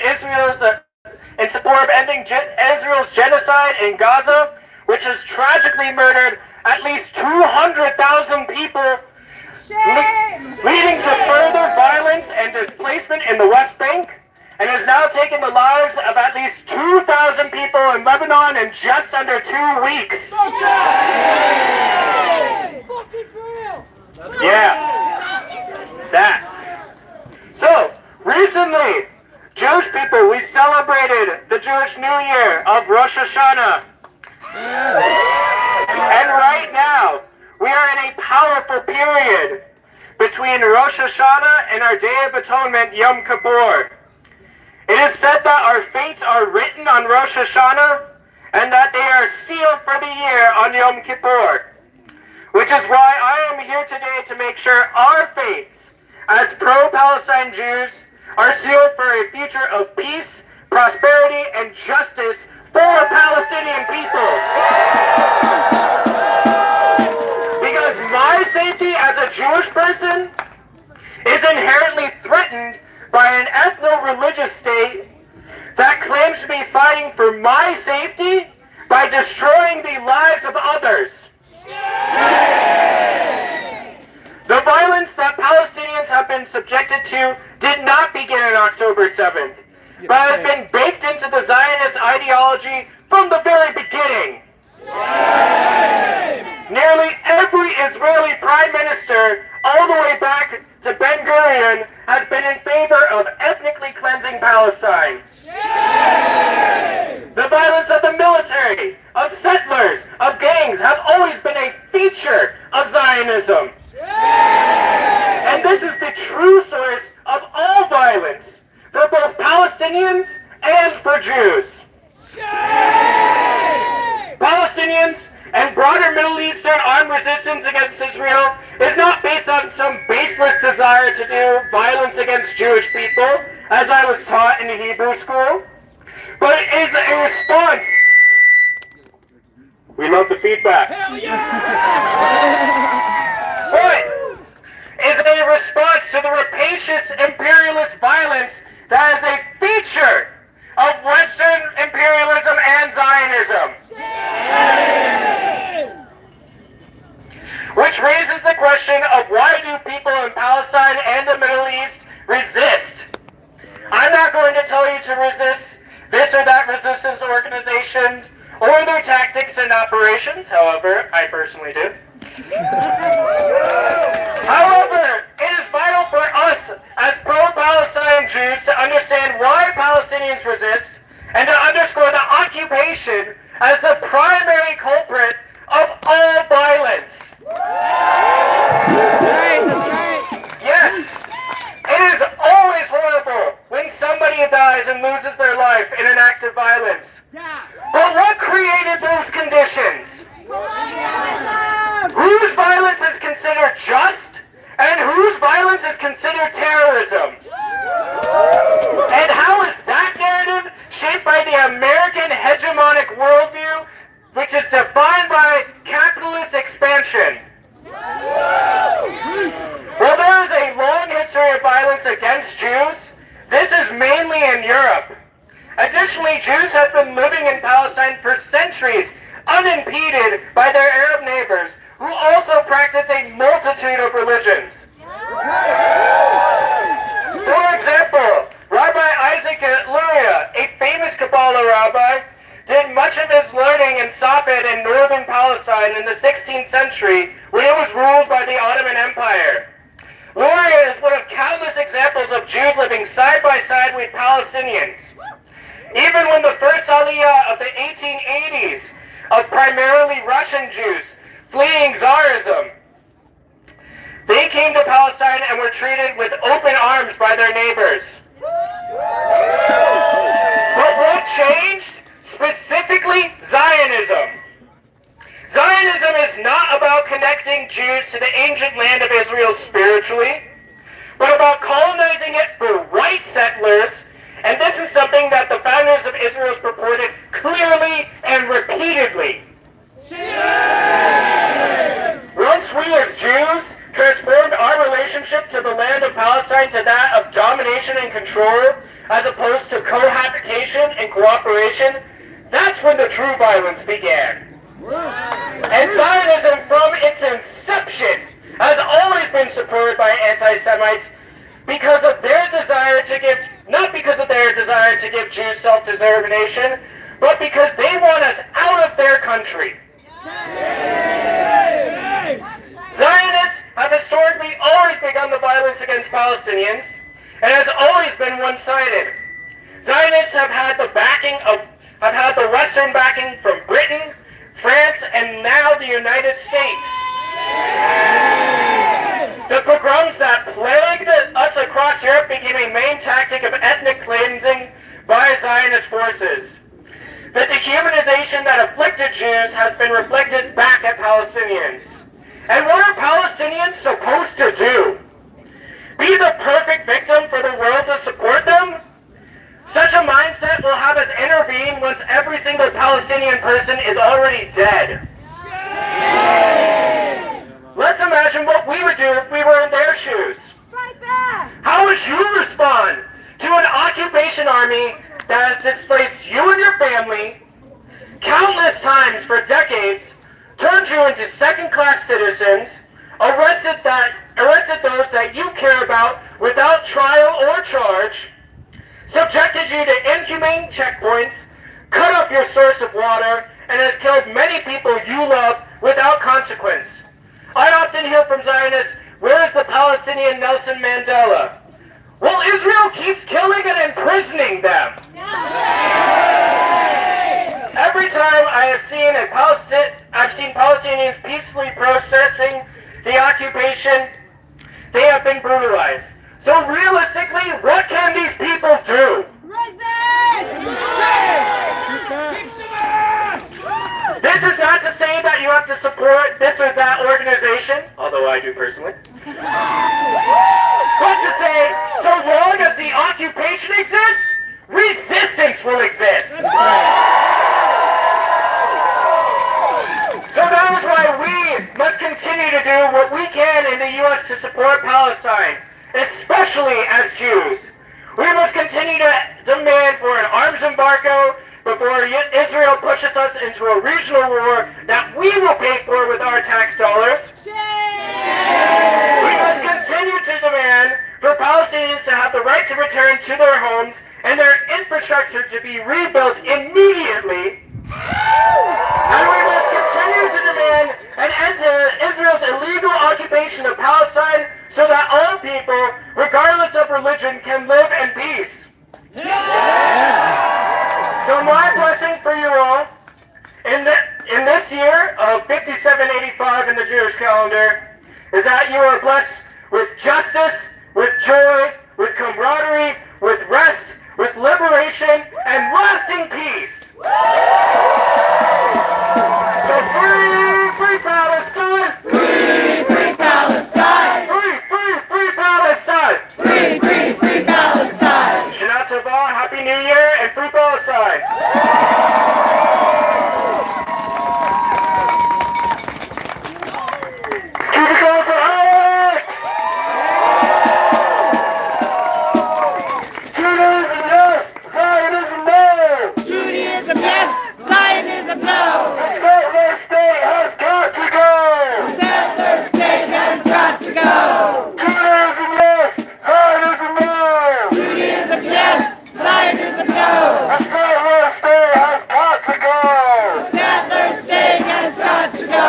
ending Israel's genocide in Gaza, which has tragically murdered at least 200,000 people, leading to further violence and displacement in the West Bank, and has now taken the lives of at least 2,000 people in Lebanon in just under 2 weeks. Yeah, that. So, recently, Jewish people, we celebrated the Jewish New Year of Rosh Hashanah. And right now, we are in a powerful period between Rosh Hashanah and our Day of Atonement, Yom Kippur. It is said that our fates are written on Rosh Hashanah and that they are sealed for the year on Yom Kippur. Which is why I am here today to make sure our fates, as pro-Palestine Jews, are sealed for a future of peace, prosperity, and justice for Palestinian people. Because my safety as a Jewish person is inherently threatened by an ethno-religious state that claims to be fighting for my safety by destroying the lives of others. The violence that Palestinians have been subjected to did not begin on October 7th, but has been baked into the Zionist ideology from the very beginning. Nearly every Israeli prime minister, all the way back to Ben-Gurion, has been in favor of ethnically cleansing Palestine. The violence of the military, of settlers, of gangs have always been a feature of Zionism. And this is the true source of all violence for both Palestinians and for Jews. Palestinians and broader Middle Eastern armed resistance against Israel is not based on some baseless desire to do violence against Jewish people, as I was taught in Hebrew school. but it is a response. We love the feedback. Hell But is a response to the rapacious imperialist violence that is a feature of Western imperialism and Zionism. Which raises the question of why do people in Palestine and the Middle East resist? I'm not going to tell you to resist this or that resistance organization or their tactics and operations, however, I personally do. However, it is vital for us as pro-Palestine Jews to understand why Palestinians resist and to underscore the occupation as the primary culprit of all violence. That's right, that's right. Yes, it is always horrible when somebody dies and loses their life in an act of violence. But what created those conditions? Whose violence is considered just and whose violence is considered terrorism? And how is that narrative shaped by the American hegemonic worldview, which is defined by capitalist expansion? Well, there is a long history of violence against Jews. This is mainly in Europe. Additionally, Jews have been living in Palestine for centuries, unimpeded by their Arab neighbors, who also practice a multitude of religions. For example, Rabbi Isaac Luria, a famous Kabbalah rabbi, did much of his learning in Safed in northern Palestine in the 16th century when it was ruled by the Ottoman Empire. Luria is one of countless examples of Jews living side by side with Palestinians. Even when the first Aliyah of the 1880s of primarily Russian Jews fleeing Tsarism, they came to Palestine and were treated with open arms by their neighbors. But what changed? Specifically, Zionism. Zionism is not about connecting Jews to the ancient land of Israel spiritually, but about colonizing it for white settlers, and this is something that the founders of Israel purported clearly and repeatedly. Once we as Jews transformed our relationship to the land of Palestine to that of domination and control, as opposed to cohabitation and cooperation, that's when the true violence began. And Zionism, from its inception, has always been supported by anti-Semites because of their desire to give, not because of their desire to give Jews self-determination, but because they want us out of their country. Zionists have historically always begun the violence against Palestinians, and has always been one-sided. Zionists have had the Western backing from Britain, France, and now the United States. The pogroms that plagued us across Europe became a main tactic of ethnic cleansing by Zionist forces. The dehumanization that afflicted Jews has been reflected back at Palestinians. And what are Palestinians supposed to do? Be the perfect victim for the world to support them? Such a mindset will have us intervene once every single Palestinian person is already dead. Let's imagine what we would do if we were in their shoes. How would you respond to an occupation army that has displaced you and your family countless times for decades, turned you into second-class citizens, arrested those that you care about without trial or charge, subjected you to inhumane checkpoints, cut off your source of water, and has killed many people you love without consequence? I often hear from Zionists, where is the Palestinian Nelson Mandela? Well, Israel keeps killing and imprisoning them. Every time I've seen Palestinians peacefully protesting the occupation, they have been brutalized. So realistically, what can these people do? This is not to say that you have to support this or that organization, although I do personally. But to say, so long as the occupation exists, resistance will exist. So that is why we must continue to do what we can in the U.S. to support Palestine, especially as Jews. We must continue to demand for an arms embargo before Israel pushes us into a regional war that we will pay for with our tax dollars. We must continue to demand for Palestinians to have the right to return to their homes and their infrastructure to be rebuilt immediately. And we must continue to demand an end to Israel's illegal occupation of Palestine so that all people, regardless of religion, can live in peace. So my blessing for you all in this year of 5785 in the Jewish calendar is that you are blessed with justice, with joy, with camaraderie, with rest, with liberation, and lasting peace. So free Palestine! Free Palestine! Free Palestine! Free Palestine! Shana Tova, Happy New Year, and free Palestine! Keep it going for Alex! Judaism yes, Zionism no! Judaism yes, Zionism no! The settler state has got to go! The settler state has got to go! Judaism yes, Zionism no! Judaism yes, Zionism no! The settler state has got to go! The settler state has got to go!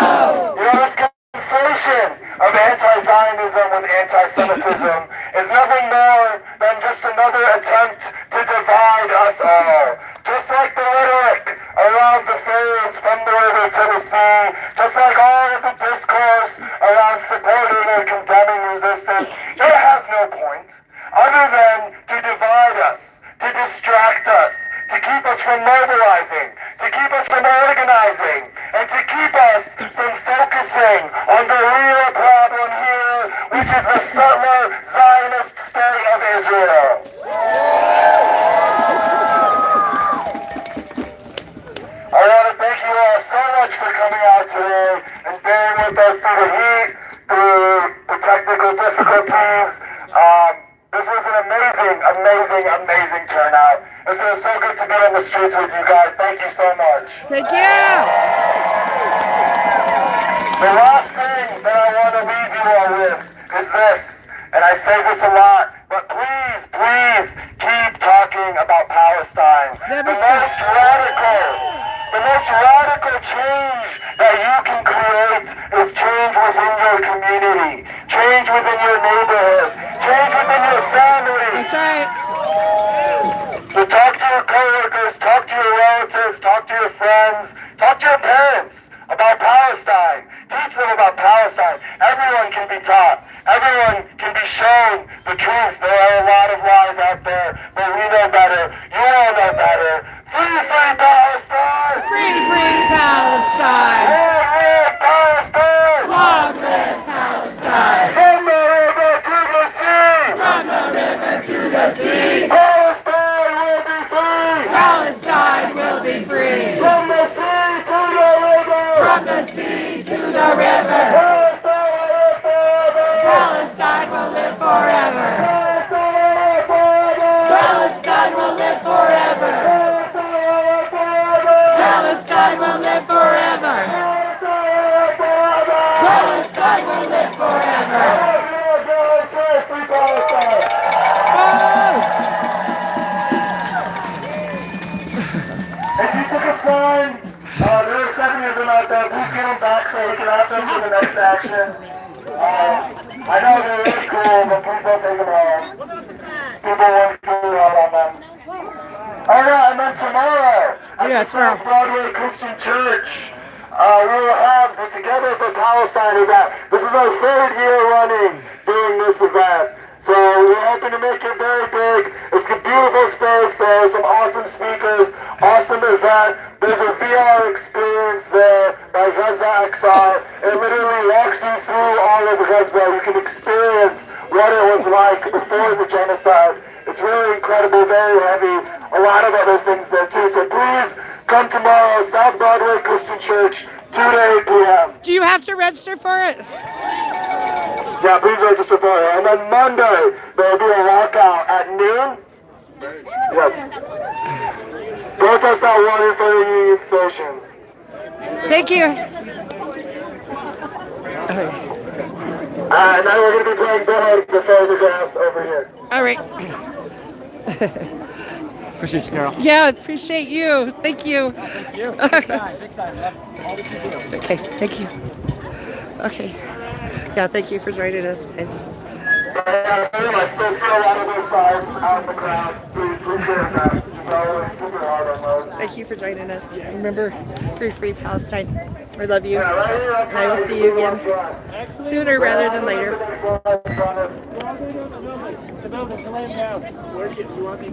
You know, this conflation of anti-Zionism with anti-Semitism is nothing more than just another attempt to divide us all. Just like the rhetoric around the ferries from the river to the sea, just like all of the discourse around supporting and condemning resistance, it has no point other than to divide us, to distract us, to keep us from mobilizing, to keep us from organizing, and to keep us from focusing on the real problem here, which is the settler Zionist state of Israel. I want to thank you all so much for coming out today and bearing with us through the heat, through the technical difficulties. This was an amazing turnout. It feels so good to be on the streets with you guys. Thank you so much. Thank you. The last thing that I want to leave you all with is this, and I say this a lot, but please keep talking about Palestine. Never The stop. most radical change that you can create is change within your community, change within your neighborhood, change within your family. That's right. So talk to your coworkers, talk to your relatives, talk to your friends, talk to your parents about Palestine. Teach them about Palestine. Everyone can be taught. Everyone can be shown the truth. There are a lot of lies out there, but we know better. You all know better. Free Palestine! Free Palestine! Long live Palestine! Long live Palestine! From the river to the sea! From the river to the sea! Palestine will be free! Palestine will be free! From the sea to the river! From the sea to the river! Palestine will live forever! Palestine will live forever! Palestine will live forever! Palestine will live forever! If you took a sign, there are 7 of them out there. Please get them back so we can have them for the next action. I know they're really cool, but please don't take them home. People work really hard on them. Oh yeah, and then tomorrow, at the South Broadway Christian Church, we will have the Together for Palestine event. This is our 3rd year running doing this event. So we're hoping to make it very big. It's a beautiful space. There are some awesome speakers, awesome event. There's a VR experience there by Gaza XR. It literally walks you through all of Gaza. You can experience what it was like before the genocide. It's really incredible, very heavy. a lot of other things there too. So please come tomorrow, South Broadway Christian Church, 2 to 8 p.m. Do you have to register for it? Yeah, please register for it. And then Monday, there will be a walkout at noon. Yes. Protest at 1 in front of Union Station. Thank you. And then we're going to be playing Go the Photographs over here. All right. Appreciate you, Carol. Yeah, appreciate you. Thank you. Thank you. Big time, big time. Love all that you do. Okay, thank you. Okay. Yeah, thank you for joining us, guys. I still see a lot of those signs out in the crowd. Please share that. So keep your heart on those. Thank you for joining us. Remember, free Palestine. We love you. Yeah, right here, And I will see you again sooner rather than later. No, the building's laying down. Where do you want me?